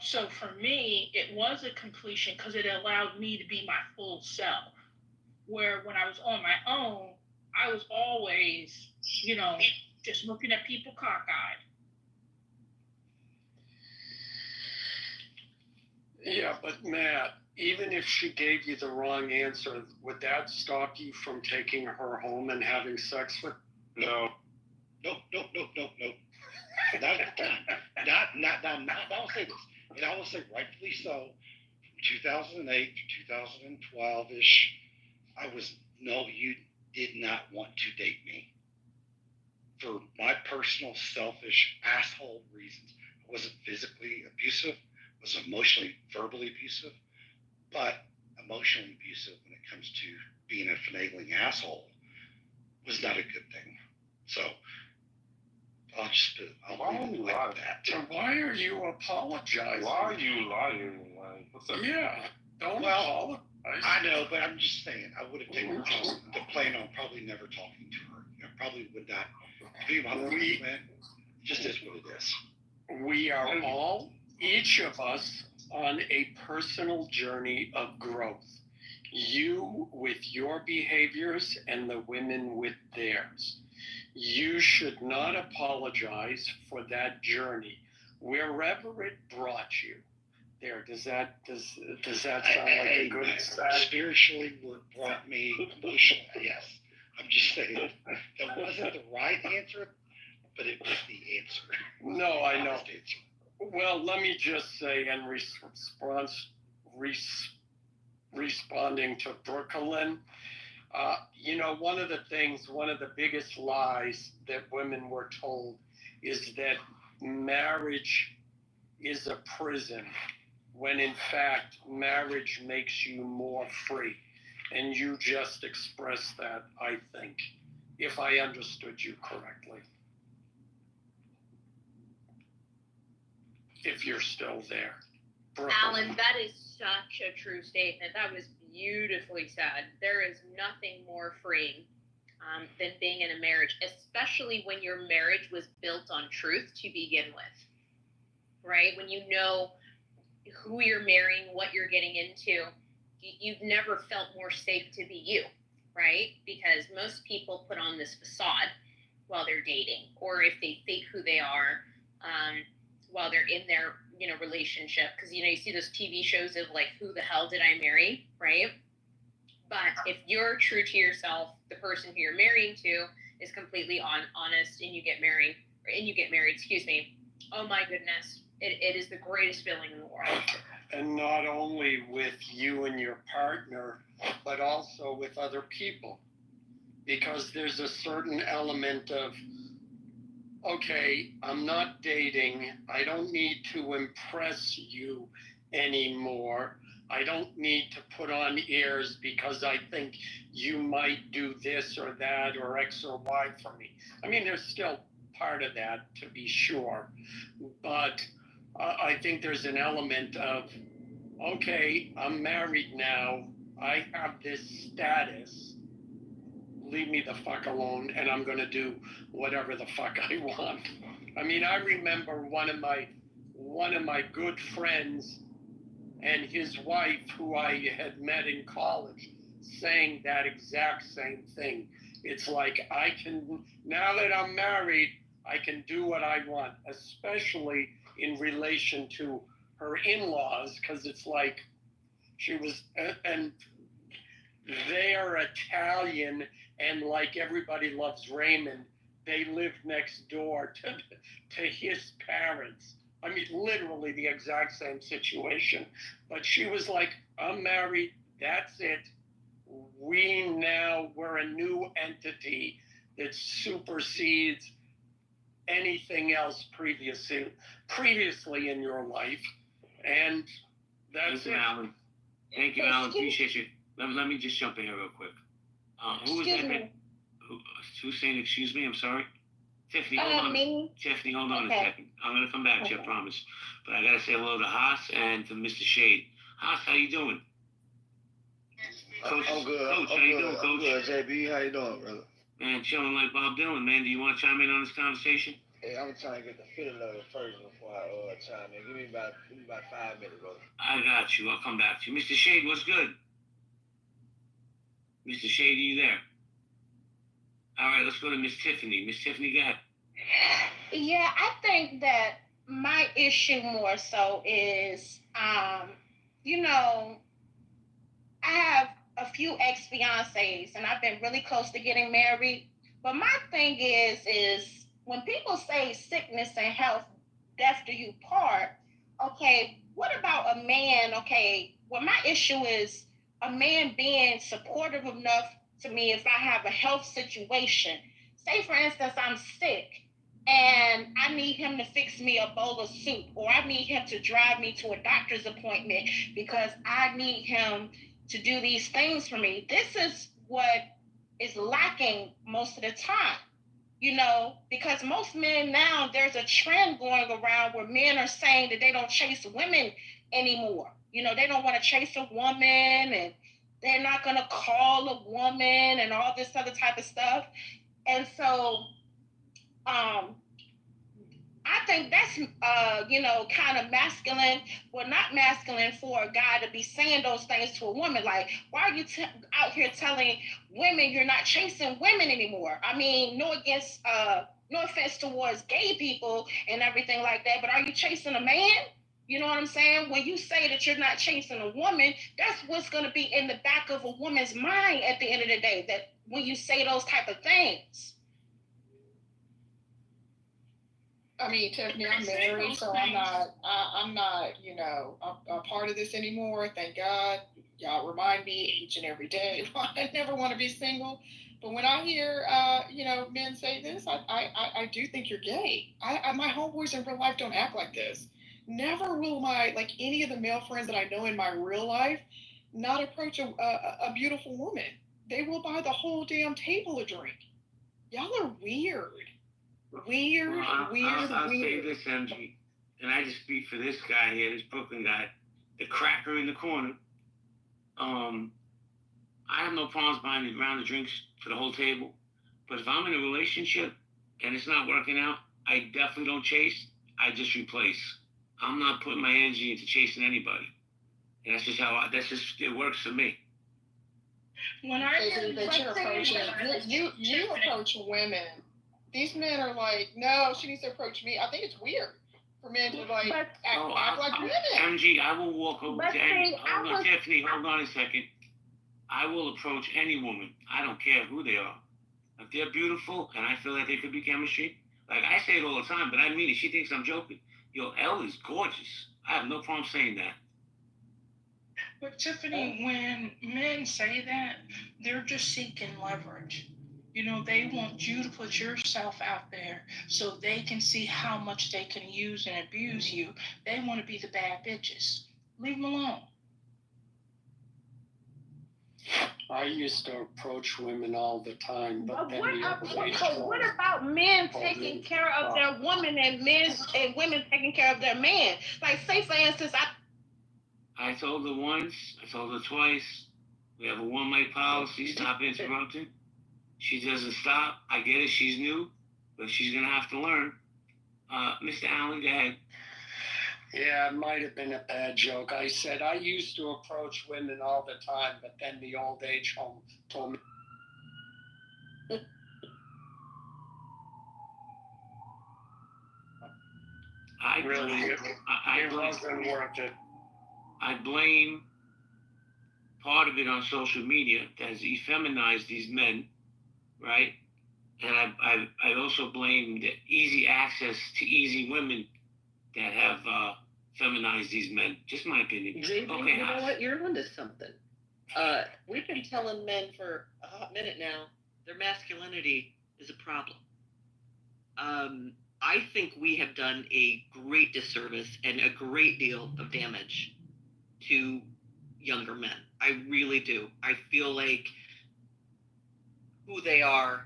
So for me, it was a completion because it allowed me to be my full self. Where when I was on my own, I was always, just looking at people cockeyed. Yeah, but Matt, even if she gave you the wrong answer, would that stop you from taking her home and having sex with? No. Nope. I will say this, and I will say rightfully so. From 2008 to 2012-ish, you did not want to date me. For my personal, selfish, asshole reasons. I wasn't physically abusive, I was emotionally, verbally abusive, but emotionally abusive when it comes to being a finagling asshole was not a good thing. So, I'll leave it like that. And why are you apologizing? Why are you lying? Like, what's that? Yeah, don't apologize. I know, but I'm just saying, I would have taken the plan on probably never talking to her. I probably would not be my man. Just is what it is. We are all, each of us, on a personal journey of growth. You with your behaviors and the women with theirs. You should not apologize for that journey, wherever it brought you. There, does that sound like a good start? Spiritually, what brought me emotionally, yes. I'm just saying that wasn't the right answer, but it was the answer. No, I know. Well, let me just say, in responding to Brooklyn, one of the biggest lies that women were told is that marriage is a prison, when in fact marriage makes you more free. And you just expressed that, I think, if I understood you correctly. If you're still there. Brooklyn. Alan, that is such a true statement. That was beautifully said. There is nothing more freeing than being in a marriage, especially when your marriage was built on truth to begin with, right? When you know who you're marrying, what you're getting into, you've never felt more safe to be you, right? Because most people put on this facade while they're dating, or if they fake who they are while they're in their relationship, because you see those TV shows of like, who the hell did I marry, right? But if you're true to yourself, the person who you're marrying to is completely honest, and you get married, excuse me, oh my goodness, it is the greatest feeling in the world. And not only with you and your partner, but also with other people. Because there's a certain element of, okay, I'm not dating. I don't need to impress you anymore. I don't need to put on airs because I think you might do this or that or X or Y for me. I mean, there's still part of that, to be sure. But I think there's an element of, okay, I'm married now. I have this status. Leave me the fuck alone, and I'm going to do whatever the fuck I want. I mean, I remember one of my good friends and his wife, who I had met in college, saying that exact same thing. It's like, now that I'm married, I can do what I want, especially in relation to her in-laws, because it's like she was, and they're Italian, and like Everybody Loves Raymond, they lived next door to his parents. I mean, literally the exact same situation. But she was like, I'm married, that's it. We're a new entity that supersedes anything else previously in your life. And that's it. Alan. Thank you, Alan. Appreciate you. Let me just jump in here real quick. Who was that? Who's saying excuse me? I'm sorry. Tiffany, hold on. Me. Tiffany, hold on a second. I'm going to come back to you, I promise. But I got to say hello to Haas and to Mr. Shade. Haas, how you doing? Coach, I'm good. Coach, how you doing, Coach? I'm good, JB. How you doing, brother? Man, chilling like Bob Dylan, man. Do you want to chime in on this conversation? Hey, I'm trying to get the feeling of it first before I chime in. Give me about 5 minutes, brother. I got you. I'll come back to you. Mr. Shade, what's good? Mr. Shade, are you there? All right, let's go to Miss Tiffany. Miss Tiffany, go ahead. Yeah, I think that my issue more so is, I have a few ex-fiancés, and I've been really close to getting married. But my thing is when people say sickness and health, death do you part, okay, what about a man, okay, well, my issue is a man being supportive enough to me if I have a health situation. Say, for instance, I'm sick, and I need him to fix me a bowl of soup, or I need him to drive me to a doctor's appointment because I need him to do these things for me. This is what is lacking most of the time, because most men now, there's a trend going around where men are saying that they don't chase women anymore. They don't want to chase a woman, and they're not going to call a woman and all this other type of stuff. And so, I think that's, kind of masculine. Well, not masculine for a guy to be saying those things to a woman. Like, why are you out here telling women you're not chasing women anymore? I mean, no offense towards gay people and everything like that, but are you chasing a man? You know what I'm saying? When you say that you're not chasing a woman, that's what's going to be in the back of a woman's mind at the end of the day, that when you say those type of things. I mean, Tiffany, I'm married, so I'm not, a part of this anymore. Thank God. Y'all remind me each and every day. I never want to be single. But when I hear, men say this, I do think you're gay. My homeboys in real life don't act like this. Never will any of the male friends that I know in my real life not approach a beautiful woman. They will buy the whole damn table a drink. Y'all are weird. Weird. I'll say this, MG, and I just speak for this guy here, this Brooklyn guy, the cracker in the corner. I have no problems buying a round of drinks for the whole table, but if I'm in a relationship and it's not working out, I definitely don't chase. I just replace. I'm not putting my energy into chasing anybody, and that's just it works for me. When I hear that you're approaching, you approach women. These men are like, no, she needs to approach me. I think it's weird. for men to like But- act like women. MG, I will walk over But to any. see, Hold on, Tiffany. Hold on a second. I will approach any woman. I don't care who they are. If they're beautiful and I feel that there could be chemistry, like I say it all the time, but I mean it. She thinks I'm joking. Yo, Elle is gorgeous. I have no problem saying that. But Tiffany, when men say that, they're just seeking leverage. You know, they want you to put yourself out there so they can see how much they can use and abuse you. They want to be the bad bitches. Leave them alone. I used to approach women all the time, but then What about men taking care of their woman and women taking care of their man? Like, say for instance, I told her once, I told her twice. We have a one mic policy, stop interrupting. She doesn't stop. I get it, she's new, but she's gonna have to learn. Mr. Allen, go ahead. Yeah, it might have been a bad joke. I said I used to approach women all the time, but then the old age home told me. It wasn't worth it. I blame part of it on social media that has effeminized these men, right? And I also blame the easy access to easy women that have feminized these men. Just my opinion. JB, Okay, you know what? You're onto something. We've been telling men for a hot minute now their masculinity is a problem. I think we have done a great disservice and a great deal of damage to younger men. I really do. I feel like who they are,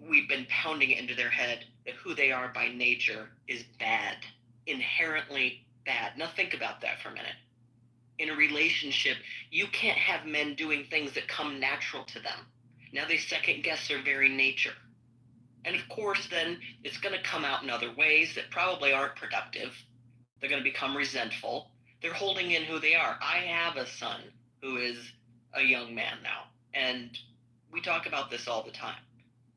we've been pounding it into their head that who they are by nature is bad, inherently bad. Now think about that for a minute. In a relationship, you can't have men doing things that come natural to them. Now they second guess their very nature. And of course, then it's going to come out in other ways that probably aren't productive. They're going to become resentful. They're holding in who they are. I have a son who is a young man now, and we talk about this all the time.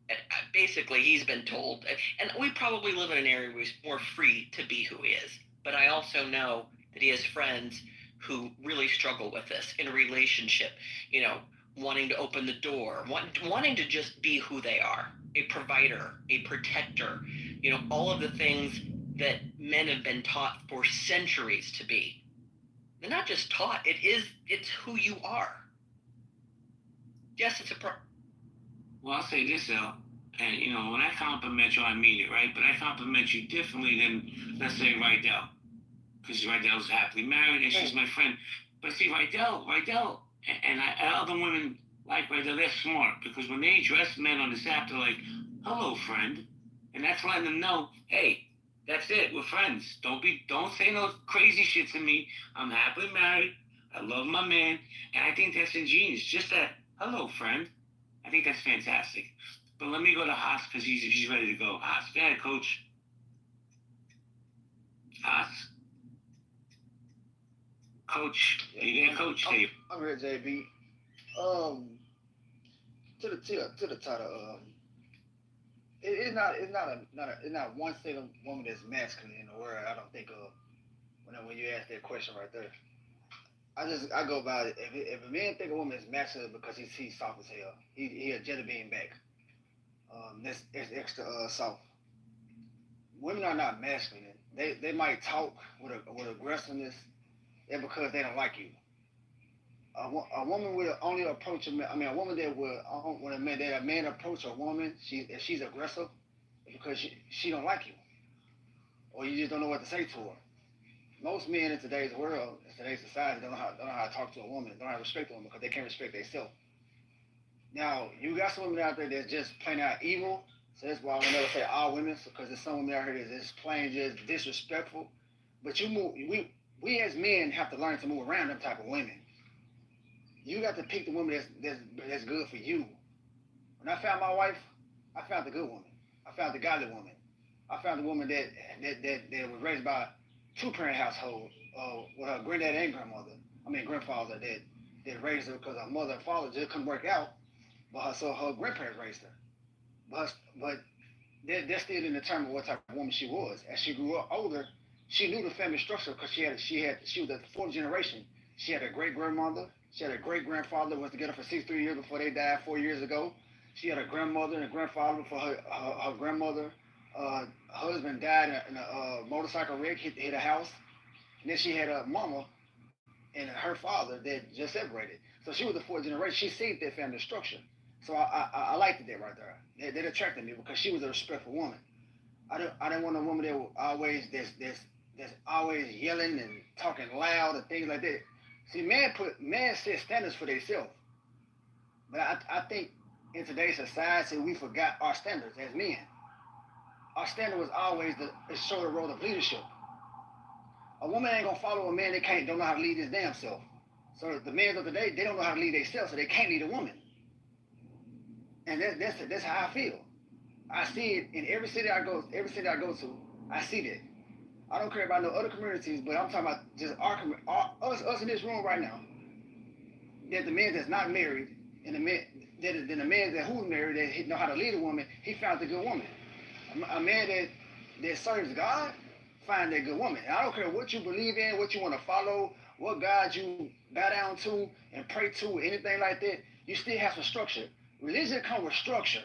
And basically, he's been told, and we probably live in an area where he's more free to be who he is. But I also know that he has friends who really struggle with this in a relationship, you know, wanting to open the door, wanting to just be who they are, a provider, a protector, you know, all of the things that men have been taught for centuries to be. They're not just taught, it's who you are. Yes, it's a Well, I'll say this, though, and, you know, when I compliment you, I mean it, right? But I compliment you differently than, let's say, Rydell. Because Rydell's happily married, and she's my friend. But see, Rydell, and other women like Rydell, they're smart. Because when they address men on this app, they're like, hello, friend. And that's letting them know, hey, that's it, we're friends. Don't say no crazy shit to me. I'm happily married. I love my man. And I think that's ingenious. Just that, hello, friend. I think that's fantastic. But let me go to Haas because he's ready to go. Haas, go ahead, coach. Haas. Coach, are you there, Coach? I'm here, JB. To the title. It's not one single woman that's masculine in the world. I don't think when you ask that question right there. I go by it. If a man think a woman is masculine because he's soft as hell, he a jelly bean back. That's extra soft. Women are not masculine. They might talk with aggressiveness, and because they don't like you. A woman will only approach a man. I mean, a woman that will when a man approach a woman, if she's aggressive, because she don't like you, or you just don't know what to say to her. Most men in today's world, in today's society, don't know how to talk to a woman, don't know how to respect a woman because they can't respect themselves. Now, you got some women out there that's just plain out evil. So that's why I will never say all women, because there's some women out here that's just plain just disrespectful. But we as men have to learn to move around them type of women. You got to pick the woman that's good for you. When I found my wife, I found the good woman. I found the godly woman. I found the woman that was raised by a two-parent household with her granddad and grandfather that raised her because her mother and father just couldn't work out. So her grandparents raised her. But that still didn't determine what type of woman she was. As she grew up older, she knew the family structure because she was the fourth generation. She had a great grandmother. She had a great grandfather who was together for 63 years before they died 4 years ago. She had a grandmother and a grandfather before her grandmother. Her husband died in a motorcycle wreck, hit a house. And then she had a mama and her father that just separated. So she was the fourth generation. She seen that family structure. So I liked that right there. That attracted me because she was a respectful woman. I didn't want a woman that was always that's always yelling and talking loud and things like that. See, man set standards for themselves. But I think in today's society we forgot our standards as men. Our standard was always to show the role of leadership. A woman ain't gonna follow a man that don't know how to lead his damn self. So the men of today, they don't know how to lead themselves, so they can't lead a woman. And that's how I feel. I see it in every city I go to. I see that. I don't care about no other communities, but I'm talking about just us in this room right now. That the man that's not married and the man that who's married that know how to lead a woman, he found a good woman. A man that serves God, find a good woman. And I don't care what you believe in, what you want to follow, what God you bow down to and pray to, anything like that. You still have some structure. Religion comes with structure.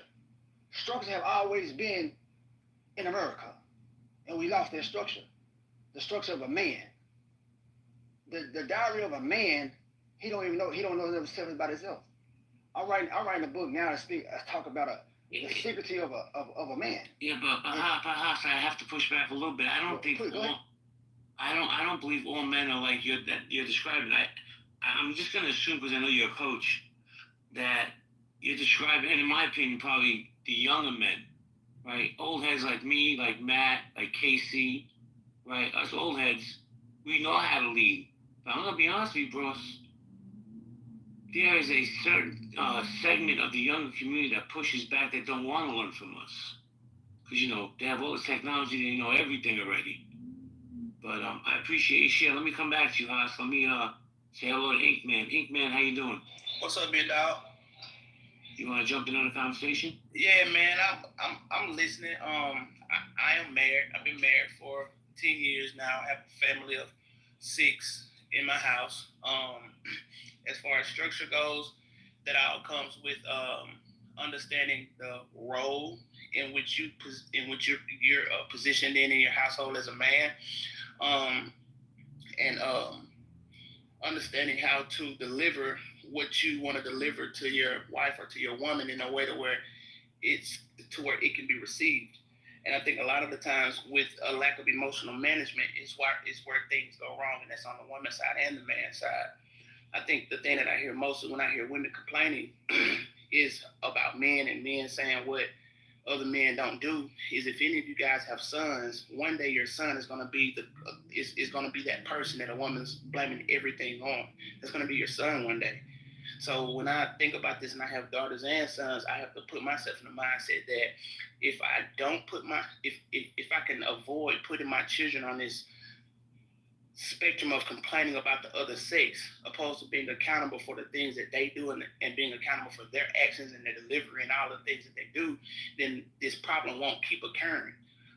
Structures have always been in America, and we lost that structure. The structure of a man. The diary of a man. He don't know himself about himself. I'm writing a book now to talk about the secrecy of a man. Yeah, but perhaps I have to push back a little bit. I don't believe all men are like you're describing. I'm just gonna assume because I know you're a coach that you're describing, and in my opinion, probably the younger men, right? Old heads like me, like Matt, like Casey, right? Us old heads, we know how to lead. But I'm gonna be honest with you, bros. There is a certain segment of the younger community that pushes back that don't want to learn from us. Because, they have all the technology, they know everything already. But I appreciate you sharing. Let me come back to you, Haas. Let me say hello to Inkman. Inkman, how you doing? What's up, big dog? You want to jump in on the conversation? Yeah, man, I'm listening. I am married. I've been married for 10 years now. I have a family of 6 in my house. As far as structure goes, that all comes with understanding the role in which you're positioned in your household as a man, and understanding how to deliver what you want to deliver to your wife or to your woman in a way where it can be received. And I think a lot of the times with a lack of emotional management is where things go wrong, and that's on the woman's side and the man's side. I think the thing that I hear mostly when I hear women complaining is about men and men saying what other men don't do is if any of you guys have sons, one day your son is going to be that person that a woman's blaming everything on. It's going to be your son one day. So when I think about this and I have daughters and sons, I have to put myself in the mindset that if I don't if I can avoid putting my children on this spectrum of complaining about the other sex, opposed to being accountable for the things that they do and being accountable for their actions and their delivery and all the things that they do, then this problem won't keep occurring.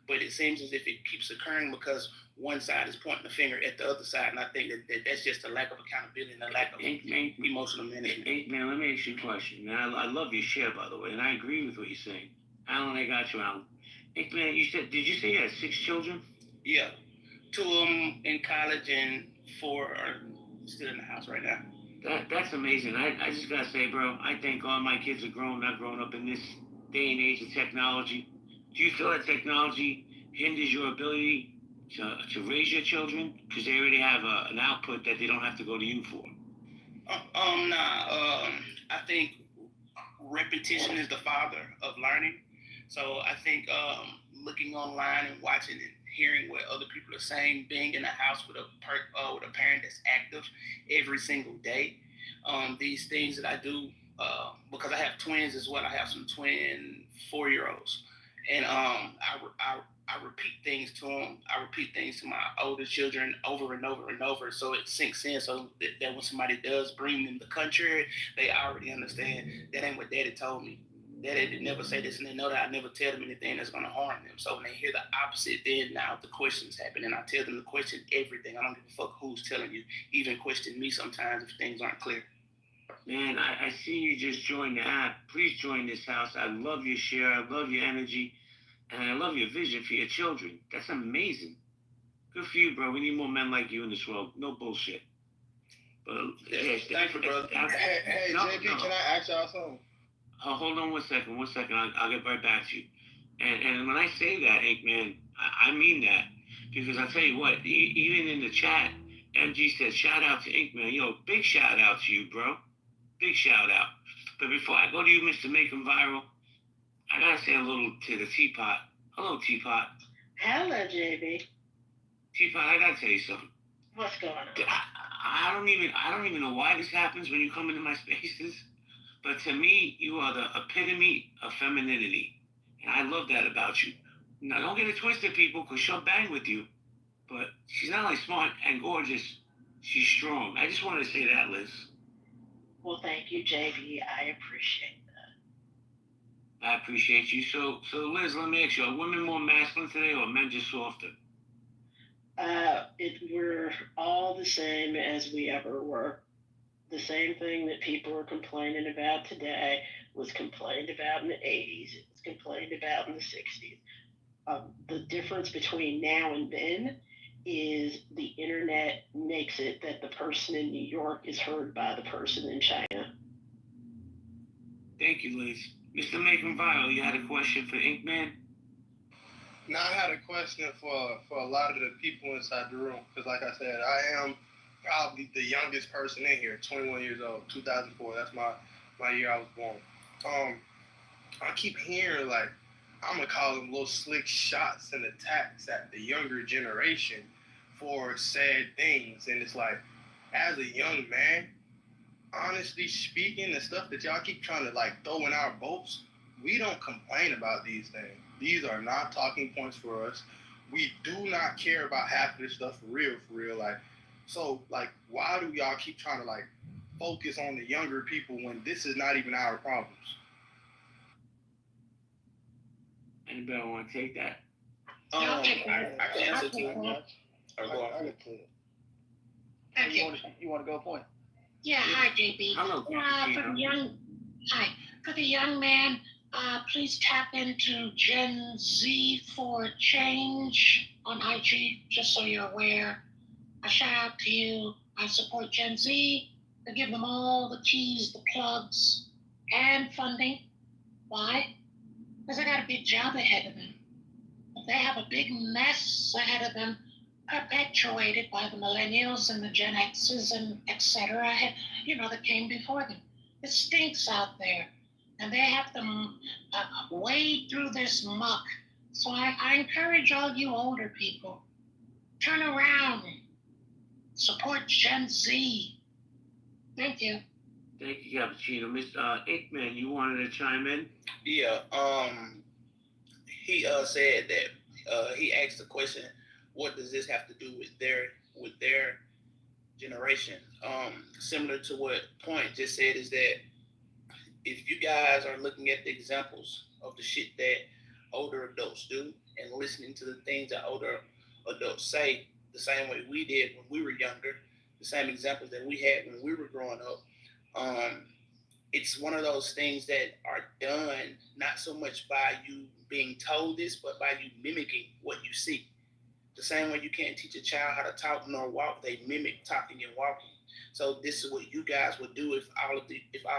But it seems as if it keeps occurring because one side is pointing the finger at the other side, and I think that's just a lack of accountability and a lack of emotional management. Man, let me ask you a question. Man, I love your share, by the way, and I agree with what you're saying. Alan, I got you, Alan. Hey, man, did you say you had 6 children? Yeah. 2 of them in college and 4 are still in the house right now. That's amazing. I just gotta say, bro, I think all my kids are not growing up in this day and age of technology. Do you feel that technology hinders your ability to raise your children because they already have an output that they don't have to go to you for? I think repetition is the father of learning. So I think looking online and watching and hearing what other people are saying, being in a house with a parent that's active every single day, these things that I do, because I have twins as well. I have some twin 4-year-olds, and I repeat things to them. I repeat things to my older children over and over and over, so it sinks in. So that when somebody does bring them the country, they already understand that ain't what Daddy told me. Daddy did never say this, and they know that I never tell them anything that's gonna harm them. So when they hear the opposite, then now the questions happen, and I tell them to question everything. I don't give a fuck who's telling you. Even question me sometimes if things aren't clear. Man, I see you just joined the app. Please join this house. I love your share. I love your energy. And I love your vision for your children. That's amazing. Good for you, bro. We need more men like you in this world. No bullshit. But Thank you, brother. Hey, No, JP, no. can I ask y'all something? Hold on 1 second. 1 second. I'll get right back to you. And when I say that, Ink Man, I mean that. Because I tell you what, even in the chat, MG said, shout out to Ink Man. Yo, big shout out to you, bro. Big shout out. But before I go to you, Mr. Make 'em Viral, I gotta say a little to the Teapot. Hello, Teapot. Hello, JB. Teapot, I gotta tell you something. What's going on? I don't even know why this happens when you come into my spaces, but to me, you are the epitome of femininity, and I love that about you. Now, don't get it twisted, people, because she'll bang with you, but she's not only smart and gorgeous, she's strong. I just wanted to say that, Liz. Well, thank you, JB. I appreciate that. I appreciate you. So Liz, let me ask you: are women more masculine today, or men just softer? We're all the same as we ever were. The same thing that people are complaining about today was complained about in the 80s. It was complained about in the 60s. The difference between now and then is the internet makes it that the person in New York is heard by the person in China. Thank you, Liz. Mr. Make 'em Viral, you had a question for Ink Man? Now, I had a question for a lot of the people inside the room, because like I said, I am probably the youngest person in here, 21 years old, 2004. That's my year I was born. I keep hearing, like, I'm going to call them little slick shots and attacks at the younger generation for sad things. And it's like, as a young man, honestly speaking, the stuff that y'all keep trying to, like, throw in our boats, we don't complain about these things. These are not talking points for us. We do not care about half of this stuff for real. Like, so, like, why do y'all keep trying to, like, focus on the younger people when this is not even our problems? Anybody want to take that? I can answer too. Thank you. You want to go point? Yeah, hi, JB. Hello, For the young man, please tap into Gen Z for Change on IG, just so you're aware. A shout out to you. I support Gen Z. I give them all the keys, the plugs, and funding. Why? Because they got a big job ahead of them. They have a big mess ahead of them, perpetuated by the millennials and the Gen X's and etc. That came before them. It stinks out there, and they have to wade through this muck. So I encourage all you older people, turn around, support Gen Z. Thank you. Thank you, Cappuccino. Miss Inkman, you wanted to chime in? Yeah. He said that he asked the question, what does this have to do with their generation? Similar to what Point just said, is that if you guys are looking at the examples of the shit that older adults do and listening to the things that older adults say the same way we did when we were younger, the same examples that we had when we were growing up, it's one of those things that are done not so much by you being told this, but by you mimicking what you see. The same way you can't teach a child how to talk nor walk, they mimic talking and walking. So this is what you guys would do if all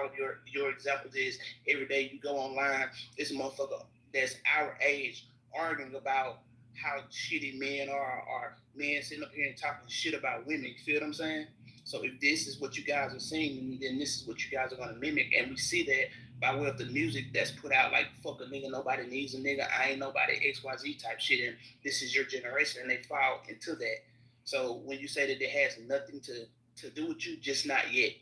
of your examples is every day you go online, this motherfucker that's our age arguing about how shitty men are, or men sitting up here and talking shit about women. You feel what I'm saying? So if this is what you guys are seeing, then this is what you guys are gonna mimic, and we see that by way of the music that's put out, like "fuck a nigga, nobody needs a nigga, I ain't nobody," XYZ type shit, and this is your generation, and they fall into that. So when you say that it has nothing to do with you, just not yet.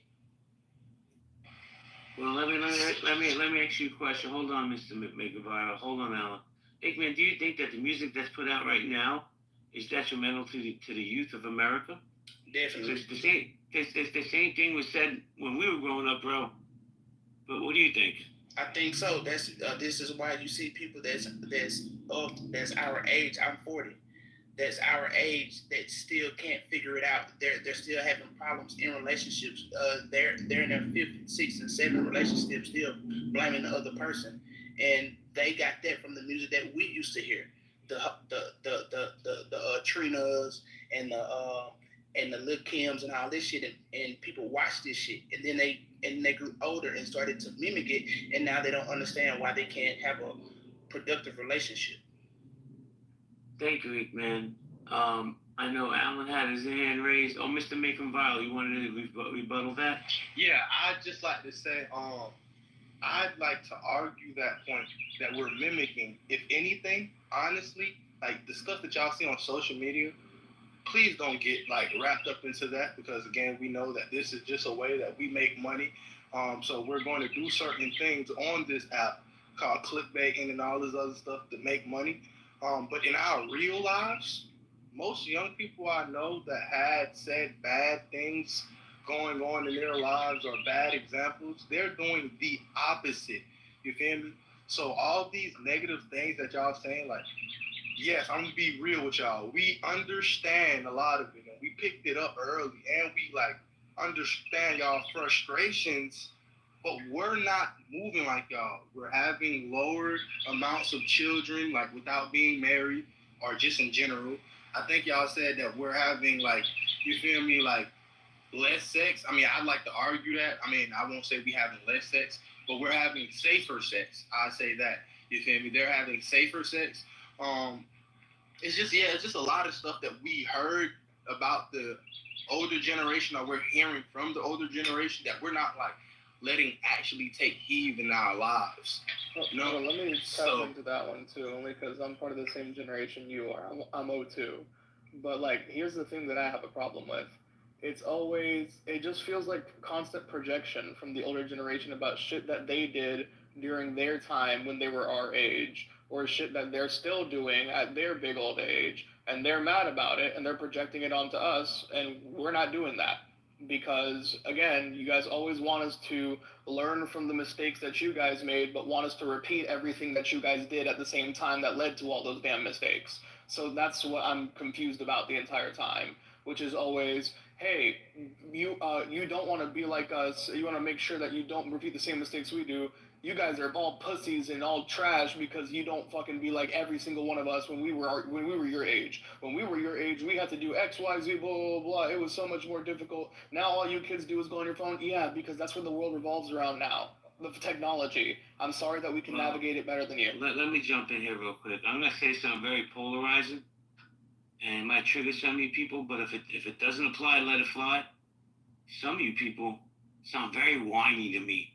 Well, let me ask you a question. Hold on, Mr. McVire. Hold on, Alan. Inkman, do you think that the music that's put out right now is detrimental to the youth of America? Definitely. The same thing was said when we were growing up, bro. But what do you think? I think so. This is why you see people that's our age. I'm 40. That's our age that still can't figure it out. They're still having problems in relationships. They're in their fifth, sixth, and seventh relationship, still blaming the other person, and they got that from the music that we used to hear, the Trinas and the Lil Kims and all this shit, and people watch this shit, and then they grew older and started to mimic it, and now they don't understand why they can't have a productive relationship. Thank you, man. I know Alan had his hand raised. Oh, Mr. Macon Vile, you wanted to rebuttal that? Yeah, I'd just like to say, I'd like to argue that point that we're mimicking. If anything, honestly, like the stuff that y'all see on social media, please don't get like wrapped up into that, because again, we know that this is just a way that we make money. So we're going to do certain things on this app called clickbaiting and all this other stuff to make money. But in our real lives, most young people I know that had said bad things going on in their lives or bad examples, they're doing the opposite. You feel me? So all these negative things that y'all saying, like, yes, I'm gonna be real with y'all. We understand a lot of it, and we picked it up early, and we like understand y'all frustrations, but we're not moving like y'all. We're having lower amounts of children, like without being married, or just in general. I think y'all said that we're having like, you feel me, like less sex. I mean, I'd like to argue that. I mean, I won't say we having less sex, but we're having safer sex. I say that. You feel me? They're having safer sex. It's just a lot of stuff that we heard about the older generation, or we're hearing from the older generation, that we're not like letting actually take heed in our lives. No, let me tap into that one too, only because I'm part of the same generation you are. I'm 02. But like, here's the thing that I have a problem with. It just feels like constant projection from the older generation about shit that they did during their time when they were our age, or shit that they're still doing at their big old age, and they're mad about it, and they're projecting it onto us, and we're not doing that. Because, again, you guys always want us to learn from the mistakes that you guys made, but want us to repeat everything that you guys did at the same time that led to all those damn mistakes. So that's what I'm confused about the entire time, which is always, hey, you don't want to be like us. You want to make sure that you don't repeat the same mistakes we do. You guys are all pussies and all trash because you don't fucking be like every single one of us when we were your age. When we were your age, we had to do X, Y, Z, blah, blah, blah. It was so much more difficult. Now all you kids do is go on your phone. Yeah, because that's where the world revolves around now. The technology. I'm sorry that we can navigate it better than you. Let me jump in here real quick. I'm going to say something very polarizing, and it might trigger some of you people, but if it doesn't apply, let it fly. Some of you people sound very whiny to me.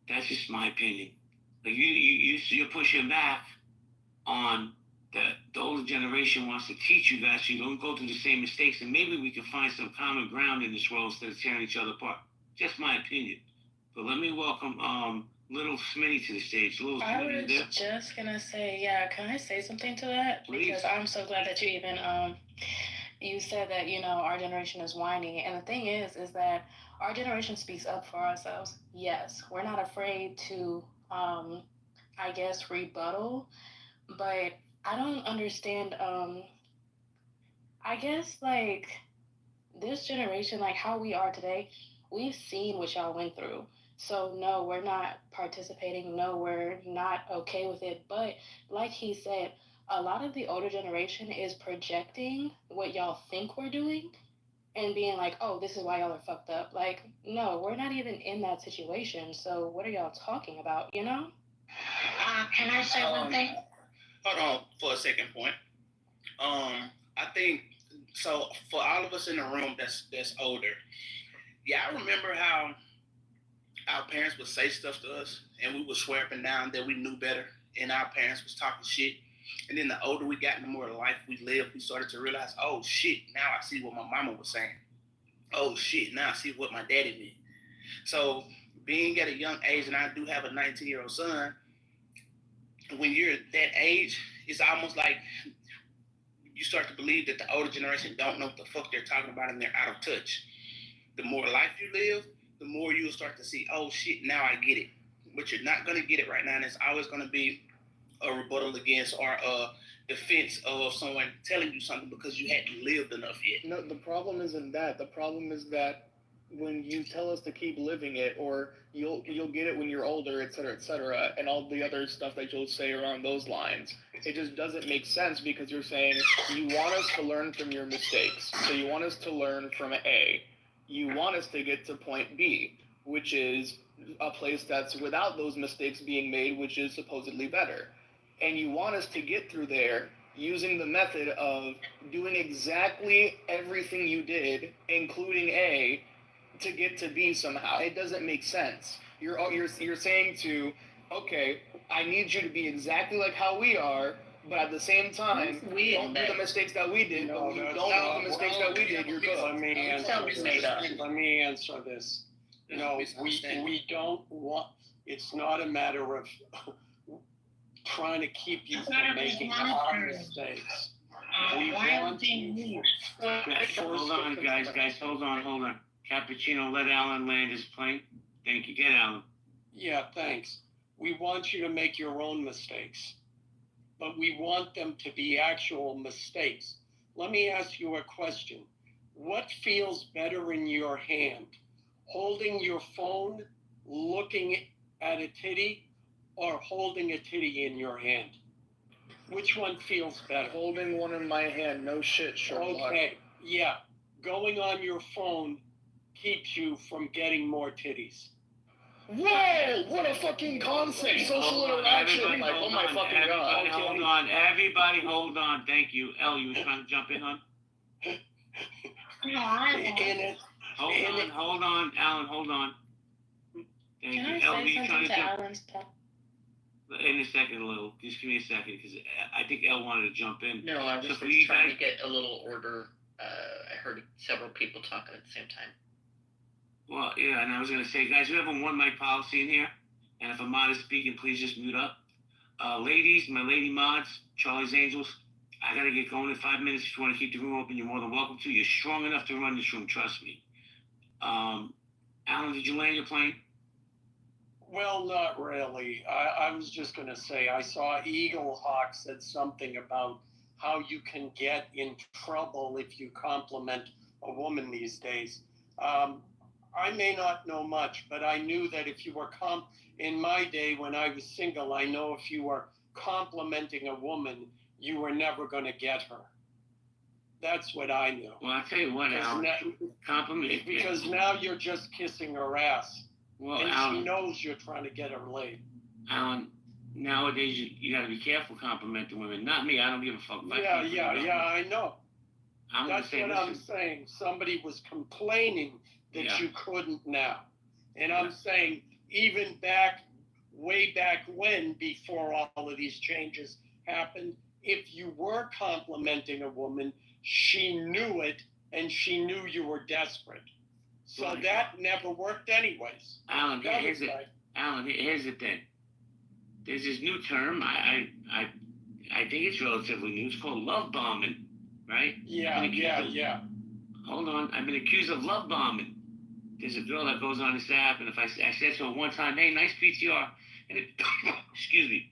That's just my opinion. Like you're pushing back on the older generation wants to teach you guys so you don't go through the same mistakes, and maybe we can find some common ground in this world instead of tearing each other apart. Just my opinion. But let me welcome Little Smitty to the stage. Little I Smitty, was you there? just gonna say, yeah, can I say something to that? Please. Because I'm so glad that you even you said that, our generation is whiny. And the thing is that our generation speaks up for ourselves. Yes, we're not afraid to I guess rebuttal, but I don't understand I guess like this generation, like how we are today, we've seen what y'all went through. So no, we're not participating. No, we're not okay with it. But like he said, a lot of the older generation is projecting what y'all think we're doing and being like, oh, this is why y'all are fucked up. Like, no, we're not even in that situation. So what are y'all talking about, Can I say one thing? Hold on for a second point. I think so. For all of us in the room that's older, yeah, I remember how our parents would say stuff to us, and we would swear up and down that we knew better, and our parents was talking shit. And then the older we got, the more life we lived, we started to realize, oh shit, now I see what my mama was saying. Oh shit, now I see what my daddy meant. So being at a young age, and I do have a 19-year-old son, when you're that age, it's almost like you start to believe that the older generation don't know what the fuck they're talking about, and they're out of touch. The more life you live, the more you'll start to see, oh shit, now I get it. but you're not going to get it right now. And it's always going to be a rebuttal against or a defense of someone telling you something because you hadn't lived enough yet. No, the problem isn't that. The problem is that when you tell us to keep living it, or you'll get it when you're older, et cetera, and all the other stuff that you'll say around those lines, it just doesn't make sense because you're saying you want us to learn from your mistakes. So you want us to learn from A. You want us to get to point B, which is a place that's without those mistakes being made, which is supposedly better. And you want us to get through there using the method of doing exactly everything you did, including A, to get to B somehow. It doesn't make sense. You're saying to, okay, I need you to be exactly like how we are, but at the same time, don't do the mistakes that we did. But when you don't do the mistakes that we did, you're good. Let me answer this. No, we don't want. It's not a matter of trying to keep you from making our mistakes. We want you. Hold on, guys. Hold on. Cappuccino, let Alan land his plane. Thank you. Get Alan. Yeah, thanks. We want you to make your own mistakes, but we want them to be actual mistakes. Let me ask you a question. What feels better in your hand? Holding your phone, looking at a titty, or holding a titty in your hand? Which one feels better? Holding one in my hand, no shit, Sherlock. Okay, yeah. Going on your phone keeps you from getting more titties. Whoa! What a fucking concept! Social interaction! Like, oh my fucking god. Hold on. Everybody hold on. Thank you. Elle, you was trying to jump in, hon? Hold on. Alan, hold on. Thank you. Elle, you trying to jump in a second, Lil. Just give me a second, because I think Elle wanted to jump in. No, I was just trying to get a little order. I heard several people talking at the same time. Well, yeah, and I was going to say, guys, we have a one mic policy in here, and if a mod is speaking, please just mute up. Ladies, my lady mods, Charlie's Angels, I got to get going in 5 minutes. If you want to keep the room open, you're more than welcome to. You're strong enough to run this room, trust me. Alan, did you land your plane? Well, not really. I was just going to say, I saw Eagle Hawk said something about how you can get in trouble if you compliment a woman these days. I may not know much, but I knew that if you were in my day when I was single, I know if you were complimenting a woman, you were never going to get her. That's what I knew. Well, I'll tell you what, Alan. Compliment. Because now you're just kissing her ass. Well, and Alan, she knows you're trying to get her laid. Alan, nowadays you got to be careful complimenting women. Not me. I don't give a fuck. Yeah, I know. That's what I'm listen. saying. Somebody was complaining that you couldn't now. And I'm saying, even way back when, before all of these changes happened, if you were complimenting a woman, she knew it, and she knew you were desperate. So that never worked anyways. Alan, here's the thing. There's this new term, I think it's relatively new. It's called love bombing, right? Yeah. Hold on. I've been accused of love bombing. There's a girl that goes on this app, and if I said to her one time, hey, nice PTR, and it, excuse me.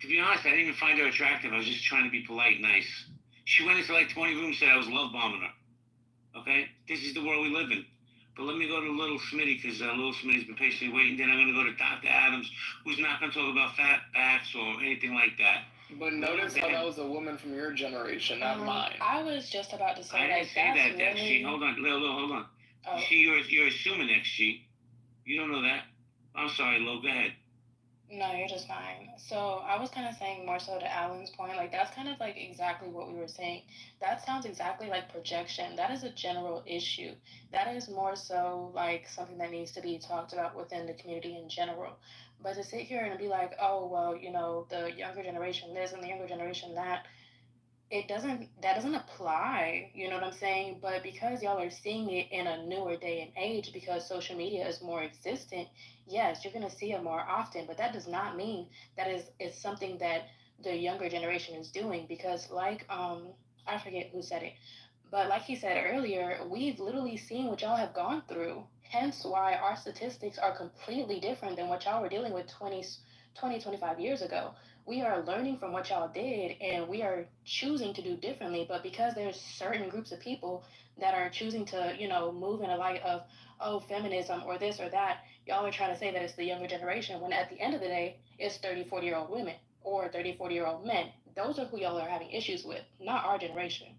To be honest, I didn't even find her attractive. I was just trying to be polite and nice. She went into like 20 rooms, said I was love bombing her. Okay? This is the world we live in. But let me go to Little Smitty, because Little Smitty's been patiently waiting. Then I'm going to go to Dr. Adams, who's not going to talk about fat backs or anything like that. But notice how that was a woman from your generation, not mine. I was just about to say, I didn't say that, XG. Hold on, Lil, hold on. Oh. See, you're assuming, XG. You don't know that. I'm sorry, Lil, go ahead. No, you're just fine. So I was kind of saying more so to Alan's point, like that's kind of like exactly what we were saying. That sounds exactly like projection. That is a general issue. That is more so like something that needs to be talked about within the community in general. But to sit here and be like, oh, well, you know, the younger generation this and the younger generation that, that doesn't apply, you know what I'm saying? But because y'all are seeing it in a newer day and age, because social media is more existent, yes, you're going to see it more often, but that does not mean that is something that the younger generation is doing, because like, I forget who said it, But like he said earlier, we've literally seen what y'all have gone through. Hence why our statistics are completely different than what y'all were dealing with 25 years ago. We are learning from what y'all did and we are choosing to do differently. But because there's certain groups of people that are choosing to, move in a light of, oh, feminism or this or that, y'all are trying to say that it's the younger generation when at the end of the day, it's 30, 40-year-old women or 30, 40-year-old men. Those are who y'all are having issues with, not our generation.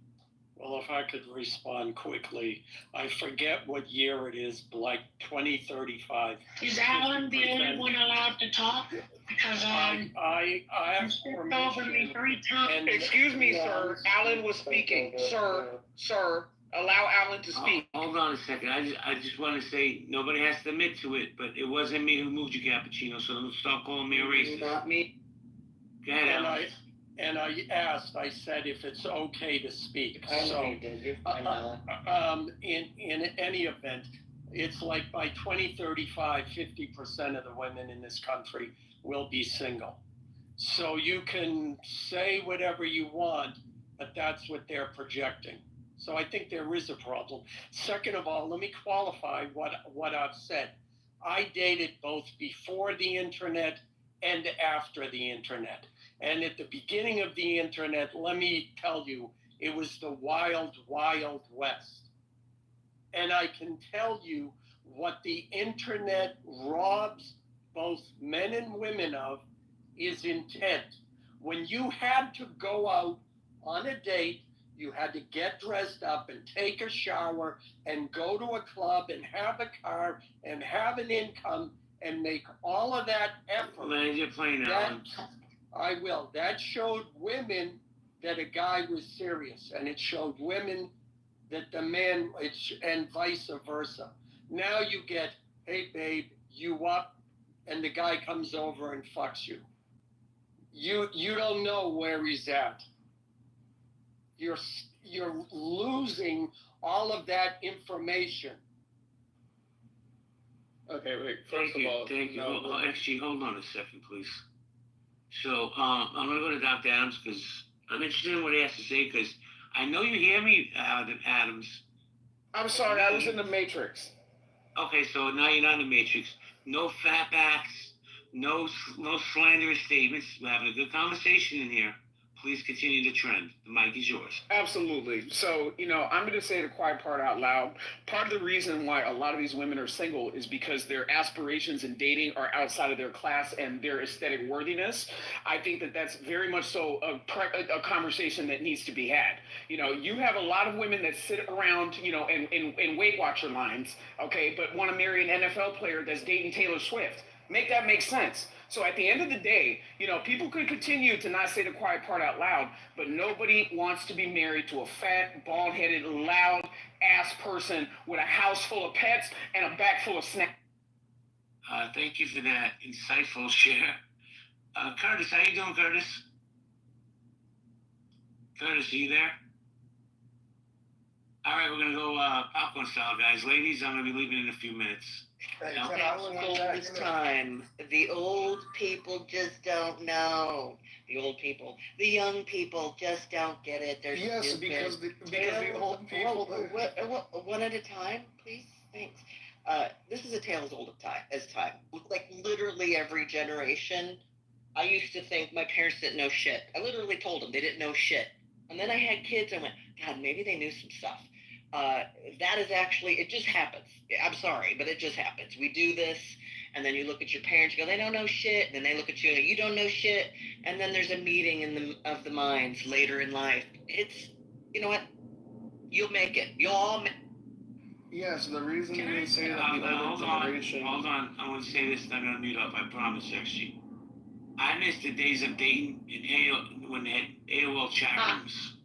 Well, if I could respond quickly, I forget what year it is, like 2035. Is Alan the only one allowed to talk? Because I have over me 3 times. Excuse me, sir. Alan was speaking. Sir, allow Alan to speak. Hold on a second. I just want to say nobody has to admit to it, but it wasn't me who moved you, Cappuccino. So don't stop calling me a racist. Not me. Go ahead, Alan. And I said if it's okay to speak. I So, did. in any event, it's like by 2035, 50% of the women in this country will be single. So you can say whatever you want, but that's what they're projecting. So I think there is a problem. Second of all, let me qualify what I've said. I dated both before the internet and after the internet. And at the beginning of the internet, let me tell you, it was the wild, wild west. And I can tell you what the internet robs both men and women of is intent. When you had to go out on a date, you had to get dressed up and take a shower and go to a club and have a car and have an income and make all of that effort. Land your plane, Alan. I will. That showed women that a guy was serious, and it showed women that the man, and vice versa. Now you get, hey babe, you up, and the guy comes over and fucks you. You don't know where he's at. You're losing all of that information. Okay, wait. First of all, thank you. no, Actually, hold on a second, please. So I'm going to go to Dr. Adams because I'm interested in what he has to say because I know you hear me, Adams. I'm sorry, I was in the Matrix. Okay, so now you're not in the Matrix. No fat backs, no slanderous statements. We're having a good conversation in here. Please continue the trend. The mic is yours. Absolutely. So, I'm going to say the quiet part out loud. Part of the reason why a lot of these women are single is because their aspirations in dating are outside of their class and their aesthetic worthiness. I think that that's very much so a conversation that needs to be had. You have a lot of women that sit around, in Weight Watcher lines, okay, but want to marry an NFL player that's dating Taylor Swift. Make that make sense. So at the end of the day, people could continue to not say the quiet part out loud, but nobody wants to be married to a fat, bald-headed, loud-ass person with a house full of pets and a back full of snacks. Thank you for that insightful share. Curtis, how you doing, Curtis? Curtis, are you there? All right, we're going to go popcorn style, guys. Ladies, I'm going to be leaving in a few minutes. This time, the old people just don't know. The old people, the young people just don't get it. They're yes, stupid. because the old people. One at a time, please. Thanks. This is a tale as old as time. Like literally every generation. I used to think my parents didn't know shit. I literally told them they didn't know shit. And then I had kids. I went, God, maybe they knew some stuff. That is actually, it just happens. I'm sorry, but it just happens. We do this, and then you look at your parents, you go, they don't know shit, and then they look at you, and you don't know shit, and then there's a meeting of the minds later in life. It's, you know what? You'll make it. You'll all make it. Yes, the reason we say that the older generation... Hold on. I want to say this, and I'm going to mute up. I promise, actually. I miss the days of dating when they had AOL chat rooms.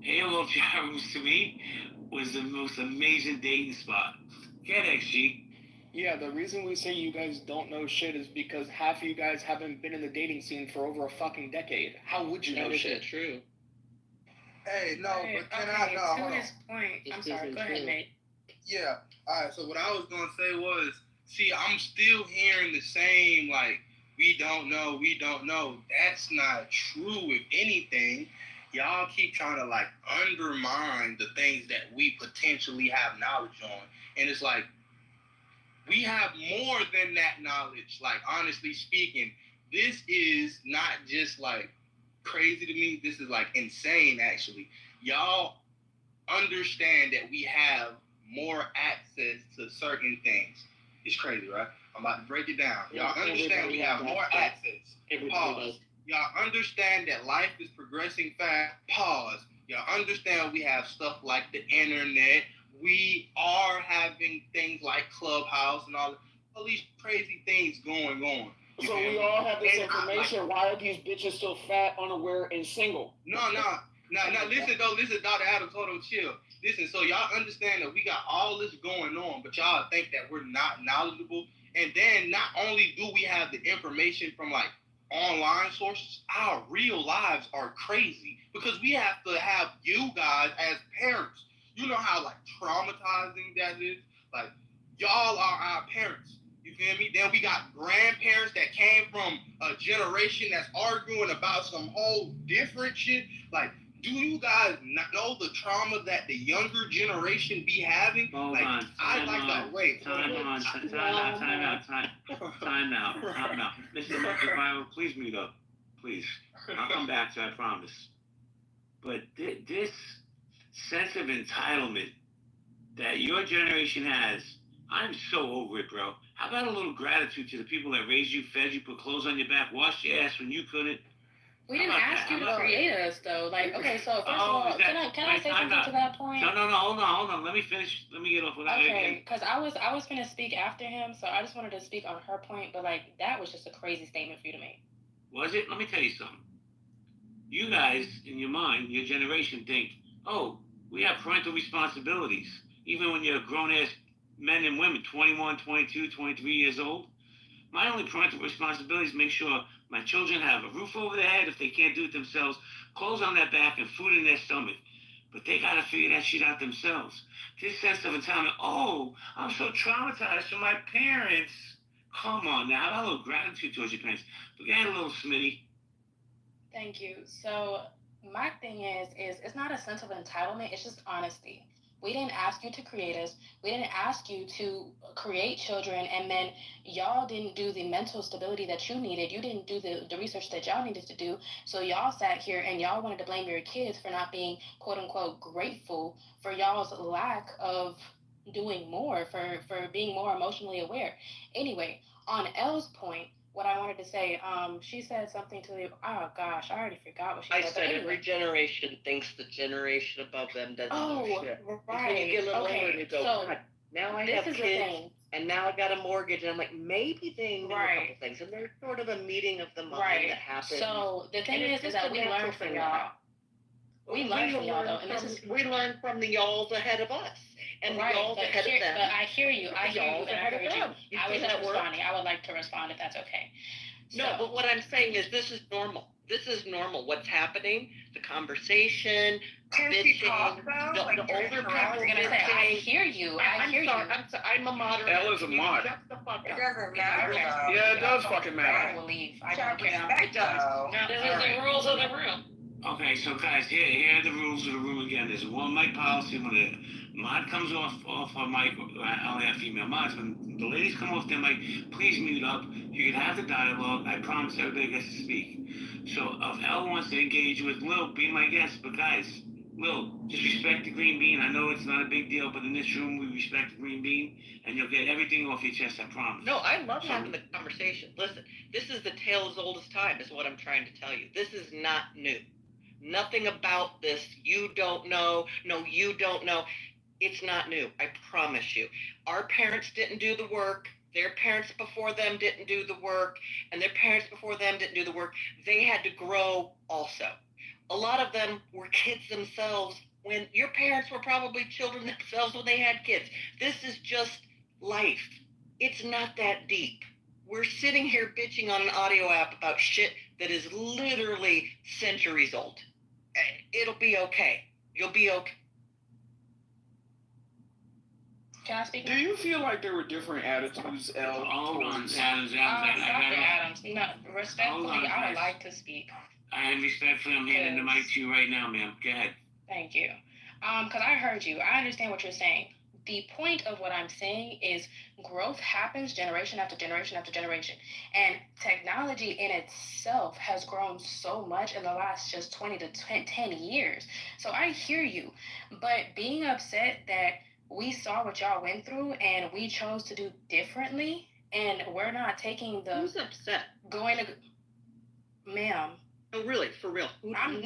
AOL chat rooms to me was the most amazing dating spot. Get XG. Yeah, the reason we say you guys don't know shit is because half of you guys haven't been in the dating scene for over a fucking decade. How would you know shit? That true. Hey, no, but can okay, I? No, to his point. I'm sorry. Go ahead, Nate. Yeah. All right. So what I was gonna say was, see, I'm still hearing the same like, we don't know. That's not true. If anything, y'all keep trying to like undermine the things that we potentially have knowledge on. And it's like, we have more than that knowledge. Like, honestly speaking, this is not just like crazy to me. This is like insane, actually. Y'all understand that we have more access to certain things. It's crazy, right? I'm about to break it down. Y'all understand we have more access. Pause. Y'all understand that life is progressing fast. Pause. Y'all understand we have stuff like the internet. We are having things like Clubhouse and all these crazy things going on. So we all have this information. Why are these bitches still fat, unaware, and single? No. Listen, Dr. Adams, hold on, chill. Listen, so y'all understand that we got all this going on, but y'all think that we're not knowledgeable. And then not only do we have the information from like online sources, our real lives are crazy because we have to have you guys as parents. You know how like traumatizing that is? Like, y'all are our parents. You feel me? Then we got grandparents that came from a generation that's arguing about some whole different shit. Like, do you guys not know the trauma that the younger generation be having? Hold like, on. I like that. Wait. Time out. Mr. Survivor, please mute up. Please. I'll come back to it, I promise. But this sense of entitlement that your generation has, I'm so over it, bro. How about a little gratitude to the people that raised you, fed you, put clothes on your back, washed your ass when you couldn't? We didn't ask you to create us, though. Like, okay, so first of all, can I say something to that point? No, hold on. Let me finish. Let me get off without Okay, because I was gonna speak after him, so I just wanted to speak on her point, but like that was just a crazy statement for you to make. Was it? Let me tell you something. You guys, in your mind, your generation, think, oh, we have parental responsibilities, even when you're grown-ass men and women, 21, 22, 23 years old. My only parental responsibility is make sure my children have a roof over their head if they can't do it themselves, clothes on their back, and food in their stomach. But they got to figure that shit out themselves. This sense of entitlement, oh, I'm so traumatized from my parents. Come on now, have a little gratitude towards your parents. Forget a little Smitty. Thank you. So my thing is it's not a sense of entitlement, it's just honesty. We didn't ask you to create us. We didn't ask you to create children, and then y'all didn't do the mental stability that you needed. You didn't do the research that y'all needed to do. So y'all sat here and y'all wanted to blame your kids for not being, quote unquote, grateful for y'all's lack of doing more, for being more emotionally aware. Anyway, on Elle's point, what I wanted to say, she said something to the, oh gosh, I already forgot what she said. I said every generation thinks the generation above them doesn't know shit. Right. And when you get a little Okay, older, you go, so God, now I this have is the kids, thing. and now I got a mortgage, and I'm like, maybe they knew a couple things, and there's sort of a meeting of the mind that happens. So the thing And is it's that just we a natural learned from thing. y'all. We learned from y'all, though, and this is we learned from the y'alls ahead of us, and right, the y'alls but ahead of them. But I hear you. I hear you, y'alls and I ahead of heard you. them. You I see was just that work? responding. I would like to respond if that's okay. No, but what I'm saying is this is normal. This is normal. What's happening? The conversation, bitching, the older people I was gonna say, I bitching. hear you. I hear you. I'm a moderator. Ella's a mod. Shut the fuck up. It doesn't matter. Yeah, it does fucking I matter. will leave. I Show don't care. respect, though. This is the rules of the room. Okay, so guys, here are the rules of the room again. There's one mic policy. When the mod comes off her mic, I only have female mods. When the ladies come off their mic, please mute up. You can have the dialogue. I promise everybody gets to speak. So if Elle wants to engage with Lil, be my guest. But guys, Lil, just respect the green bean. I know it's not a big deal, but in this room, we respect the green bean, and you'll get everything off your chest, I promise. No, I love having the conversation. Listen, this is the tale as old as time, is what I'm trying to tell you. This is not new. Nothing about this you don't know. No, you don't know. It's not new. I promise you. Our parents didn't do the work. Their parents before them didn't do the work. And their parents before them didn't do the work. They had to grow also. A lot of them were kids themselves when your parents were probably children themselves when they had kids. This is just life. It's not that deep. We're sitting here bitching on an audio app about shit that is literally centuries old. It'll be okay. You'll be okay. Can I speak? Do you feel like there were different attitudes, Elle? Hold on, towards Adams. Dr. Adams, No, respectfully, Hold on, I would guys. like to speak. And respectfully, I'm handing the mic to you right now, ma'am. Go ahead. Thank you. Because I heard you. I understand what you're saying. The point of what I'm saying is growth happens generation after generation after generation. And technology in itself has grown so much in the last just 20 to 10 years. So I hear you. But being upset that we saw what y'all went through and we chose to do differently, and we're not taking the... Who's upset? Going to... Ma'am. No, really, for real. It's fine.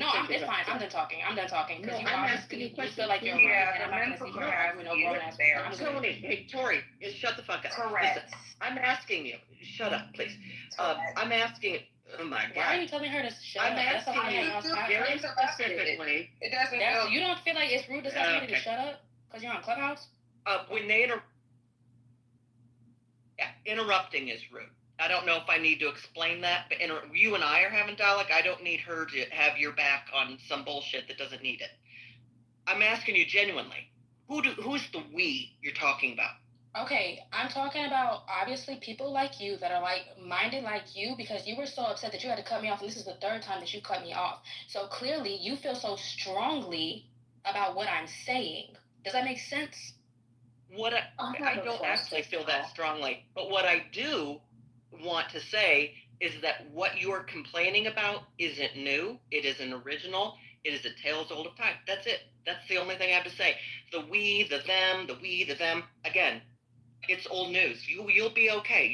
I'm done talking. No, Because I'm asking you a question. You feel like you're Yeah, right, and I'm the not going mental to sit here and argue with no grown ass there. woman. I'm good. Tony, hey, Tori, shut the fuck up. Correct. Listen, I'm asking you. Shut up, please. I'm asking. Oh my God. Why are you telling her to shut I'm up? That's asking okay. you very specifically. It doesn't That's, you don't feel like it's rude to tell somebody to Okay. shut up because you're on Clubhouse? When they interrupting is rude. I don't know if I need to explain that, but you and I are having dialogue. I don't need her to have your back on some bullshit that doesn't need it. I'm asking you genuinely. Who's the we you're talking about? Okay, I'm talking about obviously people like you that are like-minded like you, because you were so upset that you had to cut me off, and this is the third time that you cut me off. So clearly you feel so strongly about what I'm saying. Does that make sense? I don't actually feel that strongly, but what I do want to say is that what you're complaining about isn't new. It isn't original. It is a tale as old of time. That's it. That's the only thing I have to say. The we, the them, the we, the them. Again, it's old news. You'll be okay.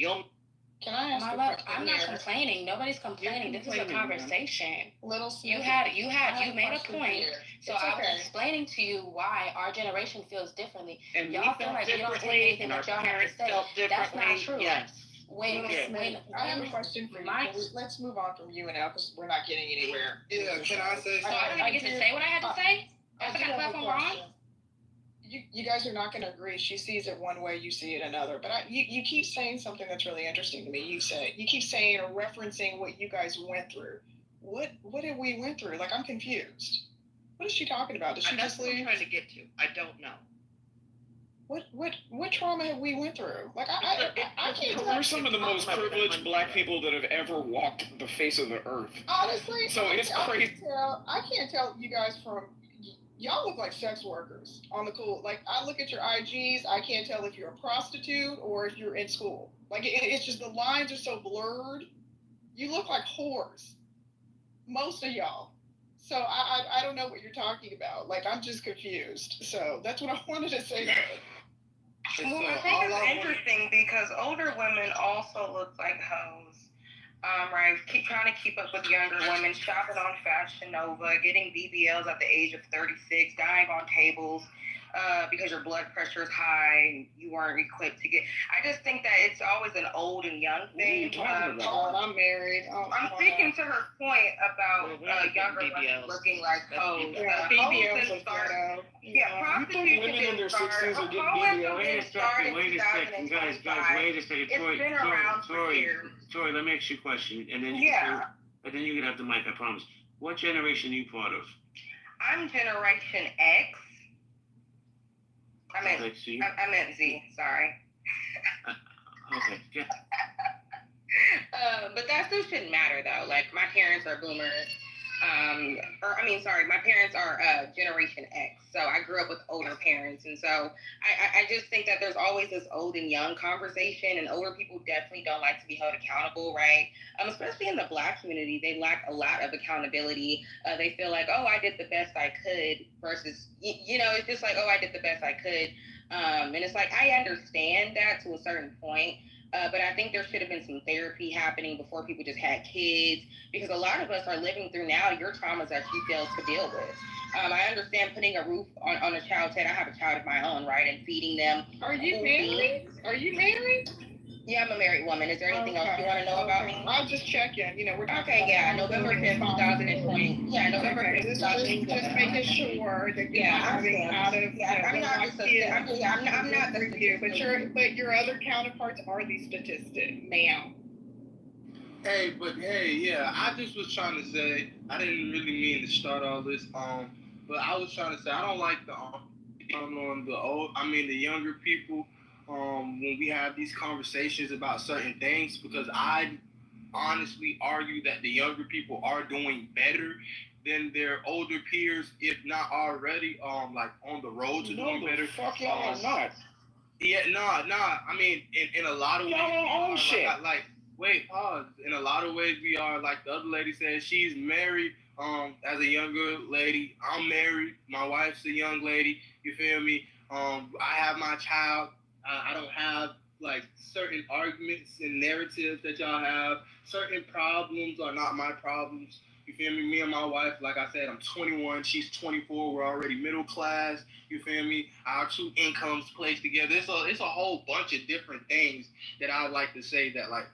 Can I ask My a love, question I'm here? not complaining. Nobody's complaining. This is a conversation. Little You snippet. made I have a question point. here. So It's I was okay. explaining to you why our generation feels differently. And Y'all we feel felt like we don't take differently, anything and our that y'all have to parents say. felt That's not differently. true. Yes. Little Smith, I have a question for you. Let's move on from you now because we're not getting anywhere. Yeah, can I say So I don't even get to say what I had to say? That's the kind of platform we're on? You guys are not going to agree. She sees it one way, you see it another. But you keep saying something that's really interesting to me. You keep saying or referencing what you guys went through. What did we went through? Like, I'm confused. What is she talking about? Did she That's just what I'm leave? trying to get to. I don't know. What trauma have we went through? Like, I can't tell. We're some of the most privileged black people that have ever walked the face of the earth. Honestly, So it's crazy. I can't tell you guys from. Y'all look like sex workers on the cool. Like, I look at your IGs, I can't tell if you're a prostitute or if you're in school. Like, it's just the lines are so blurred. You look like whores. Most of y'all. So I don't know what you're talking about. Like, I'm just confused. So that's what I wanted to say. Well, I think it's interesting because older women also look like hoes. Right, trying to keep up with younger women, shopping on Fashion Nova, getting BBLs at the age of 36, dying on tables because your blood pressure is high and you weren't equipped to get. I just think that it's always an old and young thing. I'm married. I'm speaking to her point about younger women looking like hoes. BBLs are ghetto. Prostitution didn't start. Wait a second, guys, wait a second. It's been around for years. Tori, let me ask you a question, and then you can have the mic, I promise. What generation are you part of? I'm Generation X. I meant Z. Sorry. Okay. Yeah. But that still shouldn't matter though. Like, my parents are boomers. My parents are Generation X. So I grew up with older parents. And so I just think that there's always this old and young conversation, and older people definitely don't like to be held accountable, right? Especially in the Black community, they lack a lot of accountability. They feel like, oh, I did the best I could versus, it's just like, oh, I did the best I could. And it's like, I understand that to a certain point. But I think there should have been some therapy happening before people just had kids, because a lot of us are living through now your traumas that you failed to deal with. I understand putting a roof on a child's head. I have a child of my own, right? And feeding them. Are you married? Are you married? Yeah, I'm a married woman. Is there anything else you want to know about me? I'll just check in. We're talking November 5th, 2020. Yeah, November 5th, 2020. Just making sure that you're not having out of. I'm not the review, but your other counterparts are the statistic, ma'am. Hey, I just was trying to say, I didn't really mean to start all this, but I was trying to say, I don't like the younger people, when we have these conversations about certain things, because I honestly argue that the younger people are doing better than their older peers, if not already, like on the road to doing better. Fuck y'all are not. Yeah, nah. I mean, in a lot of ways, Y'all don't own shit. Wait, pause. In a lot of ways, we are, like the other lady said, she's married as a younger lady. I'm married. My wife's a young lady. You feel me? I have my child. I don't have like certain arguments and narratives that y'all have. Certain problems are not my problems. You feel me? Me and my wife, like I said, I'm 21. She's 24. We're already middle class. You feel me? Our two incomes placed together. It's a whole bunch of different things that I would like to say that, like,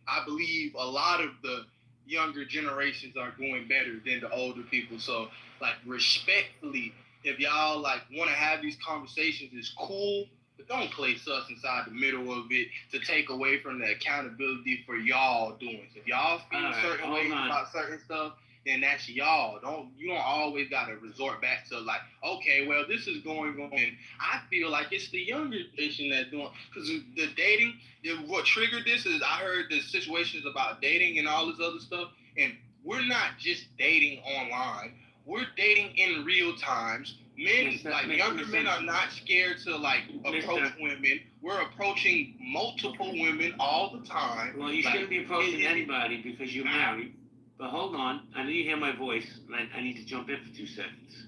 I believe a lot of the younger generations are doing better than the older people. So, like, respectfully, if y'all, like, want to have these conversations, it's cool, but don't place us inside the middle of it to take away from the accountability for y'all doing. So if y'all feel certain ways about certain stuff, then that's y'all. You don't always gotta resort back to like, okay, well, this is going on. And I feel like it's the younger generation that's doing, because the dating, what triggered this is I heard the situations about dating and all this other stuff, and we're not just dating online. We're dating in real times. Men, younger men are not scared to like approach women. We're approaching multiple women all the time. Well, you shouldn't be approaching anybody because you're married. But hold on, I need to hear my voice, and I need to jump in for 2 seconds.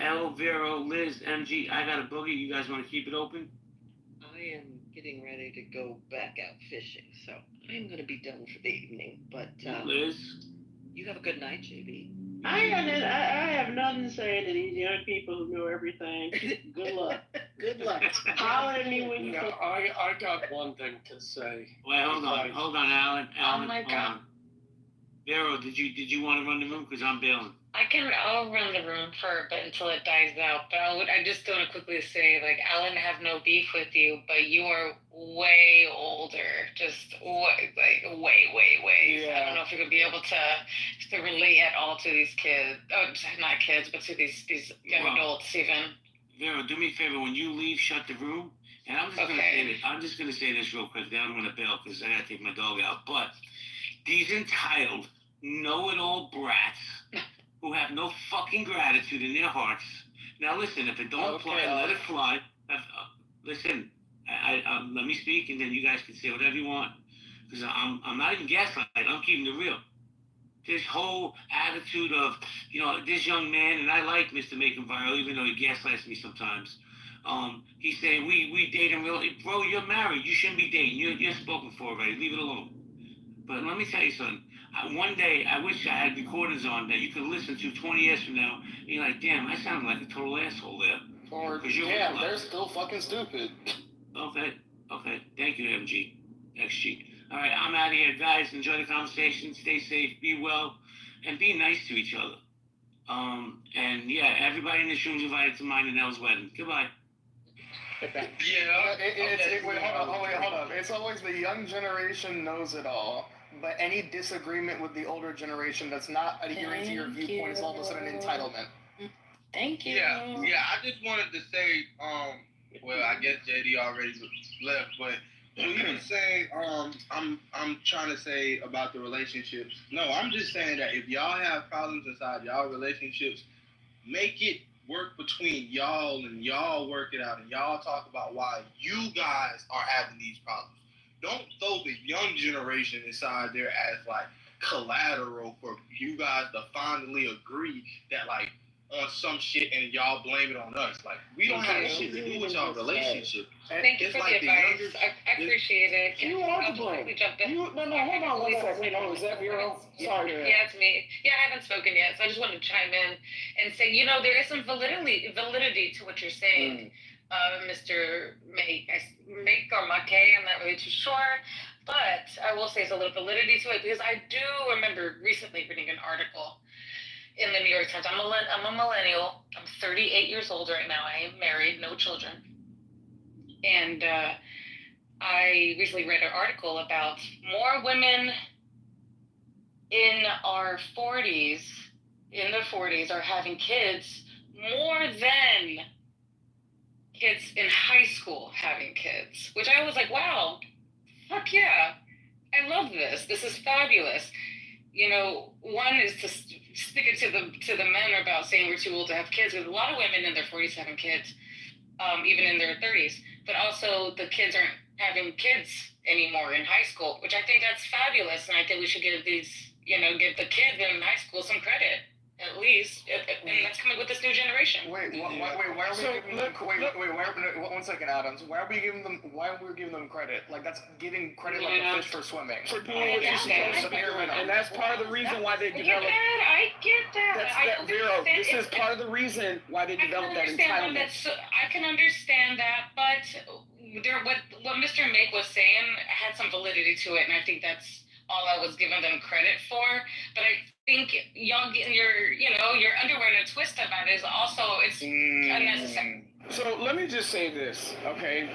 El, Vero, Liz, MG, I got a boogie. You guys want to keep it open? I am getting ready to go back out fishing, so I'm going to be done for the evening. But Liz? You have a good night, JB. I have nothing to say to these young people who know everything. Good luck. Good luck. Holler at me when you know. I got one thing to say. Wait, hold on, Alan. Oh my God. Vero, did you want to run the room? Because I'm bailing. I'll run the room for a bit until it dies out. But I just want to quickly say, like, Alan, I have no beef with you, but you are way older. Just way. Yeah. I don't know if you're gonna be able to relate at all to these kids. Oh, not kids, but to these young adults even. Vero, do me a favor. When you leave, shut the room. And I'm just gonna say this real quick. Then I'm gonna bail because I gotta take my dog out. But these entitled, know-it-all brats who have no fucking gratitude in their hearts. Now listen, if it don't apply, let it fly. Listen, let me speak, and then you guys can say whatever you want. Because I'm not even gaslighting. I'm keeping it real. This whole attitude of, this young man, and I like Mr. Make Him Viral, even though he gaslights me sometimes. He's saying, we dating real. Bro, you're married. You shouldn't be dating. You're spoken for already. Leave it alone. But let me tell you something. One day, I wish I had recordings on that you could listen to 20 years from now. And you're like, damn, I sound like a total asshole there. Or, yeah, they're still fucking stupid. Okay. Thank you, MG. XG. All right, I'm out of here. Guys, enjoy the conversation. Stay safe. Be well. And be nice to each other. And, yeah, everybody in this room is invited to mine and Nell's wedding. Goodbye. Wait, hold on. It's always the young generation knows it all, but any disagreement with the older generation that's not adhering to your viewpoint is all of a sudden entitlement. Thank you. Yeah. I just wanted to say, well, I guess JD already left, but what he was saying, I'm trying to say about the relationships. No, I'm just saying that if y'all have problems inside y'all relationships, make it work between y'all and y'all work it out and y'all talk about why you guys are having these problems. Don't throw the young generation inside there as like collateral for you guys to finally agree that like on some shit and y'all blame it on us. Like, we don't have shit to do with y'all relationship. Thank you for the advice. I appreciate it. You are to blame. Hold on 1 second. Oh, is that Vero? Sorry. Yeah, it's me. Yeah, I haven't spoken yet, so I just wanted to chime in and say, there is some validity to what you're saying, Mr. Make or Make. I'm not really too sure, but I will say there's a little validity to it because I do remember recently reading an article in the New York Times. I'm a millennial. I'm 38 years old right now. I am married, no children. And I recently read an article about more women in their 40s are having kids more than kids in high school having kids, which I was like, wow, fuck yeah. I love this. This is fabulous. You know, one is to stick it to the men about saying we're too old to have kids. There's a lot of women in their 40s having kids, even in their 30s. But also the kids aren't having kids anymore in high school, which I think that's fabulous. And I think we should give give the kids in high school some credit. At least, and that's coming with this new generation. Why are we giving them? One second, Adams. Why are we giving them credit? Like that's giving credit like a fish for swimming. For doing what you're supposed to do, and that's part of the reason why they developed. I get that. Vero, this is part of the reason why they developed that entitlement. I can understand that, but what Mr. Make was saying had some validity to it, and I think that's all I was giving them credit for. But I think y'all getting your underwear in a twist about it is also unnecessary. So let me just say this, okay?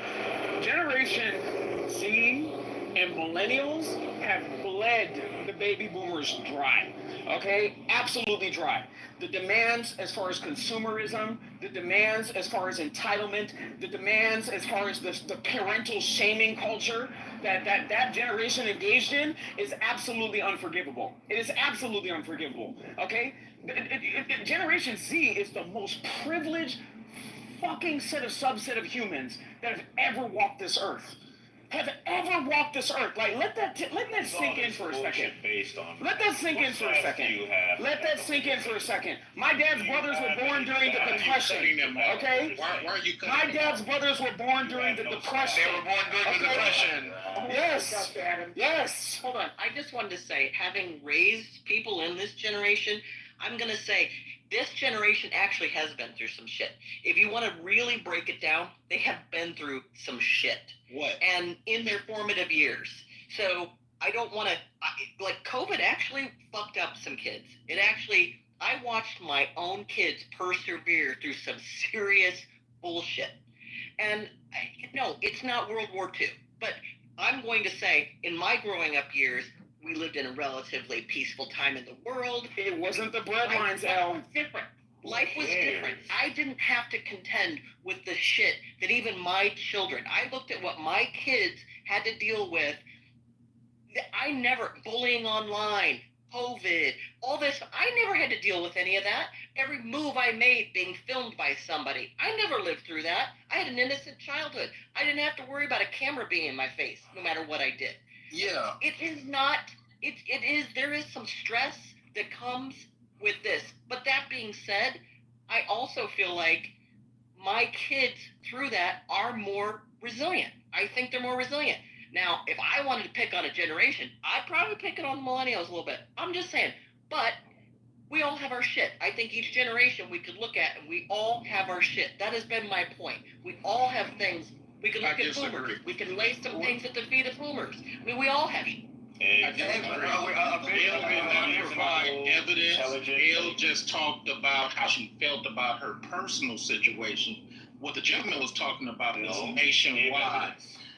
Generation Z and millennials have bled the baby boomers dry, okay? Absolutely dry. The demands as far as consumerism, the demands as far as entitlement, the demands as far as the parental shaming culture that generation engaged in is absolutely unforgivable. It is absolutely unforgivable, okay? Generation Z is the most privileged fucking subset of humans that have ever walked this earth. Have ever walked this earth. Like, let that sink in for a second. Let that sink in for a second. Let that sink in for a second. My dad's brothers were born during the Depression. Okay? Why are you My dad's brothers were born during the Depression. They were born during the Depression. Yes. Yes. Hold on. I just wanted to say, having raised people in this generation, I'm going to say this generation actually has been through some shit. If you want to really break it down, they have been through some shit. What? And in their formative years. So I don't want to, like, COVID actually fucked up some kids. I watched my own kids persevere through some serious bullshit. And no, it's not World War II. But I'm going to say, in my growing up years, we lived in a relatively peaceful time in the world. It wasn't the breadlines, Al. Different. Life was different. I didn't have to contend with the shit that even my children, I looked at what my kids had to deal with. Bullying online, COVID, all this, I never had to deal with any of that. Every move I made being filmed by somebody, I never lived through that. I had an innocent childhood. I didn't have to worry about a camera being in my face, no matter what I did. Yeah. There is some stress that comes with this. But that being said, I also feel like my kids through that are more resilient. I think they're more resilient. Now, if I wanted to pick on a generation, I'd probably pick it on the millennials a little bit. I'm just saying. But we all have our shit. I think each generation we could look at and we all have our shit. That has been my point. We all have things. We can look at boomers. We can lay some things at the feet of boomers. I mean, we all have shit. Provide evidence. Gail just talked about how she felt about her personal situation. What the gentleman was talking about was nationwide.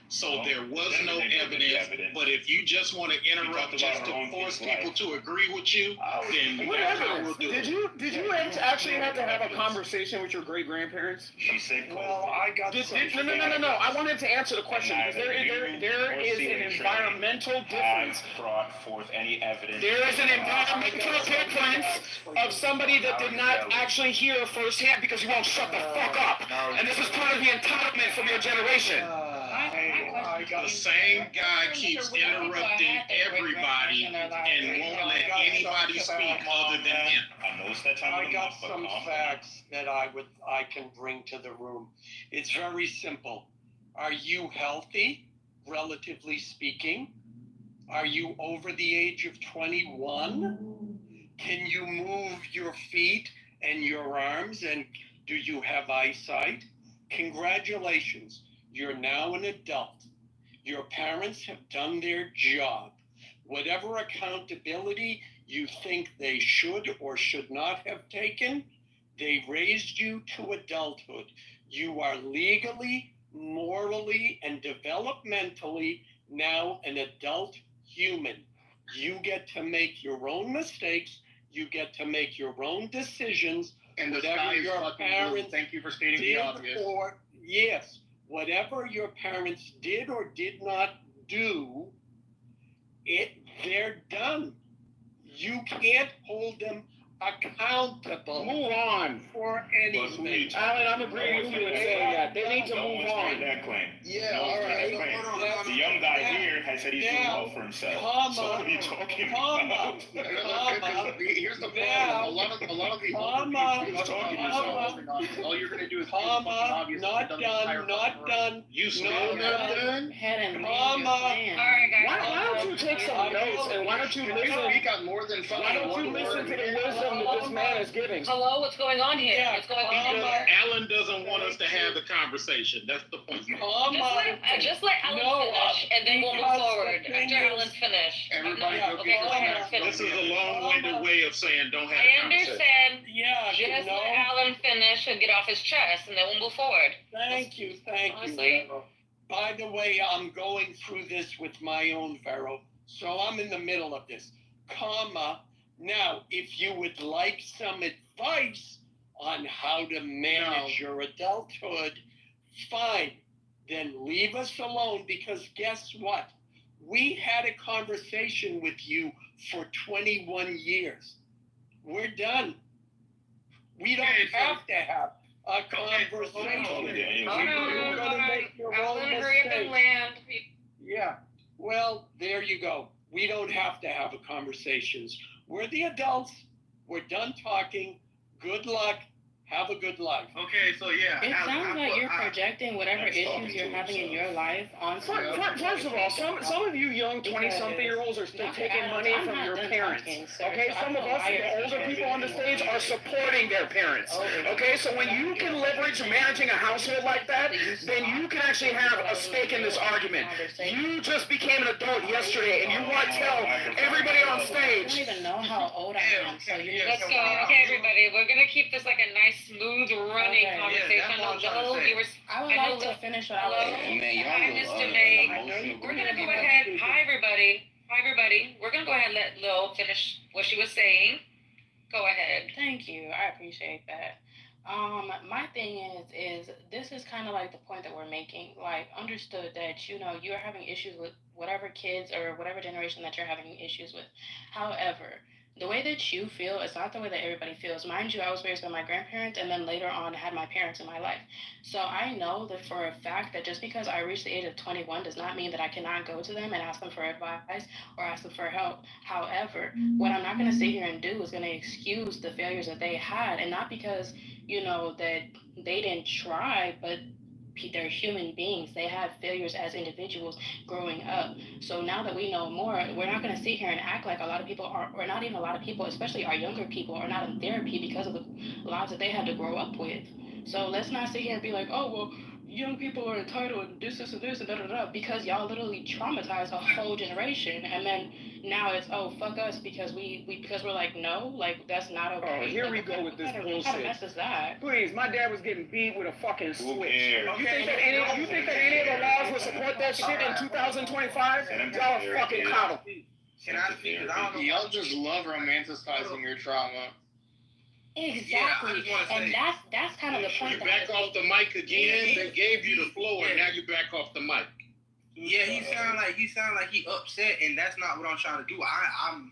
So there was no evidence, but if you just want to interrupt just to force people to agree with you, then What that's how evidence? we'll do Did you actually have to have a conversation with your great grandparents? She said, well, I got No. I wanted to answer the question because there is an environmental difference. Brought forth any evidence. There is an environmental difference of somebody that did not actually hear firsthand because you won't shut the fuck up. And this is part of the entitlement from your generation. The same guy keeps interrupting everybody and won't let anybody speak other than him. I know it's that time I got some facts that I can bring to the room. It's very simple. Are you healthy, relatively speaking? Are you over the age of 21? Can you move your feet and your arms, and do you have eyesight? Congratulations, you're now an adult. Your parents have done their job. Whatever accountability you think they should or should not have taken, they raised you to adulthood. You are legally, morally, and developmentally now an adult human. You get to make your own mistakes. You get to make your own decisions. And the whatever sky is your fucking parents blue. Thank you for stating the did obvious. Whatever your parents did or did not do, they're done. You can't hold them accountable. Move on. For anything. Alan, I'm agreeing with you in saying that. They need to move on. That claim. Yeah, all right. so hold on. The young guy here has said he's doing well for himself. So what are you talking about? Here's the problem. A lot of the older people talking yourself. all you're gonna do is Not done. You still not done? Head and All right, guys. Why don't you take some notes and why don't you listen? Speak out more than five. Why don't you listen to the wisdom that this man is giving? Hello, what's going on here? Yeah, What's going on? Alan doesn't want us to have the conversation. That's the point. Just let Alan finish, and then we'll move forward. After Alan's finished. Everybody go Okay, get go your ahead. time. Finish. This is a long-winded way of saying don't have I a conversation. understand. Yeah, Just let Alan finish and get off his chest, and then we'll move forward. Thank you. Honestly. By the way, I'm going through this with my own Vero, so I'm in the middle of this. Now, if you would like some advice on how to manage your adulthood, fine. Then leave us alone, because guess what? We had a conversation with you for 21 years. We're done. We don't have to have a conversation. You're gonna make your own mistakes. Yeah. Well, there you go. We don't have to have a conversations. We're the adults. We're done talking. Good luck. Have a good life. Okay, so yeah. It sounds like you're projecting whatever issues you're having in your life onto. First of all, some of you young 20-something-year-olds are still taking money from your parents. Okay, some of us, the older people on the stage, are supporting their parents. Okay, so when you can leverage managing a household like that, then you can actually have a stake in this argument. You just became an adult yesterday, and you want to tell everybody on stage. I don't even know how old I am, so you Let's go. Okay, everybody. We're gonna keep this like a nice, smooth running conversation. I would like to finish what I was saying. Hi, Mr. May. We're gonna go ahead. Hi, everybody. We're gonna go ahead and let Lil finish what she was saying. Go ahead. Thank you. I appreciate that. My thing is this is kind of like the point that we're making. Like, understood that, you're having issues with whatever kids or whatever generation that you're having issues with. However, the way that you feel is not the way that everybody feels. Mind you, I was raised by my grandparents, and then later on had my parents in my life. So I know that for a fact that just because I reached the age of 21 does not mean that I cannot go to them and ask them for advice or ask them for help. However, what I'm not going to sit here and do is going to excuse the failures that they had, and not because, that they didn't try, but they're human beings. They have failures as individuals growing up. So now that we know more, we're not going to sit here and act like a lot of people are, or not even a lot of people, especially our younger people, are not in therapy because of the lives that they had to grow up with. So let's not sit here and be like, oh, well, young people are entitled and this, and da-da-da, because y'all literally traumatized a whole generation. And then now it's, oh, fuck us because because we're like, no, like, that's not okay. Oh, here we go with this bullshit. What kind of mess is that? Please, my dad was getting beat with a fucking switch. You think that any of the laws would support that shit in 2025? Y'all are fucking coddle. Can I speak? Y'all just love romanticizing your trauma. Exactly, and that's kind of the point. You back off the mic again. They gave you the floor, and now you back off the mic. Yeah, he sound like he upset, and that's not what I'm trying to do. I'm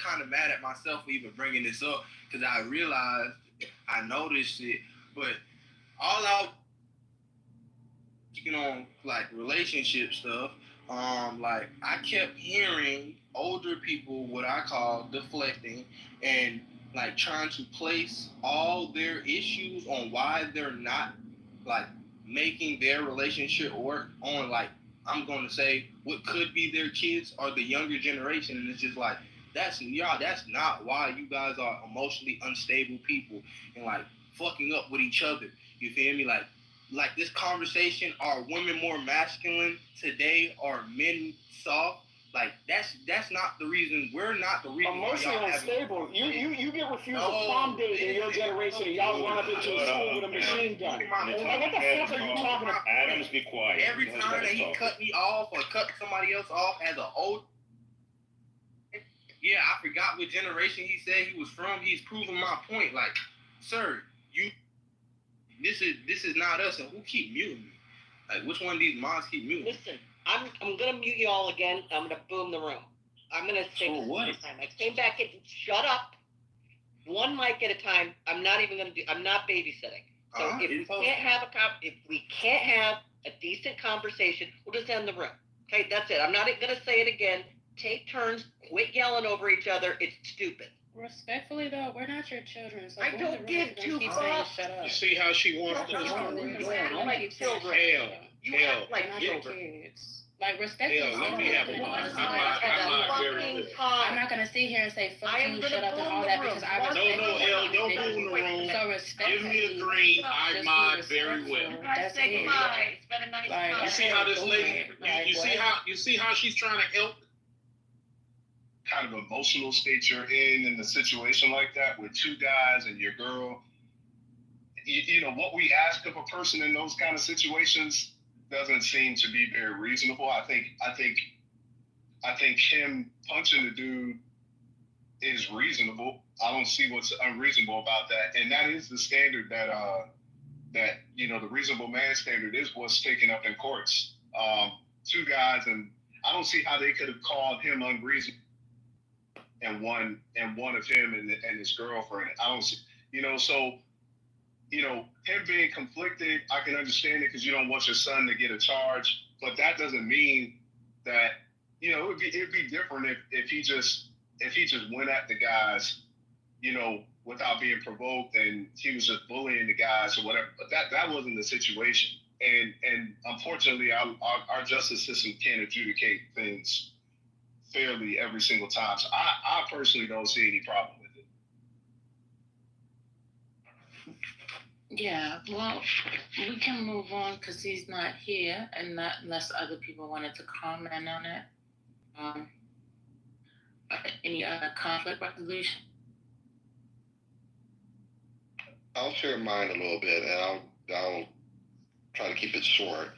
kind of mad at myself for even bringing this up, because I realized I know this shit, but all out on like relationship stuff. Like I kept hearing older people, what I call deflecting, and like trying to place all their issues on why they're not like making their relationship work on, like, I'm going to say what could be their kids or the younger generation. And it's just like, that's not why you guys are emotionally unstable people and like fucking up with each other. You feel me? Like this conversation, are women more masculine today? Are men soft? Like that's not the reason. We're not the reason. Emotionally unstable. You get refused a prom date in your generation, and y'all run up into a school with a machine gun. What the fuck are you talking about? Adams, be quiet. Every time that he cut me off or cut somebody else off as an old, yeah, I forgot what generation he said he was from. He's proving my point. Like, sir, this is not us, and who keep muting me? Like, which one of these mods keep muting? Listen, I'm gonna mute you all again. I'm gonna boom the room. I'm gonna say For what? this time. I came back and shut up. One mic at a time. I'm not babysitting. So if we can't have a decent conversation, we'll just end the room. Okay, that's it. I'm not gonna say it again. Take turns. Quit yelling over each other. It's stupid. Respectfully though, we're not your children, so I don't give two fucks. Shut up. You see how she wants to? Like children. Hell, like not your children. kids. Like respectfully. Hell, let me have it. I'm not gonna sit here and say fuck you, shut up, and all that because I respect No, L, don't go in the room. So respectfully. Give me a green. I mod very well. That's it. You see how this lady? You see how she's trying to help? Kind of emotional state you're in a situation like that with two guys and your girl. You know what we ask of a person in those kind of situations doesn't seem to be very reasonable. I think him punching the dude is reasonable. I don't see what's unreasonable about that. And that is the standard that the reasonable man standard is what's taken up in courts. Two guys, and I don't see how they could have called him unreasonable and one of him and his girlfriend. I don't see, him being conflicted, I can understand it because you don't want your son to get a charge, but that doesn't mean that, it'd be different if he just went at the guys, without being provoked and he was just bullying the guys or whatever. But that wasn't the situation. And unfortunately, our justice system can't adjudicate things fairly every single time. So I personally don't see any problem with it. Yeah, well, we can move on because he's not here, and not unless other people wanted to comment on it. Any other conflict resolution? I'll share mine a little bit, and I'll try to keep it short.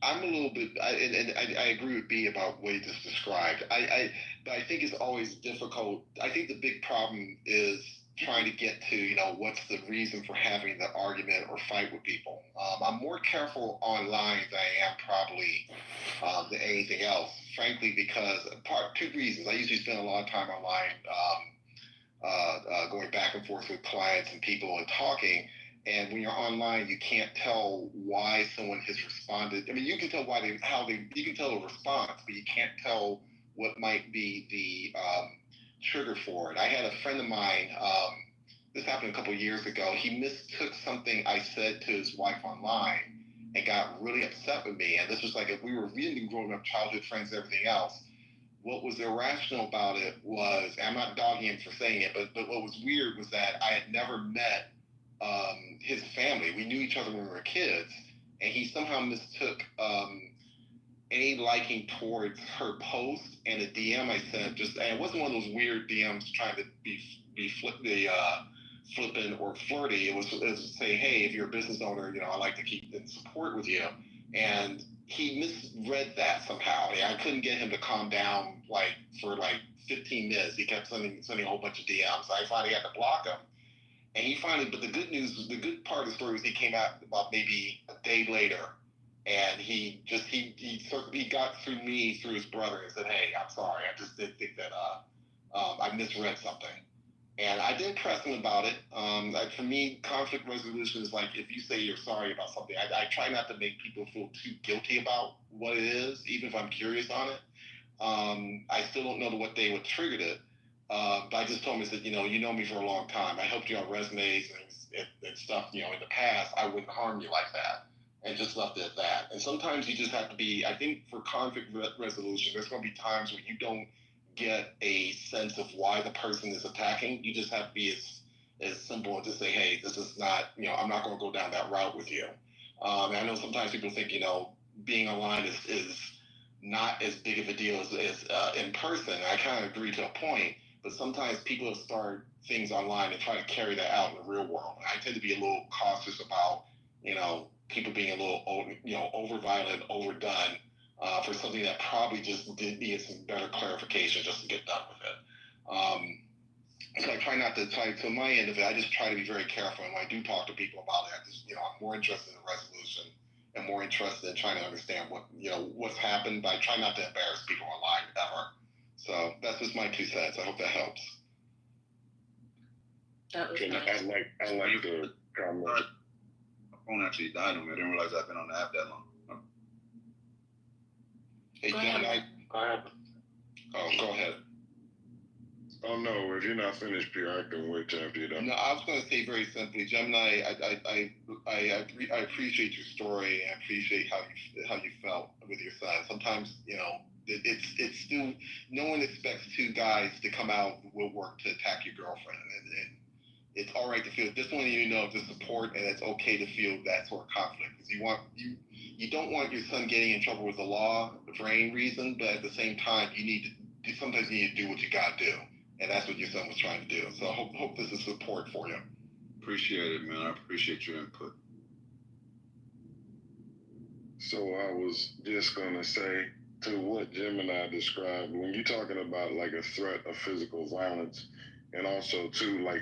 I'm a little bit, I agree with B about what he just described. But I think it's always difficult. I think the big problem is trying to get to, what's the reason for having the argument or fight with people. I'm more careful online than I am probably than anything else, frankly, because two reasons. I usually spend a lot of time online going back and forth with clients and people and talking. And when you're online, you can't tell why someone has responded. I mean, you can tell you can tell a response, but you can't tell what might be the trigger for it. I had a friend of mine, this happened a couple of years ago. He mistook something I said to his wife online and got really upset with me. And this was like, if we were really growing up childhood friends and everything else. What was irrational about it was, and I'm not dogging him for saying it, but what was weird was that I had never met his family. We knew each other when we were kids, and he somehow mistook any liking towards her post and a DM I sent. And it wasn't one of those weird DMs trying to be flippant or flirty. It was say, hey, if you're a business owner, I like to keep in support with you. And he misread that somehow. I couldn't get him to calm down for 15 minutes. He kept sending a whole bunch of DMs. I finally had to block him. And but the good part of the story was he came out about maybe a day later, and he got through me through his brother and said, hey, I'm sorry, I just did think that I misread something. And I didn't press him about it. For me, conflict resolution is like if you say you're sorry about something, I try not to make people feel too guilty about what it is, even if I'm curious on it. I still don't know what triggered it. But I just told him, I said, you know me for a long time. I helped you on resumes and stuff, in the past. I wouldn't harm you like that, and just left it at that. And sometimes you just have to be, I think for conflict resolution, there's going to be times where you don't get a sense of why the person is attacking. You just have to be as simple as to say, hey, this is not, I'm not going to go down that route with you. And I know sometimes people think, being online is not as big of a deal as in person. I kind of agree to a point. But sometimes people start things online and try to carry that out in the real world. And I tend to be a little cautious about, people being a little, over violent, overdone for something that probably just needed some better clarification just to get done with it. So I try not to to my end of it, I just try to be very careful. And when I do talk to people about it, I'm more interested in the resolution am more interested in trying to understand what's happened, but I try not to embarrass people online ever. So that's just my 2 cents. I hope that helps. That was I'd like to comment. My phone actually died on me. I didn't realize I've been on the app that long. Hey, Go Gemini. ahead. Go ahead. Oh no, if you're not finished, Pierre, I can wait till after you're done. No, I was going to say very simply, Gemini. I appreciate your story. And I appreciate how you felt with your son. Sometimes it's still no one expects 2 guys to come out with work to attack your girlfriend, and it's all right to feel. Just wanting you to know the support, and it's okay to feel that sort of conflict because you don't want your son getting in trouble with the law for any reason, but at the same time sometimes you need to do what you got to do. And that's what your son was trying to do. So I hope this is support for you. Appreciate it, man. I appreciate your input. So I was just going to say, to what Gemini described, when you're talking about like a threat of physical violence, and also too, like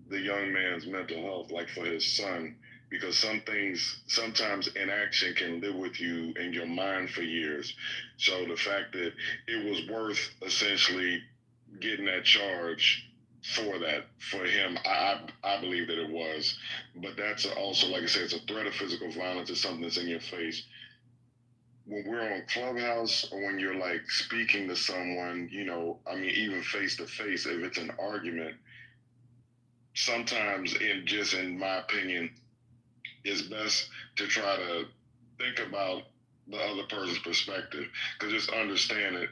the young man's mental health, like for his son, because some things, sometimes inaction can live with you in your mind for years. So the fact that it was worth essentially getting that charge for him, I believe that it was. But that's also, like I said, it's a threat of physical violence. It's something that's in your face. When we're on Clubhouse or when you're like speaking to someone, even face to face, if it's an argument, sometimes in my opinion, it's best to try to think about the other person's perspective. Because just understand that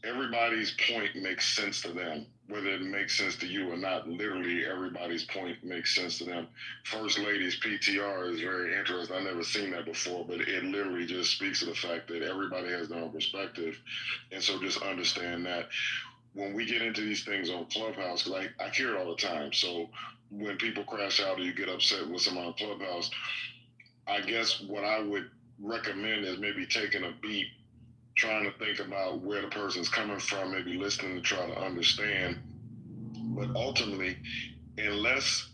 everybody's point makes sense to them, whether it makes sense to you or not. Literally, everybody's point makes sense to them. First Lady's PTR is very interesting. I've never seen that before, but it literally just speaks to the fact that everybody has their own perspective. And so just understand that when we get into these things on Clubhouse, because I hear it all the time. So when people crash out or you get upset with someone on Clubhouse, I guess what I would recommend is maybe taking a beat, trying to think about where the person's coming from, maybe listening to try to understand. But ultimately, unless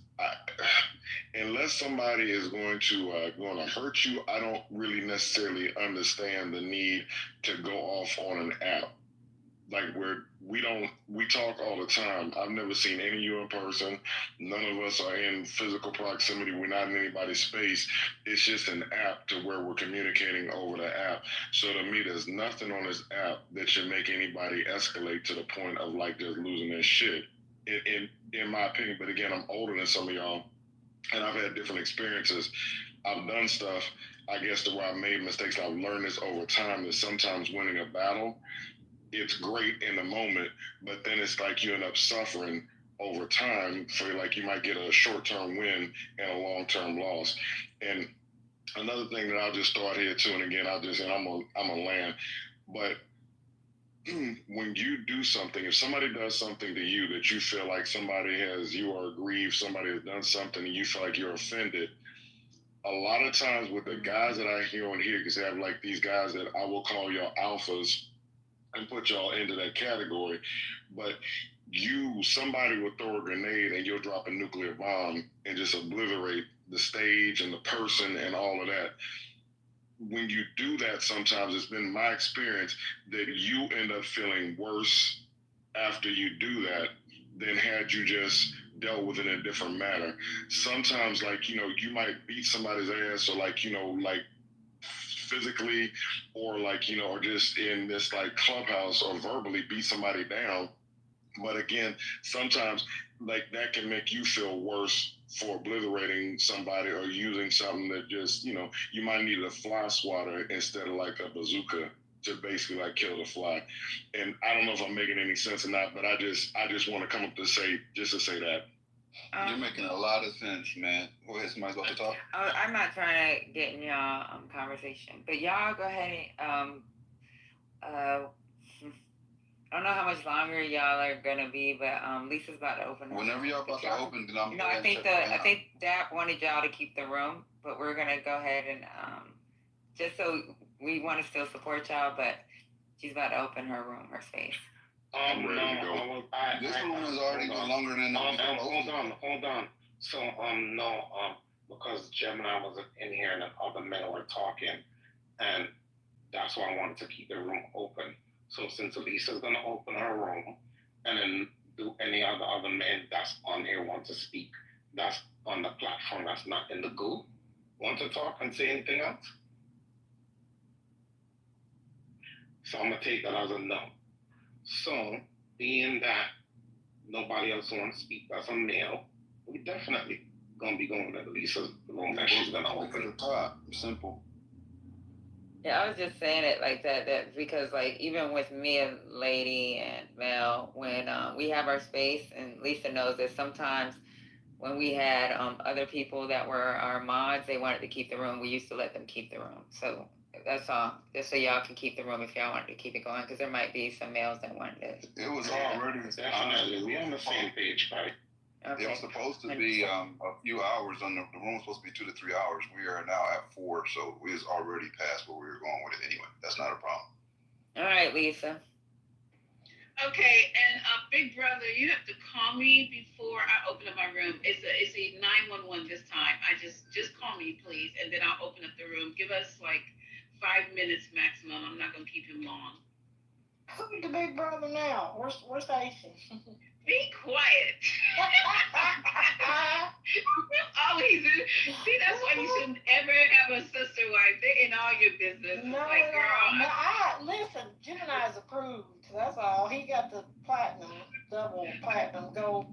somebody is going to hurt you, I don't really necessarily understand the need to go off on an app. Like we talk all the time. I've never seen any of you in person. None of us are in physical proximity. We're not in anybody's space. It's just an app to where we're communicating over the app. So to me, there's nothing on this app that should make anybody escalate to the point of like just losing their shit. In my opinion, but again, I'm older than some of y'all, and I've had different experiences. I've done stuff, I guess, to where I've made mistakes. I've learned this over time that sometimes winning a battle, it's great in the moment, but then it's like you end up suffering over time. For like you might get a short-term win and a long-term loss. And another thing that I'll just start here too, and again, I'm a land, but when you do something, if somebody does something to you that you feel like you are aggrieved, somebody has done something and you feel like you're offended, a lot of times with the guys that I hear on here, because they have like these guys that I will call y'all alphas and put y'all into that category, but somebody will throw a grenade and you'll drop a nuclear bomb and just obliterate the stage and the person and all of that. When you do that, sometimes it's been my experience that you end up feeling worse after you do that than had you just dealt with it in a different manner. Sometimes, like, you might beat somebody's ass or like physically or like, or just in this like Clubhouse or verbally beat somebody down. But again, sometimes like that can make you feel worse for obliterating somebody or using something that just, you might need a fly swatter instead of like a bazooka to basically like kill the fly. And I don't know if I'm making any sense or not, but I just want to come up to say that. You're making a lot of sense, man. Go ahead, somebody's about to talk. I'm not trying to get in y'all conversation, but y'all go ahead and I don't know how much longer y'all are gonna be, but Lisa's about to open. Whenever y'all about to open, then I'm. No, I think Dap wanted y'all to keep the room, but we're gonna go ahead and just so we want to still support y'all, but she's about to open her room, her space. I'm ready to go. This room has already gone longer than. Hold on. So because Gemini was in here and the other men were talking, and that's why I wanted to keep the room open. So since Lisa's gonna open her room, and then do any other men that's on here want to speak, that's on the platform, that's not in the goo, want to talk and say anything else? So I'm gonna take that as a no. So being that nobody else wants to speak as a male, we definitely gonna be going to Lisa's room that she's gonna open. Simple. Yeah, I was just saying it like that because like even with me and lady and male, when we have our space, and Lisa knows that sometimes when we had other people that were our mods, they wanted to keep the room. We used to let them keep the room. So that's all. Just so y'all can keep the room if y'all wanted to keep it going, because there might be some males that wanted it. It was already Definitely, we on the same page, right? Okay. It was supposed to be a few hours. The room was supposed to be 2 to 3 hours. We are now at 4, so it is already past where we were going with it anyway. That's not a problem. All right, Lisa. Okay, and Big Brother, you have to call me before I open up my room. It's a 911 this time. I just call me, please, and then I'll open up the room. Give us like 5 minutes maximum. I'm not gonna keep him long. Who's the Big Brother now? Where's Station? Be quiet. Always. See, that's why you shouldn't ever have a sister wife. They're in all your business. No, like, girl, listen, Gemini's approved. That's all. He got the platinum, double platinum gold.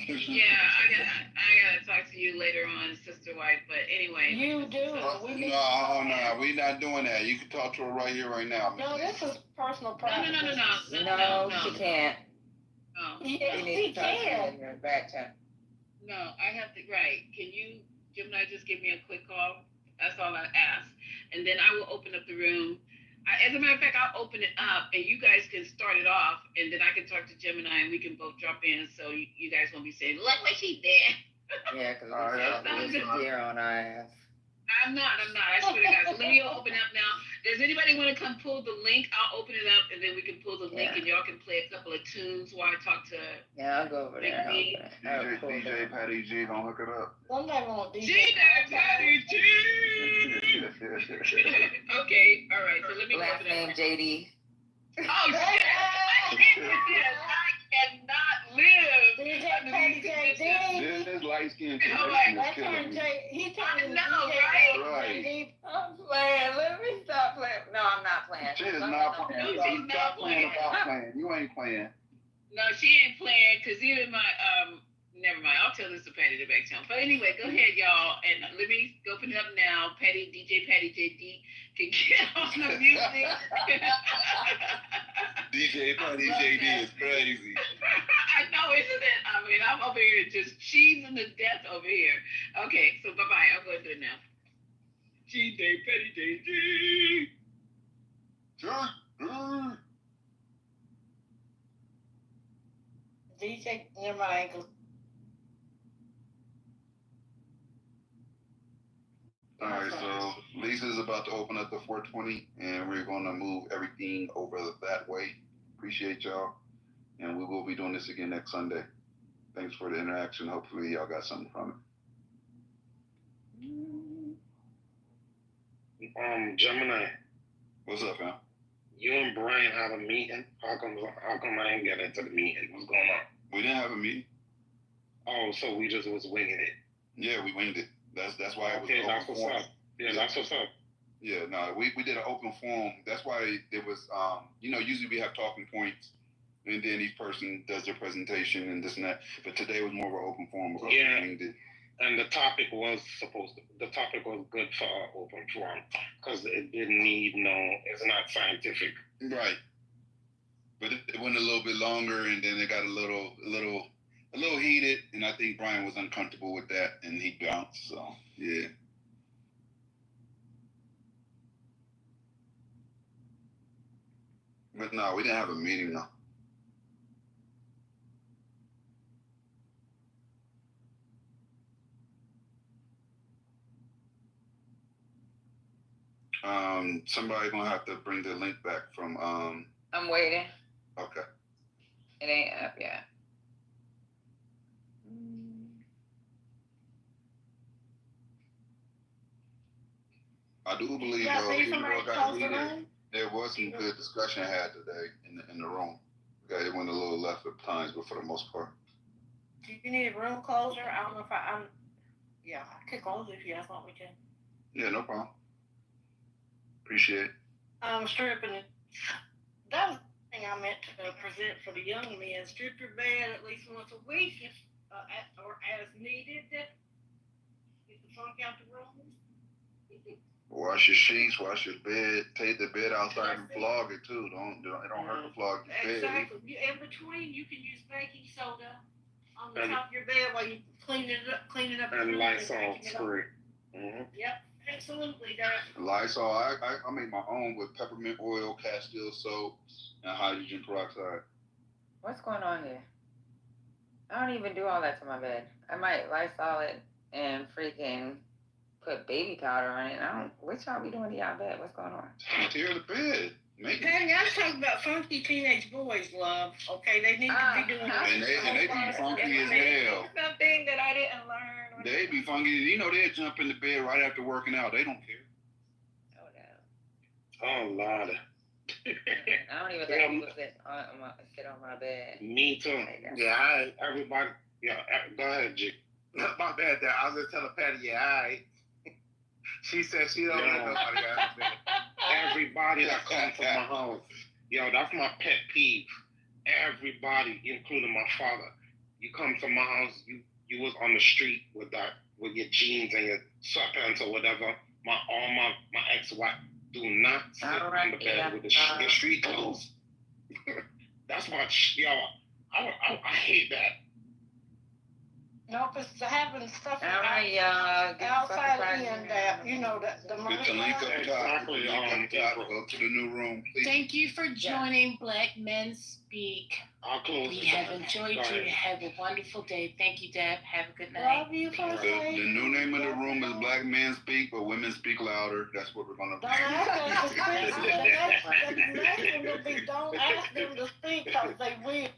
Yeah, I gotta talk to you later on, sister wife. But anyway, you do. No, we not doing that. You can talk to her right here, right now. No, this is personal private. No, she can't. No. Yes, he can. No, I have to. Right? Can you, Gemini, just give me a quick call? That's all I ask, and then I will open up the room. As a matter of fact, I'll open it up, and you guys can start it off, and then I can talk to Gemini, and we can both drop in, so you guys won't be saying, "Look what she did." Yeah, because it's a deer on our ass. I'm not. I swear to God. So let me open up now. Does anybody want to come pull the link? I'll open it up, and then we can pull the link, and y'all can play a couple of tunes while I talk to. Yeah, I'll go over there. DJ Patty G gonna hook it up. Somebody want DJ Patty G. Okay, all right. So let me last open name it. JD. Oh shit! I can't do this. I cannot live. DJ Patty JD. This light skin He's I know, right? Right. I'm playing. Let me stop playing. No, I'm not playing. She is not playing. No, she's not Stop playing playing. about playing. You ain't playing. No, she ain't playing because even my never mind. I'll tell this to Patty the back channel. But anyway, go ahead, y'all, and let me open it up now. DJ Patty JD can get on the music. DJ Patty JD is crazy. I know, isn't it? I mean, I'm over here just cheesing to death over here. Okay, so bye bye. I'll go do it now. DJ Patty JD. DJ, never mind. All right, so Lisa's about to open up the 420, and we're going to move everything over that way. Appreciate y'all, and we will be doing this again next Sunday. Thanks for the interaction. Hopefully, y'all got something from it. Gemini. What's up, man? You and Brian have a meeting. How come I didn't get into the meeting? What's going on? We didn't have a meeting. Oh, so we just was winging it. Yeah, we winged it. That's why it was okay. an That's open what's forum. up. Yeah, that's what's up. Yeah, no, we did an open forum. That's why it was. Usually we have talking points, and then each person does their presentation and this and that. But today was more of an open forum. Yeah. And the topic was good for our open forum because it didn't need it's not scientific. Right. But it went a little bit longer, and then it got a little heated, and I think Brian was uncomfortable with that, and he bounced. So yeah. But no, we didn't have a meeting though. Somebody gonna have to bring the link back from I'm waiting. Okay. It ain't up yet. I do believe Yeah, see somebody Kitover got close the heated. room? There was some good discussion had today in the room. Okay, it went a little left at times, but for the most part. Do you need a room closer? I don't know if I'm. Yeah, I could close it if you guys want me to. Yeah, no problem. Appreciate it. Stripping. That was the thing I meant to present for the young men. Strip your bed at least once a week, if, or as needed. Get the funk out the room. Wash your sheets, wash your bed, take the bed outside and flog it too. It don't hurt to flog your bed. Exactly. In between, you can use baking soda on the top of your bed while you clean it up. And Lysol spray. Mm-hmm. Yep, absolutely. That. Lysol, I make my own with peppermint oil, Castile soap, and hydrogen peroxide. What's going on here? I don't even do all that to my bed. I might Lysol it and freaking put baby powder on it. What y'all be doing to y'all bed? What's going on? Tear the bed. Patty, I was talking about funky teenage boys, love. Okay, they need to be doing and they be funky as hell. Something that I didn't learn. They be funky. You know, they'll jump in the bed right after working out. They don't care. Oh no. Oh Lord. I don't even let people sit on my bed. Me too. Yeah, everybody. Yeah, go ahead, G. My bad, Dad. I was just telling Patty, yeah, all right. She said she don't let nobody out of bed. Everybody that comes from my house, that's my pet peeve. Everybody, including my father, you come to my house, you was on the street with your jeans and your sweatpants or whatever. My ex-wife do not sit on the bed with the street clothes. That's my I hate that. No, if it's having stuff outside in that, the money. Get the link up top. Go to the new room, please. Thank you for joining Black Men Speak. I'll close We have enjoyed you. Have a wonderful day. Thank you, Deb. Have a good night. Love you, the new name of the room is Black Men Speak, but Women Speak Louder. That's what we're going to do. Don't ask them to speak because they will.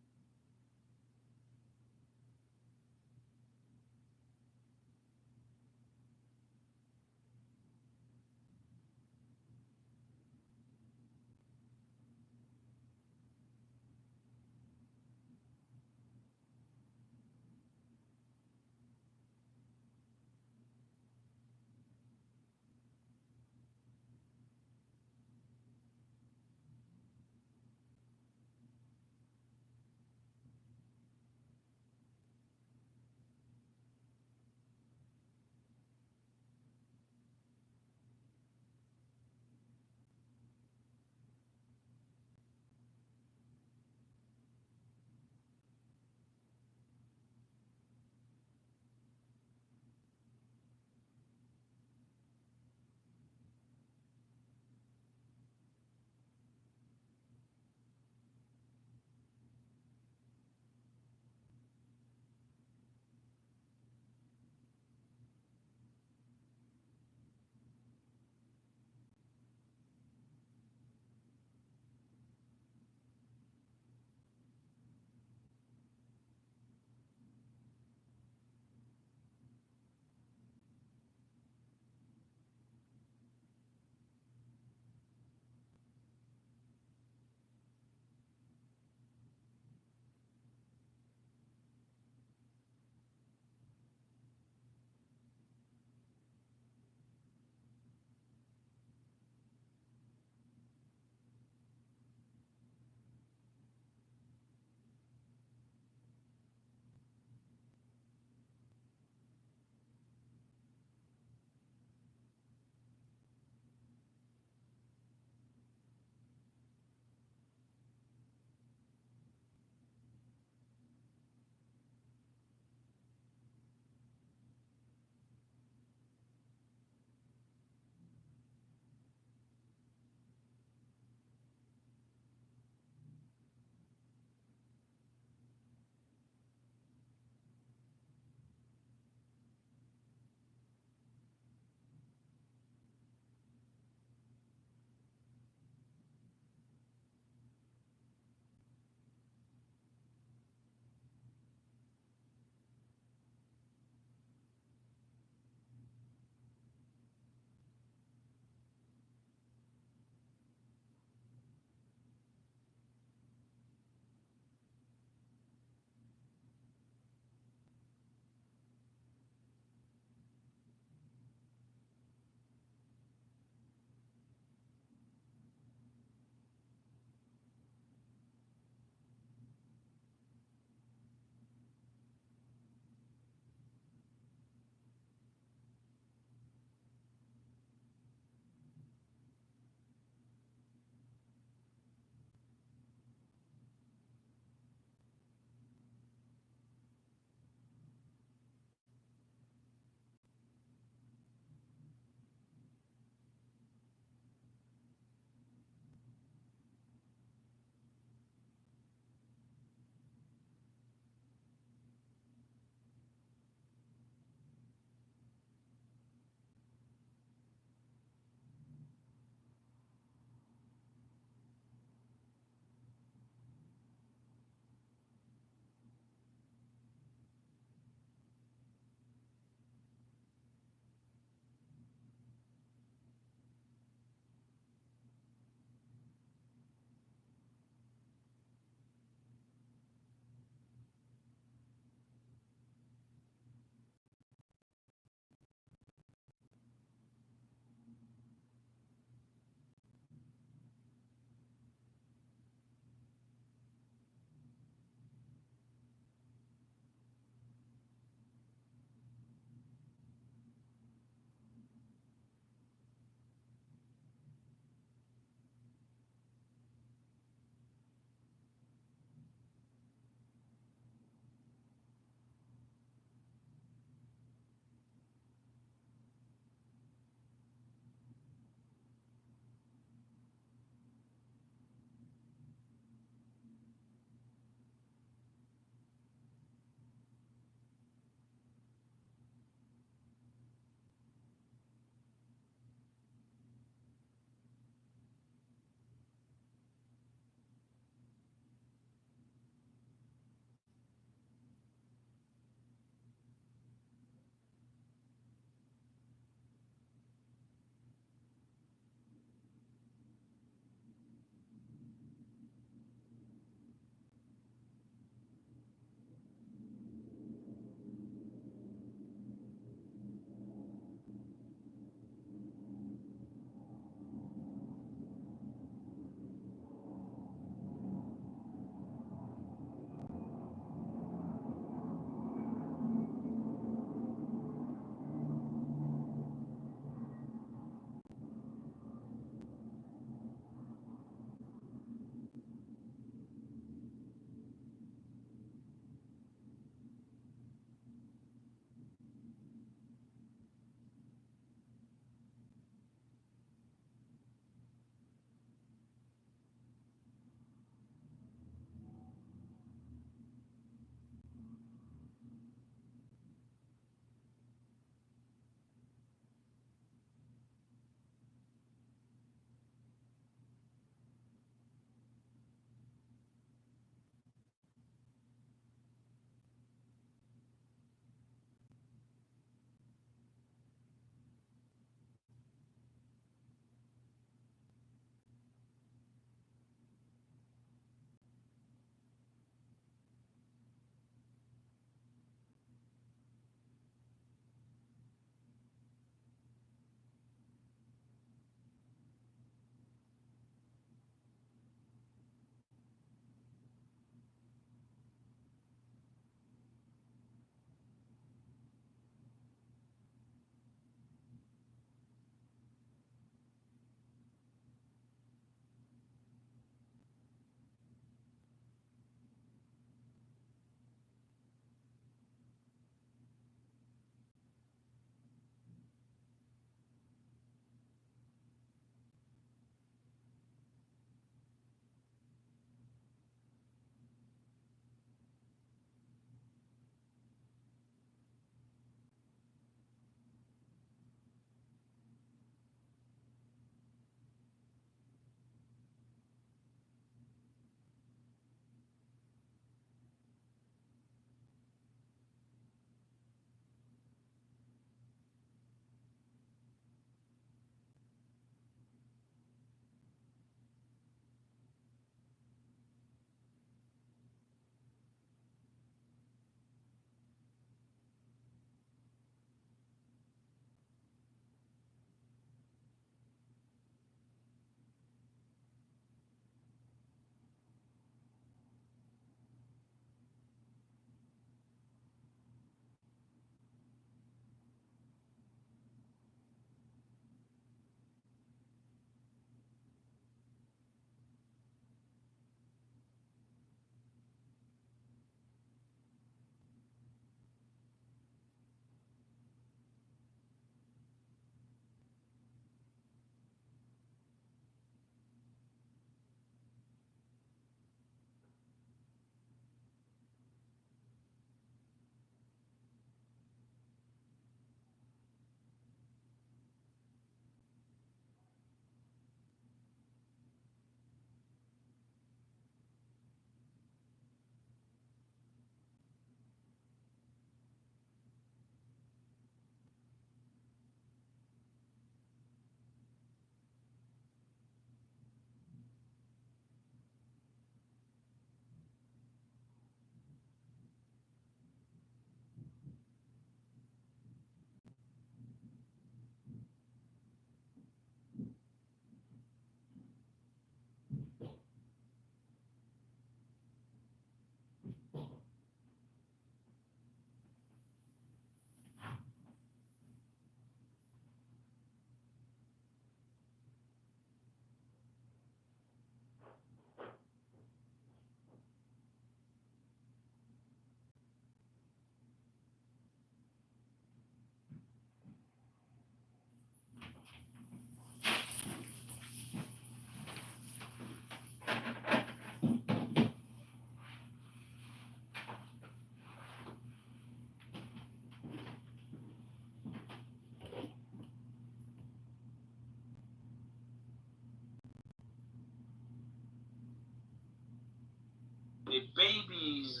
their babies.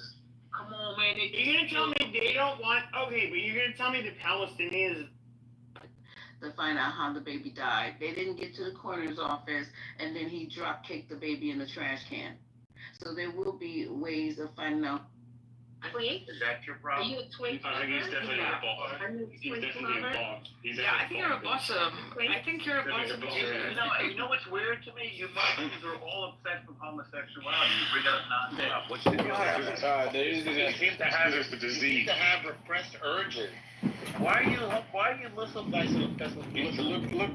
Come on, man. You're gonna tell me they don't want? Okay, but you're gonna tell me the Palestinians To find out how the baby died. They didn't get to the coroner's office, and then he drop kicked the baby in the trash can. So there will be ways of finding out. Is that your problem? Are you a twin? I think he's definitely involved. Are you a He's twin definitely lover? involved. He's Yeah, I definitely think you're a involved. boss. I think you're a boss. You know what's weird to me? You Muslims are all obsessed with homosexuality. You bring up nonsense. What's the deal? They seem to have They seem to have repressed urges. Why are you Muslim guys so obsessed with music?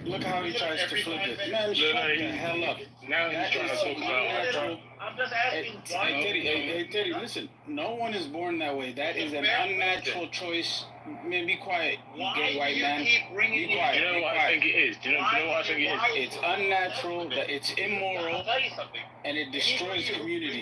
Look how he tries to flip it. Man, shut the hell up. Now he's trying to talk about. I'm just asking why. Hey, Teddy, listen. No one is born that way. That is an unnatural choice. Man, be quiet, you gay white man. Be quiet. You know what I think it is? You know what I think it is? It's unnatural. It's immoral, and it destroys community.